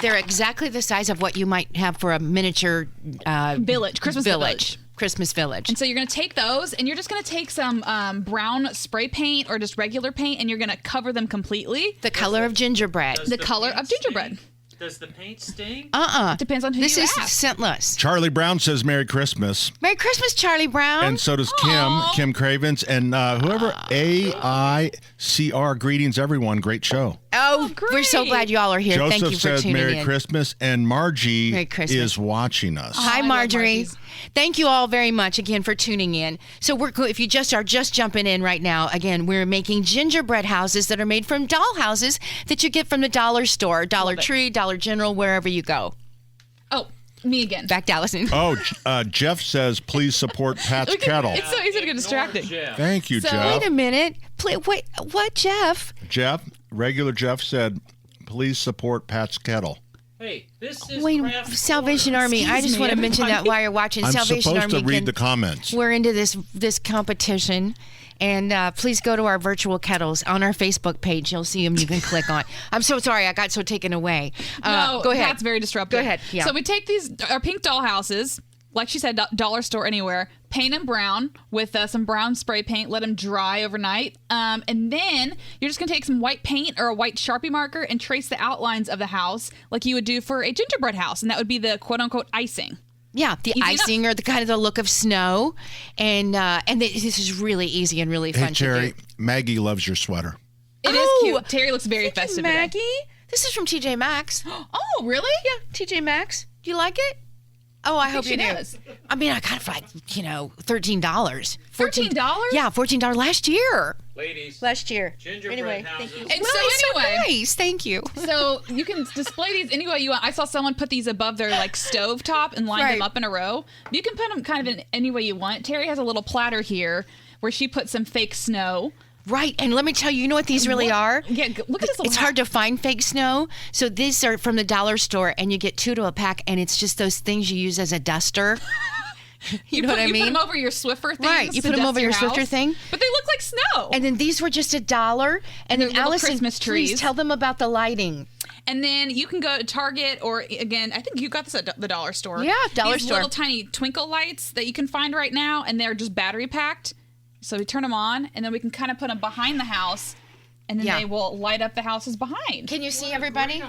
They're exactly the size of what you might have for a miniature Christmas village. Christmas village. And so you're going to take those, and you're just going to take some brown spray paint or just regular paint, and you're going to cover them completely. The color of gingerbread. The color of gingerbread. Does the paint sting? Depends on who this you is ask. scentless. Charlie Brown says Merry Christmas. Merry Christmas, Charlie Brown. And so does Kim Cravens, and whoever AICR. Greetings, everyone. Great show. Oh, we're so glad you all are here. Joseph Thank you for says tuning Merry in. Christmas, and Margie Merry Christmas. is watching us. Hi, Marjorie. Thank you all very much again for tuning in. So if you are just jumping in right now, again, we're making gingerbread houses that are made from doll houses that you get from the dollar store, Dollar Tree, Dollar General, wherever you go. Oh, me again. Back to Allison. Oh, Jeff says please support Pat's Kettle. It's so easy to get distracting. Thank you, So Jeff. wait a minute. Wait, what, Jeff? Regular Jeff said please support Pat's Kettle. Hey, this is Wait, Craft Salvation Corner. Army. I just want to mention that while you're watching I'm Salvation supposed Army. to read the comments. We're into this competition, and please go to our virtual kettles on our Facebook page. You'll see them. You can click on. I'm so sorry. I got so taken away. No, go ahead. That's very disruptive. Go ahead. Yeah. So we take our pink doll houses, like she said, dollar store anywhere, paint them brown with some brown spray paint, let them dry overnight. And then you're just going to take some white paint or a white Sharpie marker and trace the outlines of the house like you would do for a gingerbread house. And that would be the quote unquote icing. Yeah, the icing or the kind of the look of snow. And this is really easy and really fun Hey, Terry, to do. Maggie loves your sweater. It is cute. Terry looks very festive today. Maggie? This is from TJ Maxx. Oh, really? Yeah, TJ Maxx. Do you like it? Oh, I hope she you do. does. I mean, I got it for $13. $13? Yeah, $14 last year. Ladies. Last year. Gingerbread Anyway, houses. thank you. And Well, so it's anyway, nice. Thank you. So you can display these any way you want. I saw someone put these above their stove top and line them up in a row. You can put them kind of in any way you want. Terry has a little platter here where she put some fake snow. Right, and let me tell you, you know what these really are? Yeah, look at this little It's hard to find fake snow. So these are from the dollar store, and you get 2 to a pack, and it's just those things you use as a duster. You know what I mean? You put them over your Swiffer thing. Right, you put them over your Swiffer thing. But they look like snow. And then these were just $1. And they're then little Allison, Christmas trees. please tell them about the lighting. And then you can go to Target or, again, I think you got this at the dollar store. Yeah, dollar These store. little tiny twinkle lights that you can find right now, and they're just battery packed. So we turn them on, and then we can kind of put them behind the house, and then they will light up the houses behind. Can you see everybody?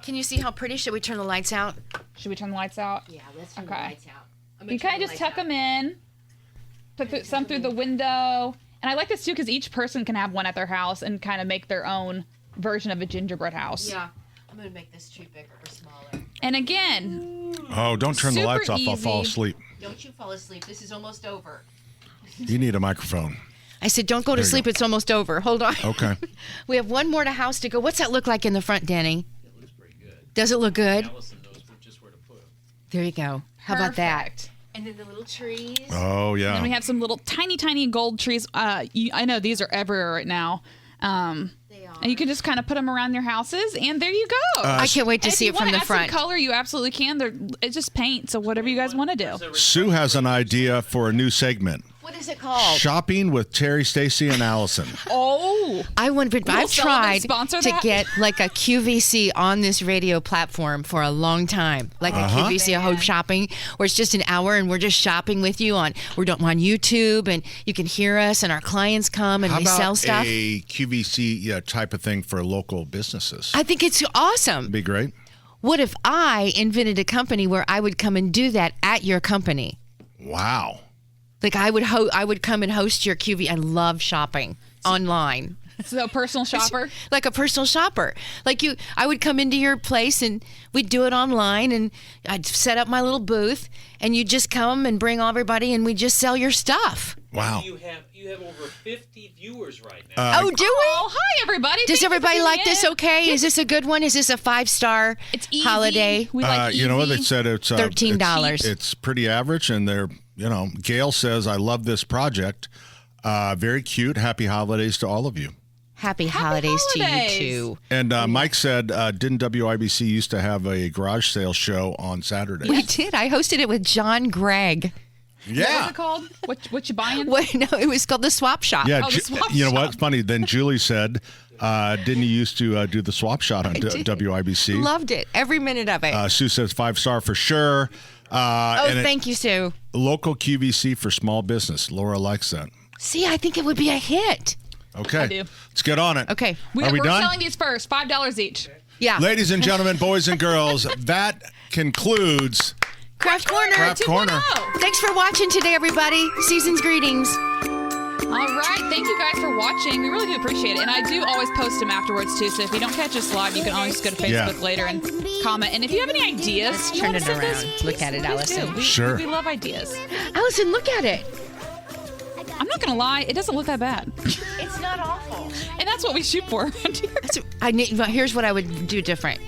Can you see how pretty? Should we turn the lights out? Should we turn the lights out? Yeah, let's turn Okay. the lights out. You kind of just tuck them in, put some through the window. And I like this too because each person can have one at their house and kind of make their own version of a gingerbread house. Yeah. I'm going to make this tree bigger or smaller. And again, Oh, don't turn the super lights off. I'll fall easy. asleep. Don't you fall asleep. This is almost over. You need a microphone. I said, don't go to There you sleep. go. It's almost over. Hold on. Okay. We have one more house to go. What's that look like in the front, Danny? It looks pretty good. Does it look good? Allison knows just where to put them. There you go. How about that? Perfect. And then the little trees. Oh, yeah. And we have some little tiny gold trees. I know these are everywhere right now. They are. And you can just kind of put them around your houses, and there you go. I can't wait to And see if it from you the wanna add front. some color, you absolutely can. It's just paint, so whatever you guys want to do. Sue has an idea for a new segment. What is it called? Shopping with Terry, Stacy, and Allison. Oh, I've Sullivan tried sponsor to that? get like a QVC on this radio platform for a long time, like a QVC, a home shopping, where it's just an hour and we're just shopping with you on on YouTube, and you can hear us, and our clients come and How we about sell stuff. a QVC type of thing for local businesses? I think it's awesome. Be great. What if I invented a company where I would come and do that at your company? Wow. Like I would come and host your QV. I love shopping online. So personal shopper? Like a personal shopper. I would come into your place and we'd do it online, and I'd set up my little booth, and you'd just come and bring everybody, and we'd just sell your stuff. Wow. You have over 50 viewers right now. Oh, do we? Oh, hi everybody. Does Thank you for everybody tuning like this in. okay? Is this a good one? Is this a 5-star It's easy. holiday? We like You know what they easy. said? It's $13. It's pretty average, and they're Gail says, "I love this project. Very cute. Happy holidays to all of you." Happy holidays to you holidays. too. And Mike said, "Didn't WIBC used to have a garage sale show on Saturday?" We did. I hosted it with John Gregg. What was Yeah. it called? What you buying? Wait, no, it was called the Swap Shop. Yeah. Oh, the swap You know shop. what? Funny. Then Julie said, "Didn't you used to do the swap shot on did. WIBC?" Loved it. Every minute of it. Sue says 5-star for sure. Thank you, Sue. Local QVC for small business. Laura likes that. See, I think it would be a hit. Okay. I do. Let's get on it. Okay. Are we we're done? selling these first. $5 each. Yeah. Ladies and gentlemen, boys and girls, that concludes Craft Corner. Craft 2.0. Corner. Thanks for watching today, everybody. Season's greetings. All right. Thank you guys for watching. We really do appreciate it. And I do always post them afterwards, too. So if you don't catch us live, you can always go to Facebook Yeah. later and comment. And if you have any ideas, you Turn wanna it send us, around. Look at it, please Allison. do. Sure. We love ideas. Allison, look at it. I'm not going to lie. It doesn't look that bad. It's not awful. And that's what we shoot for around here. Here's what I would do different.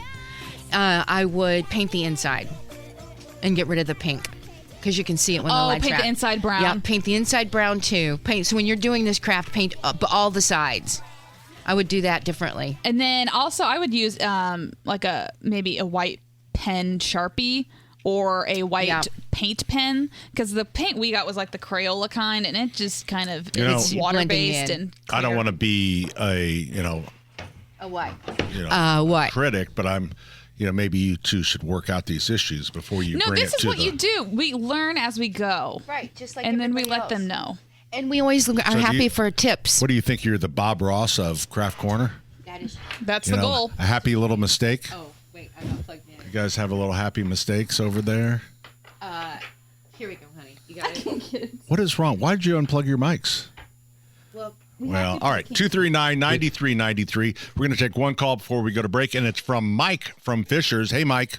I would paint the inside and get rid of the pink, because you can see it when the lights paint are the out. inside brown. Yeah, paint the inside brown too. So when you're doing this craft, paint up all the sides. I would do that differently. And then also I would use maybe a white pen Sharpie or a white paint pen, because the paint we got was like the Crayola kind, and it just kind of it's water based and I don't want to be a A what? what critic, but I'm maybe you two should work out these issues before you no, bring this it is to what you do. We learn as we go, right? Just like and then we everybody let them else. know. And we always are So do happy you- for tips. What do you think? You're the Bob Ross of Craft Corner? That's You the know, goal. A happy little mistake. Oh, wait, I'm not plugged in. You guys have a little happy mistakes over there. Here we go, honey. You got it. What is wrong? Why did you unplug your mics? Well, all right. 239-9393. We're going to take one call before we go to break, and it's from Mike from Fishers. Hey, Mike.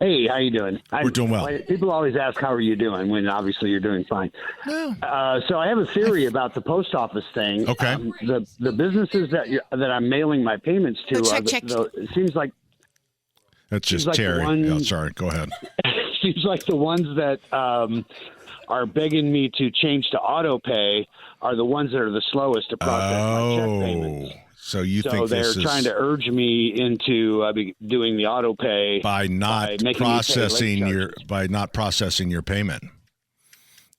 Hey, how you doing? We're doing well. People always ask, how are you doing, when obviously you're doing fine. So I have a theory about the post office thing. Okay. The businesses that I'm mailing my payments to, it seems like That's just like the Terry. one- Oh, sorry. Go ahead. seems like the ones that are begging me to change to auto pay are the ones that are the slowest to process my check payments. So you So think they're this is trying to urge me into doing the auto pay by not making me pay late processing charges. by not processing your payment.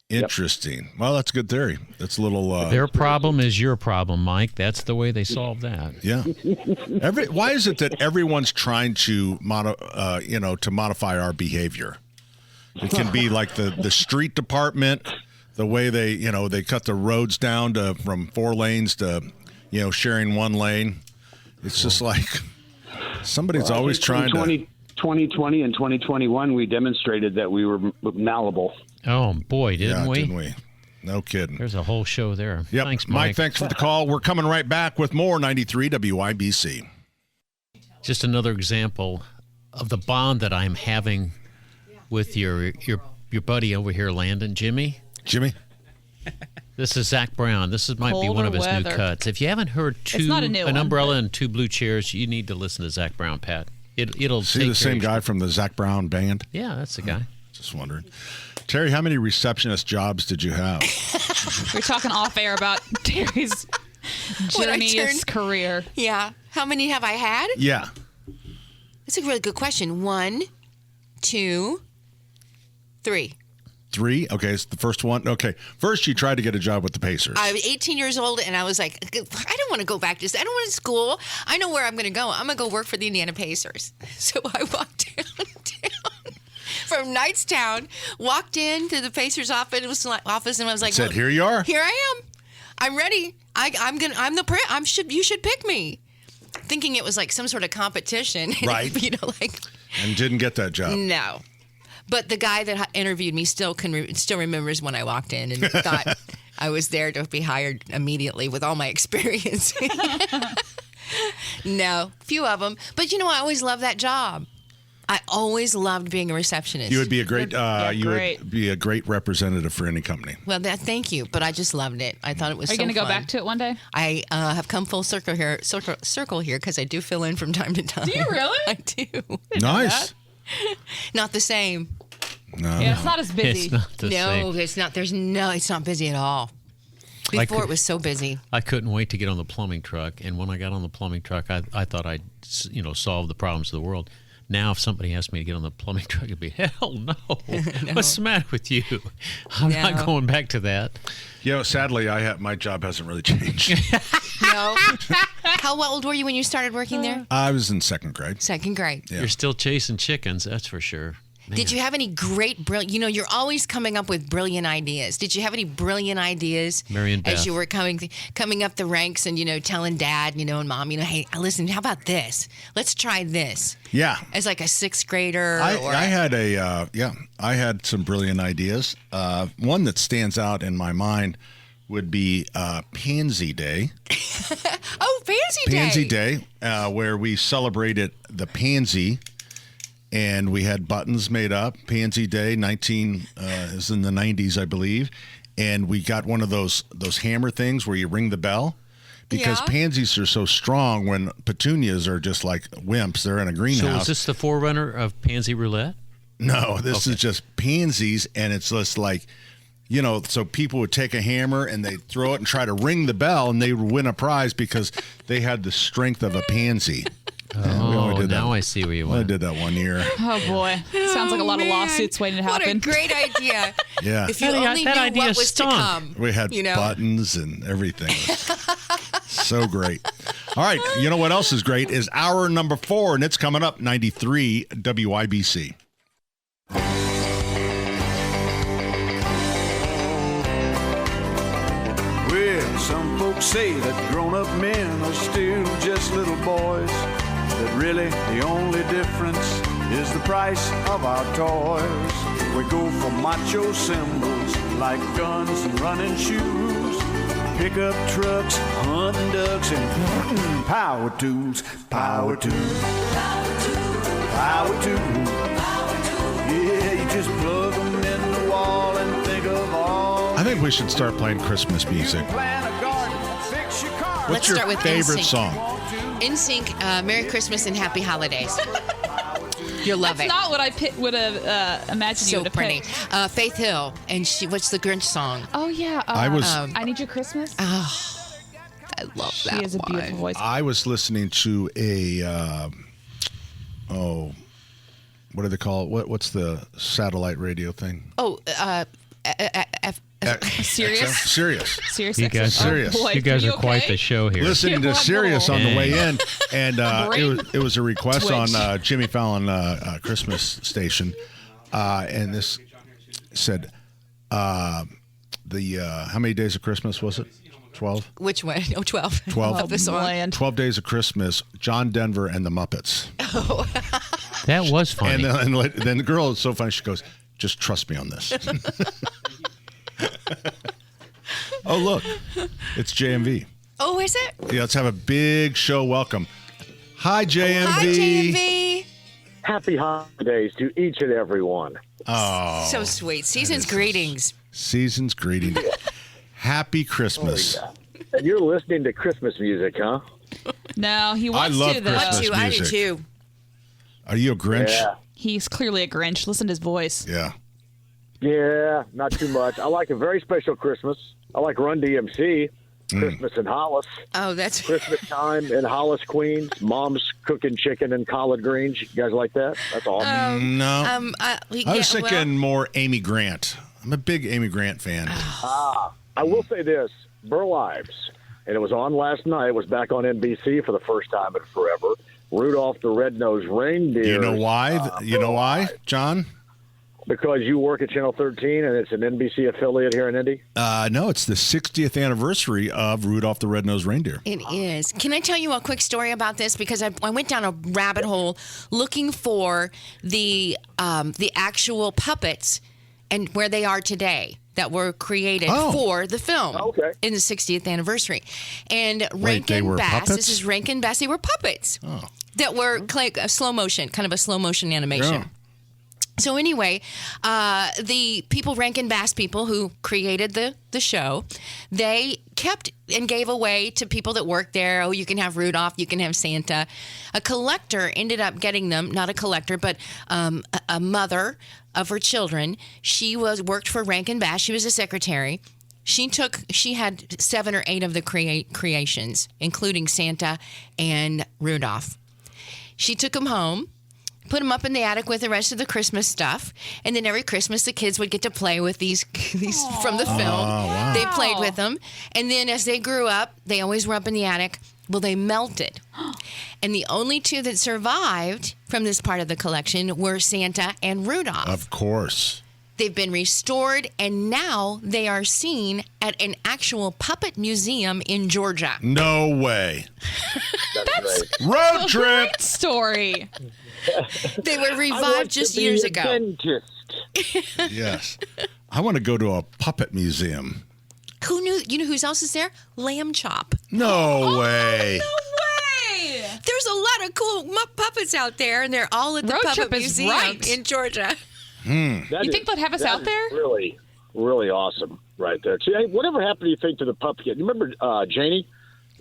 Interesting. Well, that's a good theory. That's a little. Their problem is your problem, Mike. That's the way they solve that. Yeah. Why is it that everyone's trying to to modify our behavior? It can be like the street department, the way they cut the roads down from 4 lanes to sharing 1 lane. It's just like somebody's always trying to. 2020 and 2021, we demonstrated that we were malleable. Oh, boy, didn't we? Didn't we? No kidding. There's a whole show there. Yep. Thanks, Mike. Thanks for the call. We're coming right back with more 93 WIBC. Just another example of the bond that I'm having with your buddy over here, Landon. Jimmy? This is Zach Brown. This might be one of his new cuts. If you haven't heard an umbrella and 2 blue chairs, you need to listen to Zach Brown, Pat. It'll see the same guy from the Zach Brown band. Yeah, that's the guy. Just wondering, Terry, how many receptionist jobs did you have? We're talking off air about Terry's journeyous career. Yeah. How many have I had? Yeah. That's a really good question. 1, 2, 3. 3? Okay, it's the first one. Okay, first you tried to get a job with the Pacers. I was 18 years old, and I was like, I don't want to go back to this. I don't want to school. I know where I'm going to go. I'm going to go work for the Indiana Pacers. So I walked downtown from Knightstown, walked into the Pacers office, and I was like, said, "Here you are. Here I am. I'm ready. You should pick me." Thinking it was like some sort of competition, right? And didn't get that job. No. But the guy that interviewed me still remembers when I walked in and thought I was there to be hired immediately with all my experience. No, few of them. But I always loved that job. I always loved being a receptionist. You would be a great would be a great representative for any company. Well, thank you, but I just loved it. I thought it was. Are you going to go back to it one day? I have come full circle here because I do fill in from time to time. Do you really? I do. Nice. Not the same. No. Yeah, it's not as busy. It's not the same. It's not. It's not busy at all. Before it was so busy. I couldn't wait to get on the plumbing truck, and when I got on the plumbing truck, I thought I'd solve the problems of the world. Now, if somebody asked me to get on the plumbing truck, it'd be, hell no. What's the matter with you? I'm not going back to that. Sadly, my job hasn't really changed. No. How old were you when you started working there? I was in 2nd grade. 2nd grade. Yeah. You're still chasing chickens, that's for sure. Man. Did you have any brilliant, you're always coming up with brilliant ideas. Did you have any brilliant ideas Marion Beth. as you were coming up the ranks and, telling Dad, and Mom, hey, listen, how about this? Let's try this. Yeah. As like a 6th grader. I had some brilliant ideas. One that stands out in my mind would be Pansy Day. Oh, Pansy Day. Pansy Day, where we celebrated the pansy. And we had buttons made up. Pansy Day, is in the 90s, I believe. And we got one of those hammer things where you ring the bell. Because pansies are so strong when petunias are just like wimps. They're in a greenhouse. So is this the forerunner of Pansy Roulette? No, this is just pansies. And it's just like, so people would take a hammer and they'd throw it and try to ring the bell. And they would win a prize because they had the strength of a pansy. Now I see where you went. I did that 1 year. Oh, boy. Sounds like a lot of lawsuits waiting to happen. What a great idea. Yeah. If you only knew what was to come. We had buttons and everything. So great. All right. You know what else is great is hour number 4, and it's coming up, 93 WIBC. Well, some folks say that grown-up men are still just little boys. That really the only difference is the price of our toys. We go for macho symbols like guns and running shoes, pickup trucks, hunting ducks, and power tools. Power tools. Power tools. Yeah, you just plug them in the wall and think of all. I think we should start playing Christmas music. What's your favorite song? NSYNC, Merry Christmas and Happy Holidays. You'll love That's it. not what I would have imagined you would have pretty. picked. Faith Hill, and what's the Grinch song? Oh, yeah. I Need Your Christmas. Oh, I love that. She has a beautiful voice. I was listening to a, what do they call it? What's the satellite radio thing? Oh, Serious? Serious. Serious. You guys, Serious. Oh, boy, you guys you are quite okay? the show here. Listening to What Sirius on the little- way in, and Brain it was a request twitch. on Jimmy Fallon Christmas station, and this said how many days of Christmas was it? 12? Which one? Oh, 12. 12. Of the song. Land. 12 Days of Christmas, John Denver and the Muppets. That was funny. And then the girl is so funny. She goes, "Just trust me on this." Oh, look. It's JMV. Oh, is it? Yeah, let's have a big show welcome. Hi, JMV. Hi, JMV. Happy holidays to each and every one. Oh. So sweet. Season's greetings. Season's greetings. Happy Christmas. And you're listening to Christmas music, huh? No, he wants love to, though. Christmas I do music. too. Are you a Grinch? Yeah. He's clearly a Grinch. Listen to his voice. Yeah. Yeah, not too much. I like a very special Christmas. I like Run DMC, Christmas in Hollis. Oh, that's Christmas time in Hollis, Queens. Mom's cooking chicken and collard greens. You guys like that? That's awesome. No. I was well, thinking more Amy Grant. I'm a big Amy Grant fan. I will say this, Burr Lives, and it was on last night. It was back on NBC for the first time in forever. Rudolph the Red-Nosed Reindeer. You know why? You know why, John? Because you work at Channel 13 and it's an NBC affiliate here in Indy? No, it's the 60th anniversary of Rudolph the Red-Nosed Reindeer. It is. Can I tell you a quick story about this? Because I went down a rabbit hole looking for the actual puppets and where they are today that were created for the film in the 60th anniversary. And Rankin Bass, puppets? this is Rankin Bass, they were puppets that were like a slow motion, kind of a slow motion animation. Yeah. So anyway, the people, Rankin Bass people who created the show, they kept and gave away to people that worked there. Oh, you can have Rudolph, you can have Santa. A collector ended up getting them, not a collector, but a mother of her children. She worked for Rankin Bass. She was a secretary. She had 7 or 8 of the creations, including Santa and Rudolph. She took them home, put them up in the attic with the rest of the Christmas stuff, and then every Christmas the kids would get to play with these from the film. wow. They played with them, and then as they grew up, they always were up in the attic. Well, they melted, and the only 2 that survived from this part of the collection were Santa and Rudolph. Of course. They've been restored, and now they are seen at an actual puppet museum in Georgia. No way. That's Road a trip. great story. They were I revived want just to be years a ago. dentist. Yes. I want to go to a puppet museum. Who knew? You know who else is there? Lamb Chop. No way. Way. There's a lot of cool puppets out there, and they're all at the Road Puppet Trip is Museum right. in Georgia. That You think they'd have us that out is there? Really, really awesome right there. See, hey, whatever happened do you think to the puppet? You remember Janie?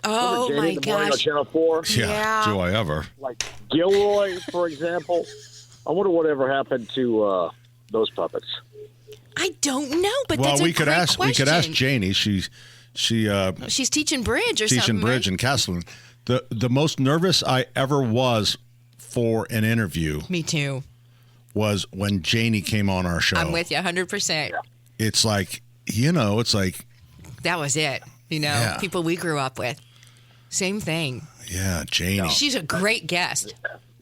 Oh Remember Janie my in the morning on gosh! Channel 4? Yeah. Do I ever? Like Gilroy, for example. I wonder whatever happened to those puppets. I don't know, but Well, that's we a could great ask. question. We could ask Janie. She's teaching bridge or teaching something. bridge right? in Castleton. The most nervous I ever was for an interview Me too. was when Janie came on our show. I'm with you 100%. It's like, it's like, That was it. Yeah. People we grew up with. Same thing. yeah, Janie. She's a great guest.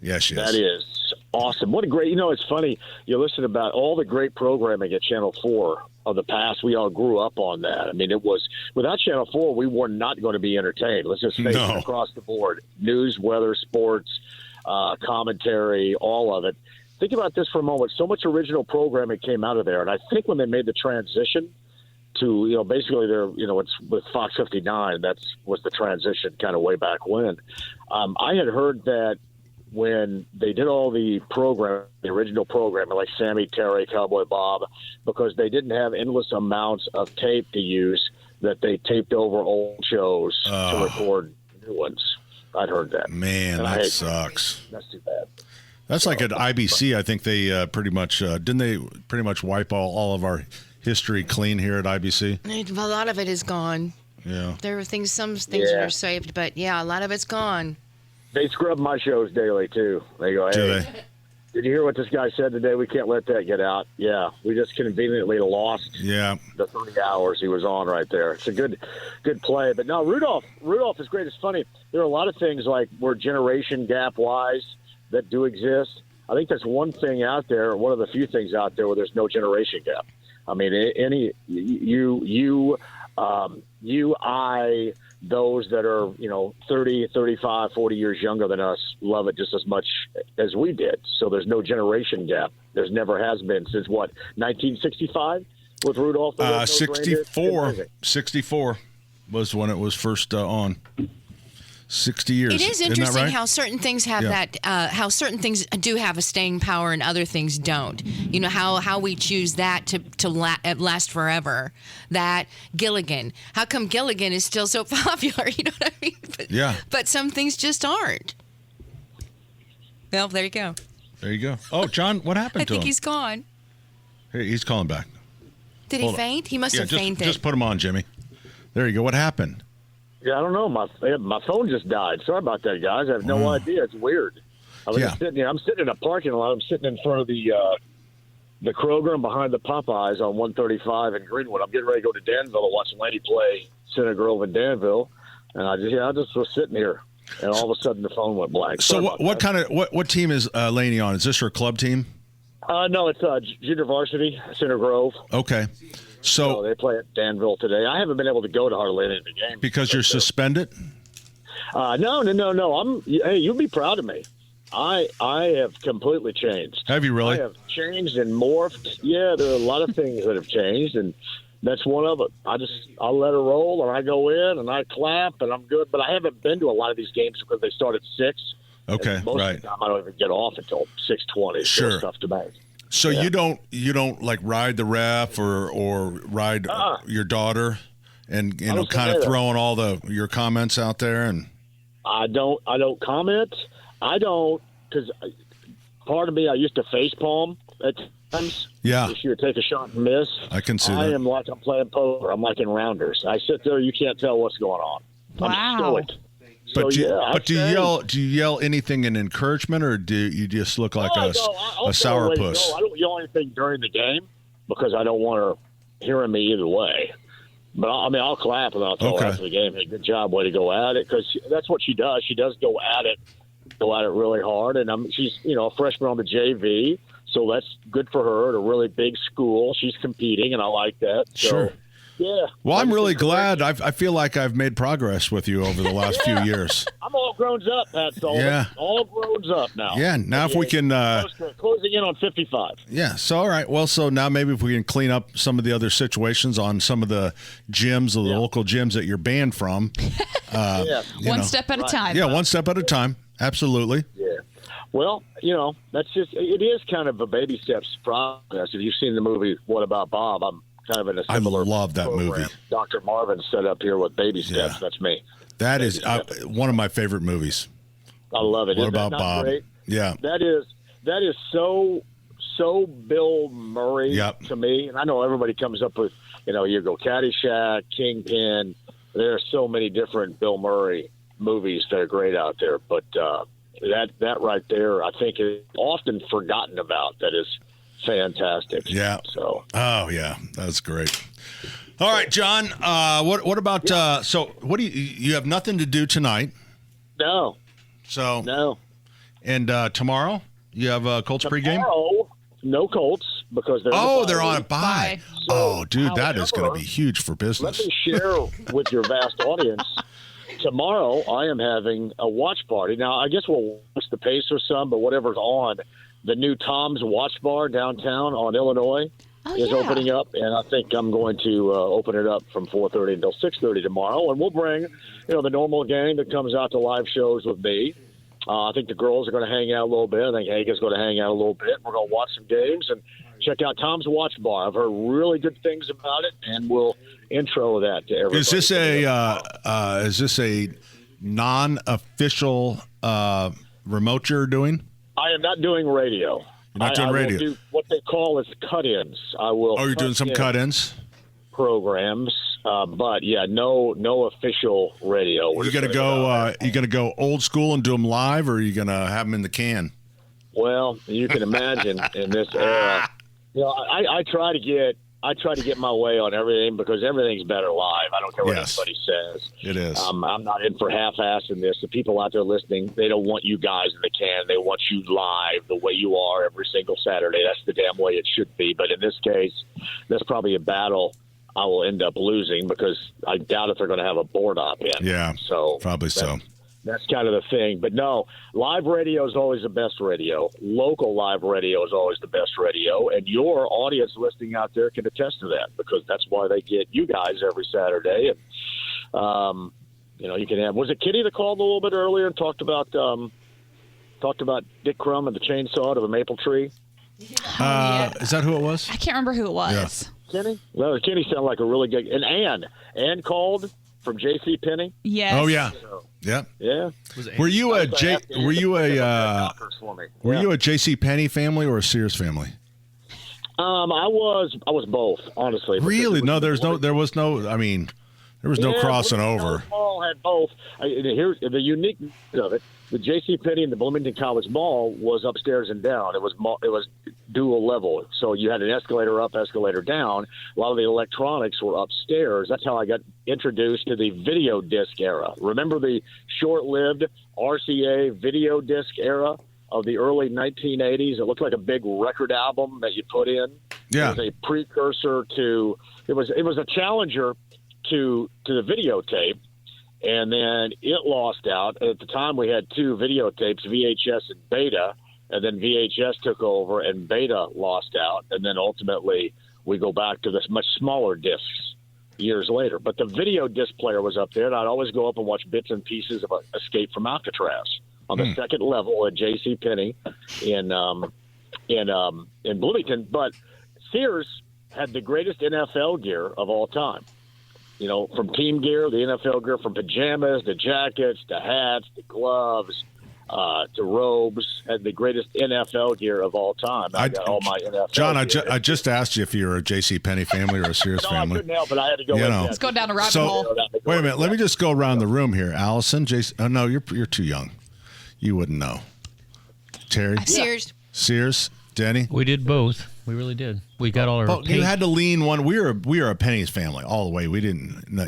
Yeah, she is. That is awesome. What a great, it's funny. You listen about all the great programming at Channel 4 of the past. We all grew up on that. I mean, it was, without Channel 4, we were not going to be entertained. Let's just face it, across the board. News, weather, sports, commentary, all of it. Think about this for a moment. So much original programming came out of there. And I think when they made the transition to, basically they're, it's with Fox 59, was the transition kind of way back when. I had heard that when they did all the original programming, like Sammy Terry, Cowboy Bob, because they didn't have endless amounts of tape to use, that they taped over old shows to record new ones. I'd heard that. Man, And I that hate sucks. That's too bad. That's like at IBC. I think they pretty much didn't they pretty much wipe all of our history clean here at IBC? A lot of it is gone. Yeah. There are some things that are saved, but yeah, a lot of it's gone. They scrub my shows daily too. They go, hey, Do they? Did you hear what this guy said today? We can't let that get out. Yeah, we just conveniently lost Yeah. the 30 hours he was on right there. It's a good play. But no, Rudolph is great. It's funny. There are a lot of things like we're generation gap wise that do exist. I think that's one thing out there, one of the few things out there where there's no generation gap. I mean, those that are, 30, 35, 40 years younger than us love it just as much as we did. So there's no generation gap. There's never has been since, 1965 with Rudolph? The Red-Nosed Reindeer? 64 was when it was first on. 60 years. It is Isn't that interesting right? how certain things have how certain things do have a staying power and other things don't. You know, how we choose that to last forever. That Gilligan. How come Gilligan is still so popular? You know what I mean? But some things just aren't. Well, there you go. There you go. Oh, John, what happened I to think him? he's gone. Hey, he's calling back. Did Hold he on. faint? He must have fainted. Just put him on, Jimmy. There you go. What happened? Yeah, I don't know. My phone just died. Sorry about that, guys. I have no idea. It's weird. I'm sitting in a parking lot. I'm sitting in front of the Kroger and behind the Popeyes on 135 in Greenwood. I'm getting ready to go to Danville to watch Laney play Center Grove in Danville, and I just was sitting here, and all of a sudden the phone went blank. So what team is Laney on? Is this her club team? No, it's junior varsity, Center Grove. Okay. So they play at Danville today. I haven't been able to go to hardly any of the games because you're suspended. No. Hey, you'll be proud of me. I have completely changed. Have you really? I have changed and morphed. Yeah, there are a lot of things that have changed, and that's one of it. I'll let it roll, and I go in and I clap, and I'm good. But I haven't been to a lot of these games because they start at 6. Okay, most right. of the time I don't even get off until 6:20. Sure. So it's tough to make. So you don't like ride the ref or ride your daughter, and kind of throwing all your comments out there, and I don't comment. I don't, because part of me, I used to face palm at times. Yeah. If you would take a shot and miss. I can see I that. am like I'm playing poker. I'm like in rounders. I sit there, you can't tell what's going on. Wow. I'm stoic. But So, do you yell anything in encouragement, or do you just look like a sourpuss? I don't yell anything during the game because I don't want her hearing me either way. But I'll clap and I'll tell her after the game, "Hey, good job, way to go at it," because that's what she does. She does go at it really hard, and she's a freshman on the JV, so that's good for her at a really big school. She's competing, and I like that. So, sure. Yeah. Well, I'm really glad. I feel like I've made progress with you over the last few years. I'm all grown up, Pat Sullivan. Yeah. All grown up now. Yeah. Now if we can. Closing in on 55. Yeah. So all right. Well, so now maybe if we can clean up some of the other situations on some of the gyms, the local gyms that you're banned from. One step at a time. Yeah, one step at a time. Absolutely. Yeah. Well, that's it is kind of a baby steps process. If you've seen the movie What About Bob, I'm kind of in a similar I love that program. movie. Dr. Marvin set up here with Baby Steps. That's me. That is one of my favorite movies. I love it. What Isn't that about not Bob? Great? Yeah. That is so Bill Murray to me. And I know everybody comes up with, you go Caddyshack, Kingpin. There are so many different Bill Murray movies that are great out there. But that right there, I think, is often forgotten about. That is fantastic. Yeah. So. Oh yeah, that's great. All right, John. What about? So what do you have nothing to do tonight? No. So no. And tomorrow you have a Colts pregame. Tomorrow, no Colts because they're on a bye. So, dude, that is going to be huge for business. Let me share with your vast audience. Tomorrow, I am having a watch party. Now, I guess we'll watch the Pacers some, but whatever's on, the new Tom's Watch Bar downtown on Illinois is opening up, and I think I'm going to open it up from 4:30 until 6:30 tomorrow, and we'll bring, the normal gang that comes out to live shows with me. I think the girls are going to hang out a little bit. I think Hank is going to hang out a little bit. We're going to watch some games and check out Tom's Watch Bar. I've heard really good things about it, and we'll intro that to everybody. Is this a non-official remote you're doing? I am not doing radio. You're not doing radio. I will do what they call is cut-ins. I will. Oh, you're doing some cut-ins programs, but yeah, no official radio. You gonna go old school and do them live, or are you gonna have them in the can? Well, you can imagine in this era. I try to get my way on everything because everything's better live. I don't care what anybody says. It is. I'm not in for half-assing this. The people out there listening, they don't want you guys in the can. They want you live the way you are every single Saturday. That's the damn way it should be. But in this case, that's probably a battle I will end up losing because I doubt if they're going to have a board op in. Yeah, so probably so. That's kind of the thing. But no, live radio is always the best radio. Local live radio is always the best radio. And your audience listening out there can attest to that because that's why they get you guys every Saturday. And, you can have – was it Kitty that called a little bit earlier and talked about Dick Crumb and the chainsaw to the maple tree? Is that who it was? I can't remember who it was. Kenny? Well, Kenny sounded like a really good – and Ann called from J.C. Penney. Yes. Oh, yeah. Yep. Yeah. Were you a J.C. Penney family or a Sears family? I was both, honestly. Really? No, there was no crossing over. Mall had both. Here's the uniqueness of it. The J.C. Penney and the Bloomington College Mall was upstairs and down. It was dual level, so you had an escalator up, escalator down. A lot of the electronics were upstairs. That's how I got introduced to the video disc era. Remember the short-lived RCA video disc era of the early 1980s? It looked like a big record album that you put in. Yeah. It was a precursor to. It was a challenger to the videotape. And then it lost out. At the time, we had two videotapes, VHS and Beta, and then VHS took over and Beta lost out. And then ultimately, we go back to this much smaller discs years later. But the video disc player was up there, and I'd always go up and watch bits and pieces of Escape from Alcatraz on the second level at J.C. Penney in Bloomington. But Sears had the greatest NFL gear of all time. From team gear, the NFL gear, from pajamas to jackets to hats to gloves to robes, had the greatest NFL gear of all time. I got all my NFL John, gear. I just asked you if you were a J.C. Penney family or a Sears family. I couldn't help it. I had to go. Let's go down a rabbit hole. Wait a minute. Let me just go around the room here. Allison, Jason. Oh, no, you're too young. You wouldn't know. Terry? Sears? Denny? We did both. We really did. We got all our. You had to lean one. We were a Penny's family all the way. We didn't. No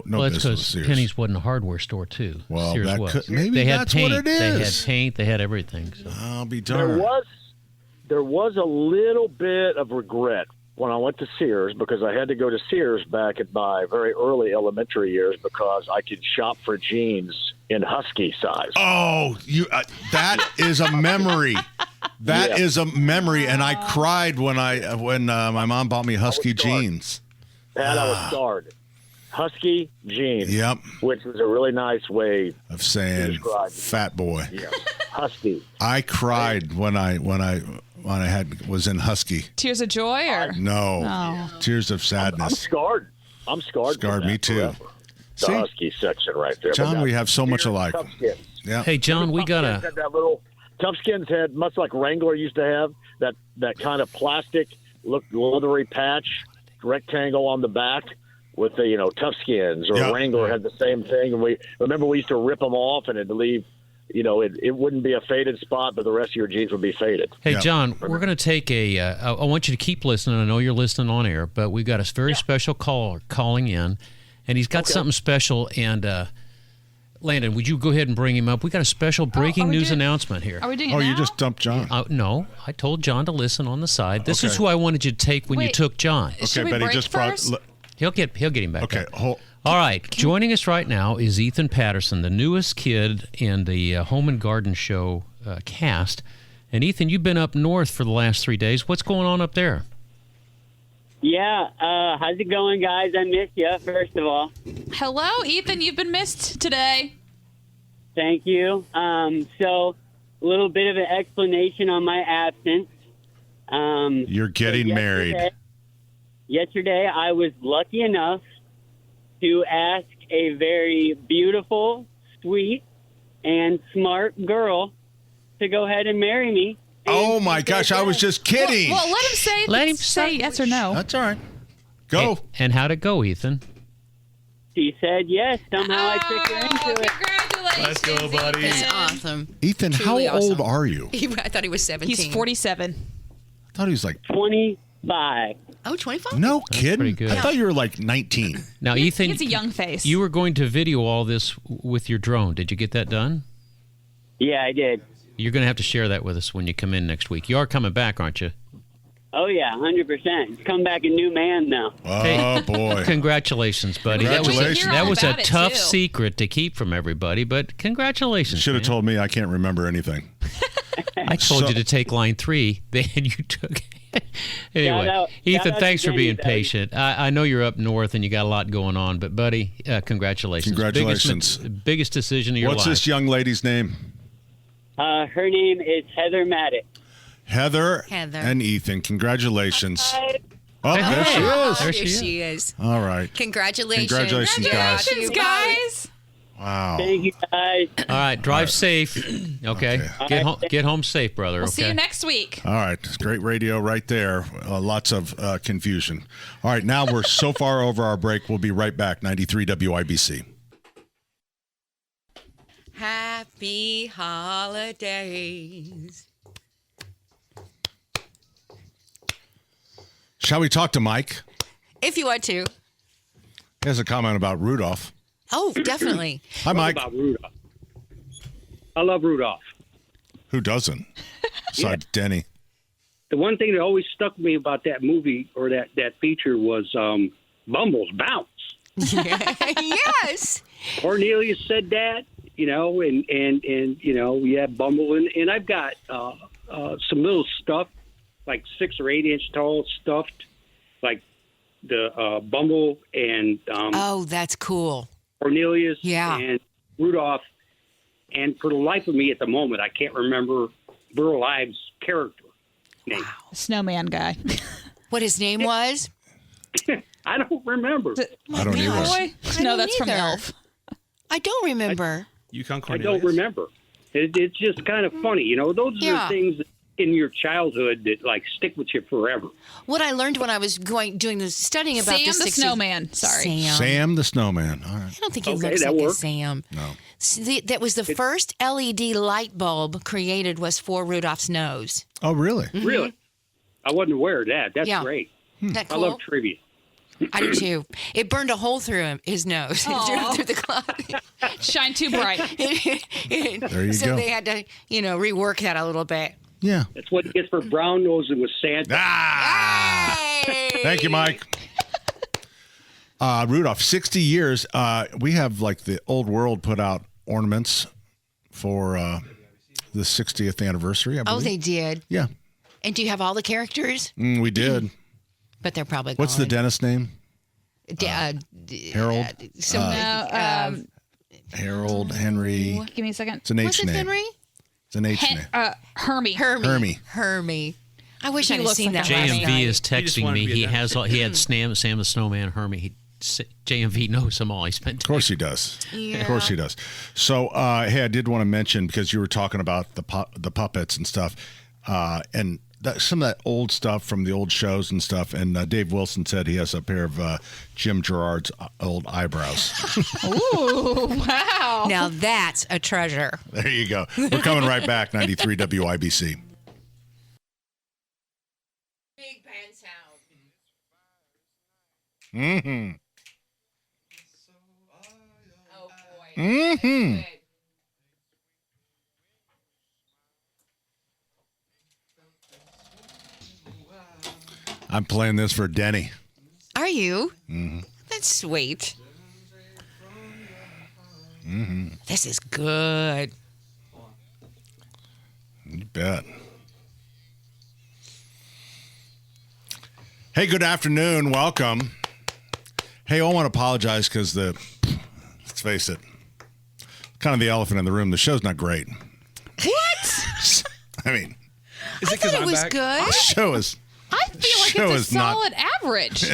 Well, that's business with because Sears. Penny's wasn't a hardware store too. Well, Sears that was. could, maybe they had that's paint. what it is. They had paint. They had everything. So. I'll be darned. There was a little bit of regret when I went to Sears because I had to go to Sears back at my very early elementary years because I could shop for jeans in husky size. Oh, that is a memory. That is a memory, and I cried when my mom bought me husky jeans. And I was scarred. Husky jeans. Yep. Which was a really nice way of saying fat boy. Yeah. Husky. I cried when I was in husky. Tears of joy or no? Tears of sadness. I'm scarred. Scarred me too. Forever. The husky section right there. John, we have so much alike. Yeah. Hey, John, we got a. Toughskins had, much like Wrangler used to have, that kind of plastic, leathery patch, rectangle on the back with the, Toughskins. Or Wrangler had the same thing. And we used to rip them off and it'd leave, it wouldn't be a faded spot, but the rest of your jeans would be faded. Hey, John, we're going to take I want you to keep listening. I know you're listening on air, but we got a very special caller calling in, and he's got something special. And, Landon, would you go ahead and bring him up? We got a special breaking news announcement here. Are we doing it now? You just dumped John. No, I told John to listen on the side. This is who I wanted you to take when you took John. Should we break first? He'll get him back. Okay. All right. Joining us right now is Ethan Patterson, the newest kid in the Home and Garden Show cast. And Ethan, you've been up north for the last 3 days. What's going on up there? Yeah, how's it going, guys? I miss you, first of all. Hello, Ethan. You've been missed today. Thank you. So, a little bit of an explanation on my absence. You're getting married. Yesterday, I was lucky enough to ask a very beautiful, sweet, and smart girl to go ahead and marry me. Oh my gosh! I was just kidding. Well, let him say yes or no. That's all right. Go. And how'd it go, Ethan? She said yes. Somehow I tricked her into it. Let's go, buddy. That's awesome. Ethan, Truly how old awesome. are you? I thought he was 17. He's 47. I thought he was like 25. Oh, 25? No kidding. pretty good. I thought you were like 19. Now, Ethan, He has a young face. you were going to video all this with your drone. Did you get that done? Yeah, I did. You're going to have to share that with us when you come in next week. You are coming back, aren't you? Oh, yeah, 100%. Come back a new man now. Oh, boy. Congratulations, buddy. Congratulations. That was a about it, tough too. secret to keep from everybody, but congratulations. Should have man. told me. I can't remember anything. I told So- you to take line 3, then you took. Anyway, Shout Ethan, out thanks to for being Denny, buddy. patient. I know you're up north and you got a lot going on, but buddy, congratulations. Congratulations. Biggest decision of your What's life. this young lady's name? Her name is Heather Maddox. Heather, Heather. and Ethan. Congratulations. Oh, Hey, there she is. there There she she is. All right. Congratulations. Congratulations, guys. Congratulations, guys. Wow. Thank you, guys. All right, drive safe. Okay, get home safe, brother. We'll okay. see you next week. All right. It's great radio right there. Lots of confusion. All right. Now we're so far over our break. We'll be right back. 93 WIBC. Happy holidays. Shall we talk to Mike? If you want to. He has a comment about Rudolph. Oh, definitely. Hi, Mike. About Rudolph. I love Rudolph. Who doesn't? Besides Denny. The one thing that always stuck with me about that movie or that feature was Bumble's bounce. Yes. Cornelius said that, and you know, we had Bumble, and I've got some little stuff, like 6 or 8 inch tall stuffed, like the Bumble and Oh, that's cool. Cornelius Yeah. and Rudolph. And for the life of me at the moment, I can't remember Burl Ives' character name. Snowman guy. What his name was? I don't remember. I don't either. Boy? No, that's from either. Elf. I don't remember. Yukon I Cornelius. don't remember. It's just kind of funny. Those are Yeah. the things in your childhood that like stick with you forever. What I learned when I was doing the studying about Sam the the 60s Snowman. Sorry. Sam. Sam the Snowman. All right. I don't think he Okay, looks that like a works. Sam. No. That was the first LED light bulb created was for Rudolph's nose. Oh, really? Really? I wasn't aware of that. That's Yeah. great. Isn't that I cool? love trivia. I do too. It burned a hole through his nose through the cloud. Shine too bright. There you so go. they had to, rework that a little bit. Yeah. That's what he gets for brown nosing with Santa. Thank you, Mike. Rudolph, 60 years. We have like the old world put out ornaments for the 60th anniversary, I believe. Oh, they did. Yeah. And do you have all the characters? We did. But they're probably What's the gone. dentist name? Harold? Harold, Henry. Give me a second. It's an H Was it name. Henry? It's an H name. Hermie. Hermie. I wish He I'd have looks seen like that a last JMV night. is texting wanted me. to be a He had Sam the Snowman, Hermie. JMV knows them all. He spent. Of course he does. Yeah. Of course he does. So, hey, I did want to mention, because you were talking about the puppets and stuff, and some of that old stuff from the old shows and stuff. And Dave Wilson said he has a pair of Jim Gerard's old eyebrows. Ooh, wow. Now that's a treasure. There you go. We're coming right back. 93 WIBC. Big band sound. Mm-hmm. Oh boy. Mm-hmm. I'm playing this for Denny. Are you? Mm-hmm. That's sweet. Mm-hmm. This is good. You bet. Hey, good afternoon. Welcome. Hey, I want to apologize because let's face it, kind of the elephant in the room. The show's not great. What? I mean, Is it because it I'm was back? good. the show is, I feel like Show it's is a not- solid average.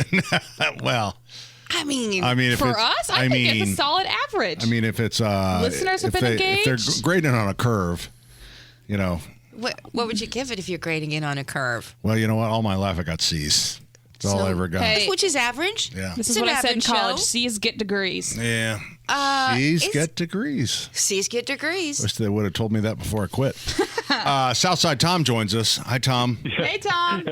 well, I mean, if For it's, us, I think it's a solid average. I mean, if it's Listeners have if been if they're engaged. grading on a curve, what would you give it if you're grading it on a curve? well, you know what? All my life I got C's. That's all I ever got. Hey, Which is average. Yeah. This is It's what an I said in average college. show. C's get degrees. Yeah. C's get degrees. C's get degrees. Wish they would have told me that before I quit. Southside Tom joins us. Hi, Tom. Hey, Tom.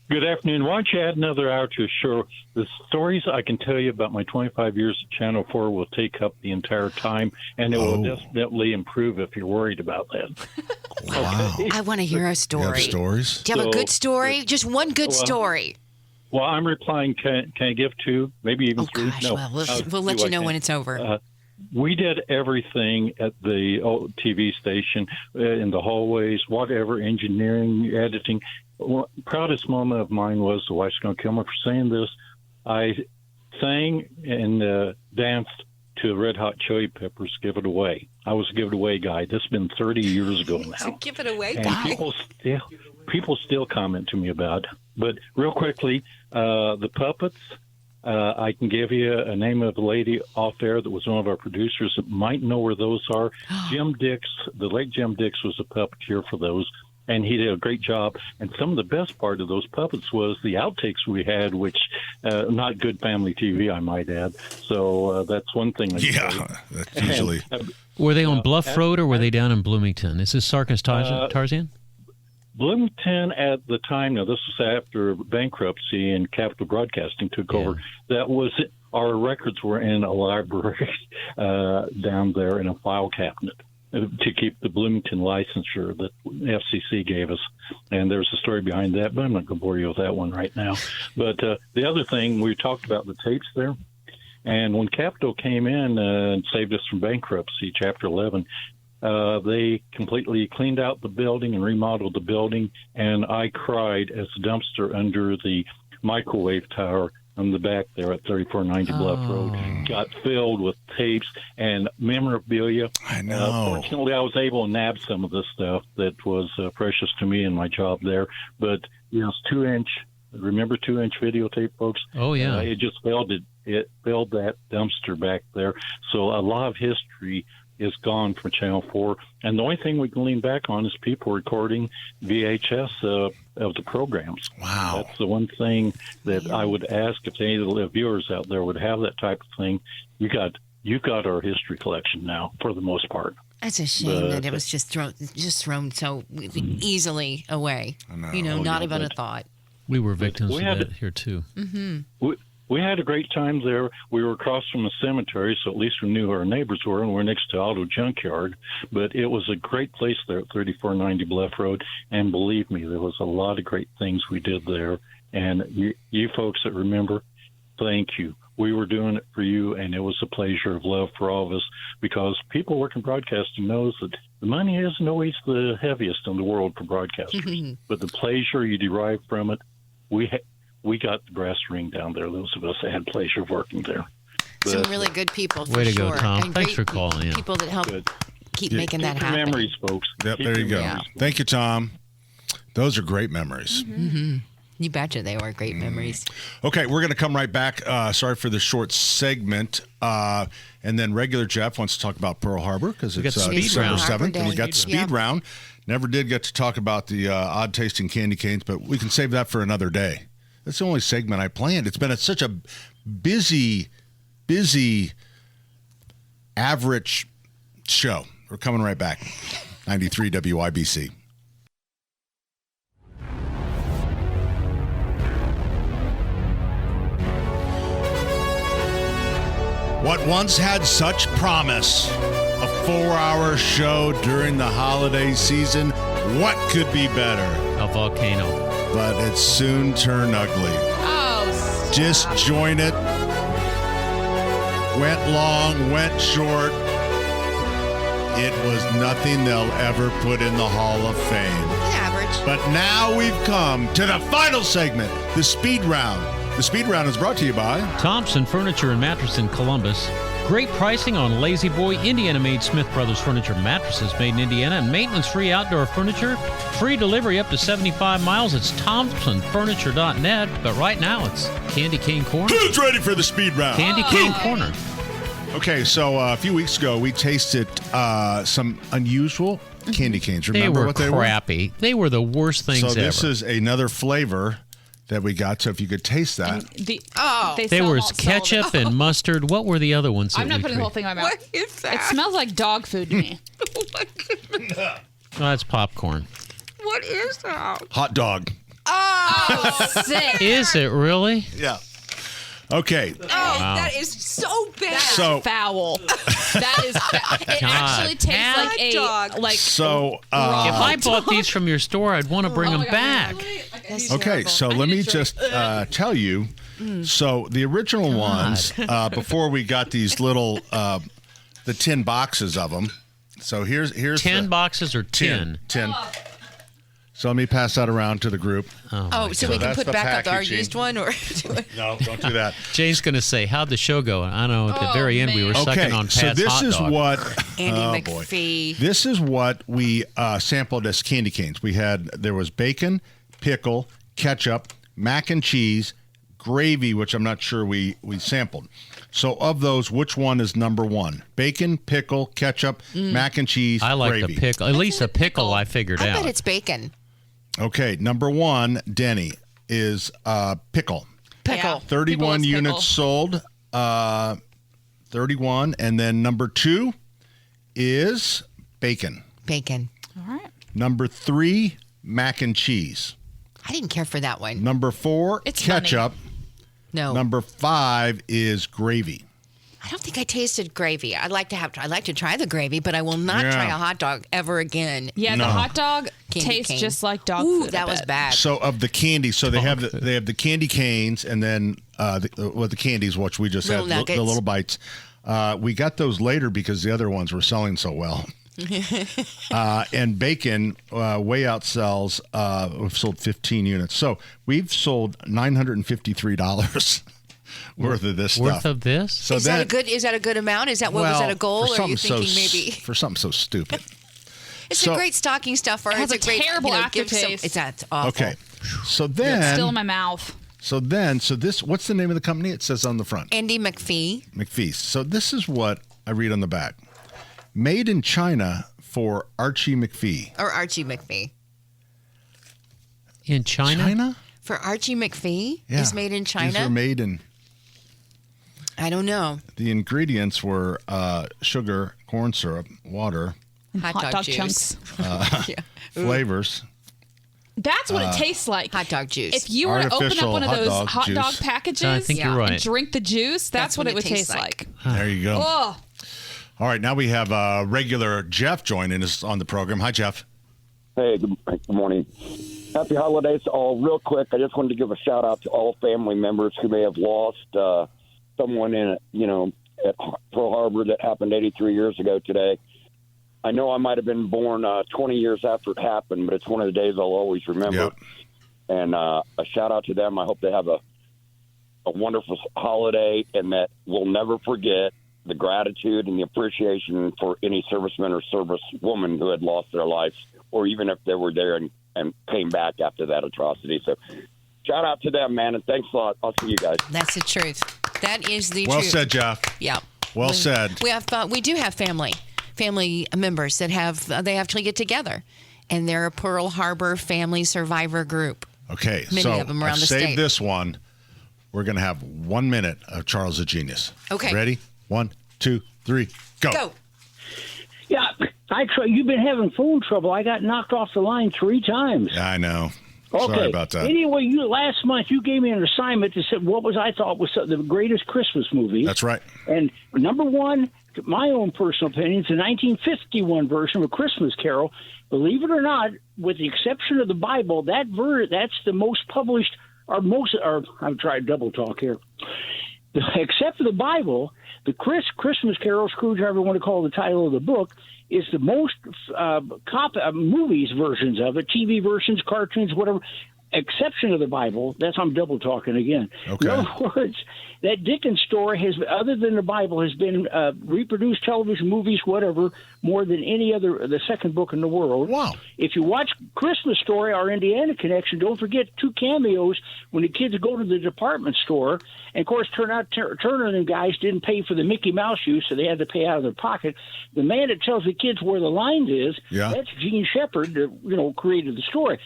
Good afternoon. Why don't you add another hour to the show? The stories I can tell you about my 25 years at Channel 4 will take up the entire time, and it will definitely improve if you're worried about that. Wow. I want to hear a story. You have stories? Do you have a good story? Just one good story. Well, I'm replying. Can I give two? Maybe even three? Gosh, No. well, we'll let you know when it's over. We did everything at the TV station, in the hallways, whatever, engineering, editing. Proudest moment of mine was, the wife's going to kill me for saying this, I sang and danced to Red Hot Chili Peppers' Give It Away. I was a Give It Away guy. This has been 30 years ago now. Give It Away And guy. people still comment to me about it. But real quickly, the puppets, I can give you a name of a lady off there that was one of our producers that might know where those are. Jim Dix, the late Jim Dix was a puppeteer for those, and he did a great job. And some of the best part of those puppets was the outtakes we had, which not good family TV, I might add. So that's one thing. That's usually. Were they on Bluff Road or were they down in Bloomington? Is this Sarkis Tarzan? Bloomington at the time, now this was after bankruptcy and Capital Broadcasting took over, that was our records were in a library down there in a file cabinet to keep the Bloomington licensure that FCC gave us. And there's a story behind that, but I'm not going to bore you with that one right now. But the other thing, we talked about the tapes there. And when Capital came in and saved us from bankruptcy, Chapter 11, they completely cleaned out the building and remodeled the building, and I cried as the dumpster under the microwave tower on the back there at 3490 Bluff Road got filled with tapes and memorabilia. I know. Fortunately, I was able to nab some of this stuff that was precious to me in my job there. But, yes, 2-inch, remember 2-inch videotape, folks? Oh, yeah. It just filled it filled that dumpster back there. So a lot of history is gone from Channel 4. And the only thing we can lean back on is people recording VHS of the programs. Wow. That's the one thing that I would ask if any of the viewers out there would have that type of thing. You've got our history collection now, for the most part. It's a shame that it was just thrown so easily away. Not even a thought. We were victims of that here, too. Mm-hmm. We had a great time there. We were across from a cemetery, so at least we knew who our neighbors were, and we're next to Auto Junkyard. But it was a great place there at 3490 Bluff Road, and believe me, there was a lot of great things we did there. And you folks that remember, thank you. We were doing it for you, and it was a pleasure of love for all of us, because people working broadcasting knows that the money isn't always the heaviest in the world for broadcasters, but the pleasure you derive from it, we got the brass ring down there, those of us that had pleasure of working there. Some really good people, for Way to sure. go, Tom. And Thanks great for calling in. people that help keep making that Keep your happen. memories, folks. Yep, Keep there you your go. memories. Thank you, Tom. Those are great memories. Mm-hmm. You betcha they were great memories. Okay, we're going to come right back. Sorry for the short segment. And then regular Jeff wants to talk about Pearl Harbor because We it's got Speed December Round. 7th. And we got the Speed Speed Round. Never did get to talk about the odd-tasting candy canes, but we can save that for another day. That's the only segment I planned. It's been such a busy, average show. We're coming right back. 93 WIBC. What once had such promise, a 4-hour show during the holiday season, what could be better? A volcano. But it soon turned ugly. Oh, Just join it. Went long, went short. It was nothing they'll ever put in the Hall of Fame. Average. But now we've come to the final segment, the Speed Round. The Speed Round is brought to you by Thompson Furniture and Mattress in Columbus. Great pricing on Lazy Boy Indiana-made Smith Brothers Furniture mattresses made in Indiana, and maintenance-free outdoor furniture. Free delivery up to 75 miles. It's ThompsonFurniture.net. But right now, it's Candy Cane Corner. Who's ready for the Speed Round? Candy Cane Corner. Okay, so a few weeks ago, we tasted some unusual candy canes. Remember They were what they crappy. They were the worst things so ever. this is another flavor that we got. So if you could taste that. They There sell was malt salad. ketchup and mustard. What were the other ones? I'm that not we putting the whole created? thing in my mouth. What is that? It smells like dog food to me. Oh, that's popcorn. What is that? Hot dog. Oh, sick. Is it really? Yeah. Okay. Oh, Wow. that is so bad. So- Foul. That is. It God. actually tastes Hot like a dog. like. So, If I bought these from your store, I'd want to bring Oh them my God. back. okay, so let me just tell you. So the original ones, before we got these little, the tin boxes of them. So here's 10 the boxes or 10? 10. So let me pass that around to the group. Oh, so we can that's put the back up our packaging. used one, or No, don't do that. Jay's going to say, how'd the show go? I know at the very end we were Okay, sucking on Pat's so this hot is dog. what Andy oh, boy. McPhee. This is what we sampled as candy canes. There was bacon, pickle, ketchup, mac and cheese, gravy, which I'm not sure we sampled. So of those, which one is number one? Bacon, pickle, ketchup, mac and cheese, I like gravy. the pickle. At least a pickle I figured I out. bet it's bacon. Okay, number one, Denny, is pickle. Pickle. 31 People is units pickle. sold. 31. And then number 2 is bacon. Bacon. All right. Number 3, mac and cheese. I didn't care for that one. Number 4, It's ketchup. No. Number 5 is gravy. I don't think I tasted gravy. I'd like to try the gravy, but I will not Yeah. try a hot dog ever again. Yeah, No. the hot dog Candy tastes cane. just like dog Ooh, food. that was bad. So of the candy, so they have the candy canes, and then the candies, which we just Little had, nuggets. the little bites. We got those later because the other ones were selling so well. And bacon way outsells. We've sold 15 units, so we've sold $953 worth of this Worth stuff. of this? So Is that a good amount? Is that what was that a goal, for or are you something thinking so, maybe? for something so stupid? It's so- a great stocking stuffer. It has It's a great, terrible give some- aftertaste. It's awful. Okay, so It's then still in my mouth. so this, what's the name of the company? It says on the front. Andy McPhee. McPhee. So this is what I read on the back. Made in China for Archie McPhee. Or Archie McPhee. In China? China? For Archie McPhee? Yeah. Is made in China? These are made in. I don't know. The ingredients were sugar, corn syrup, water, Hot dog juice. chunks. Yeah. flavors. That's what it tastes like. Hot dog juice. If you were to open up Artificial one of hot those dog hot dog juice. packages I think you're and right. drink the juice, that's what it would taste like. There you go. Oh, All right, now we have regular Jeff joining us on the program. Hi, Jeff. Hey, good morning. Happy holidays to all. Real quick, I just wanted to give a shout out to all family members who may have lost someone at Pearl Harbor that happened 83 years ago today. I know I might have been born 20 years after it happened, but it's one of the days I'll always remember. Yep. And a shout out to them. I hope they have a wonderful holiday, and that we'll never forget the gratitude and the appreciation for any serviceman or servicewoman who had lost their lives, or even if they were there and came back after that atrocity. So shout out to them, man, and thanks a lot. I'll see you guys. That's the truth. That is the Well truth. said, Jeff. Yeah. Well said. We do have family members that have they actually get together, and they're a Pearl Harbor family survivor group. Okay, Many so of them around I've the saved state. this one. We're going to have 1 minute of Charles the Genius. Okay. Ready? 1, 2, 3, go. Go. Yeah, you've been having phone trouble. I got knocked off the line 3 times. Yeah, I know. Okay. Sorry about that. Anyway, last month you gave me an assignment that said what I thought was the greatest Christmas movie. That's right. And number one, my own personal opinion, is the 1951 version of A Christmas Carol. Believe it or not, with the exception of the Bible, that's the most published, I'm trying double talk here. Except for the Bible, the Christmas Carol, Scrooge, however you want to call the title of the book, is the most movies versions of it, TV versions, cartoons, whatever, exception of the Bible. That's I'm double talking again. Okay. In other words, that Dickens story has, other than the Bible, has been reproduced, television, movies, whatever, more than any other, the second book in the world. Wow. If you watch Christmas Story, our Indiana connection, don't forget 2 cameos when the kids go to the department store. And, of course, Turner and the guys didn't pay for the Mickey Mouse shoes, so they had to pay out of their pocket. The man that tells the kids where the lines is, Yeah. that's Gene Shepard that, created the story.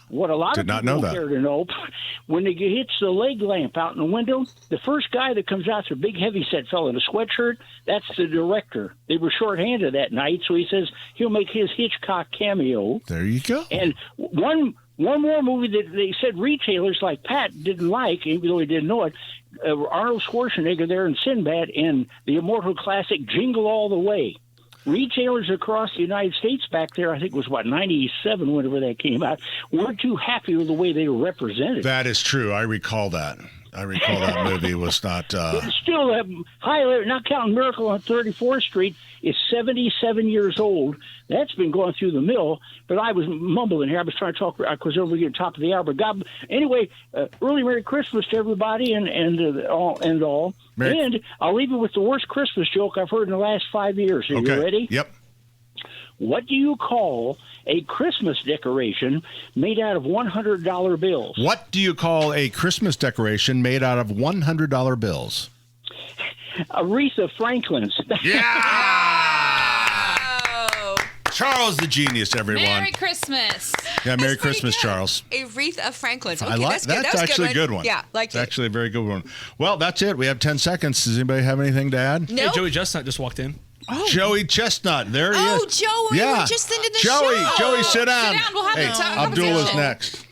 What a lot Did of not people know don't that. care to know, when it hits the leg lamp out in the window, the first guy that comes out, is a big heavy-set fellow in a sweatshirt, that's the director. They were shorthanded that night, so he says he'll make his Hitchcock cameo. There you go. And one more movie that they said retailers like Pat didn't like, even though he didn't know it, Arnold Schwarzenegger there in Sinbad and the immortal classic Jingle All the Way. Retailers across the United States back there, I think it was, 97, whenever that came out, weren't too happy with the way they were represented. That is true. I recall that. That movie was not. It's still not counting Miracle on 34th Street, is 77 years old. That's been going through the mill. But I was mumbling here. I was trying to talk because over here at the top of the hour. But anyway, early Merry Christmas to everybody and all. And I'll leave you with the worst Christmas joke I've heard in the last 5 years. Are you ready? Yep. What do you call a Christmas decoration made out of $100 bills? What do you call a Christmas decoration made out of $100 bills? Aretha Franklin's. Charles the genius, everyone. Merry Christmas. Yeah, Merry Christmas, Charles. A wreath of Franklin's. Okay, I like that's good. that's That was actually a good one. Yeah, like it's actually a very good one. Well, that's it. We have 10 seconds. Does anybody have anything to add? Hey, Joey Chestnut just walked in. Oh. Joey Chestnut. There he is. Oh, Joey, yeah. we're just into the Joey, show. Joey, sit down. Sit down. We'll have Hey, a Abdul is conversation. next.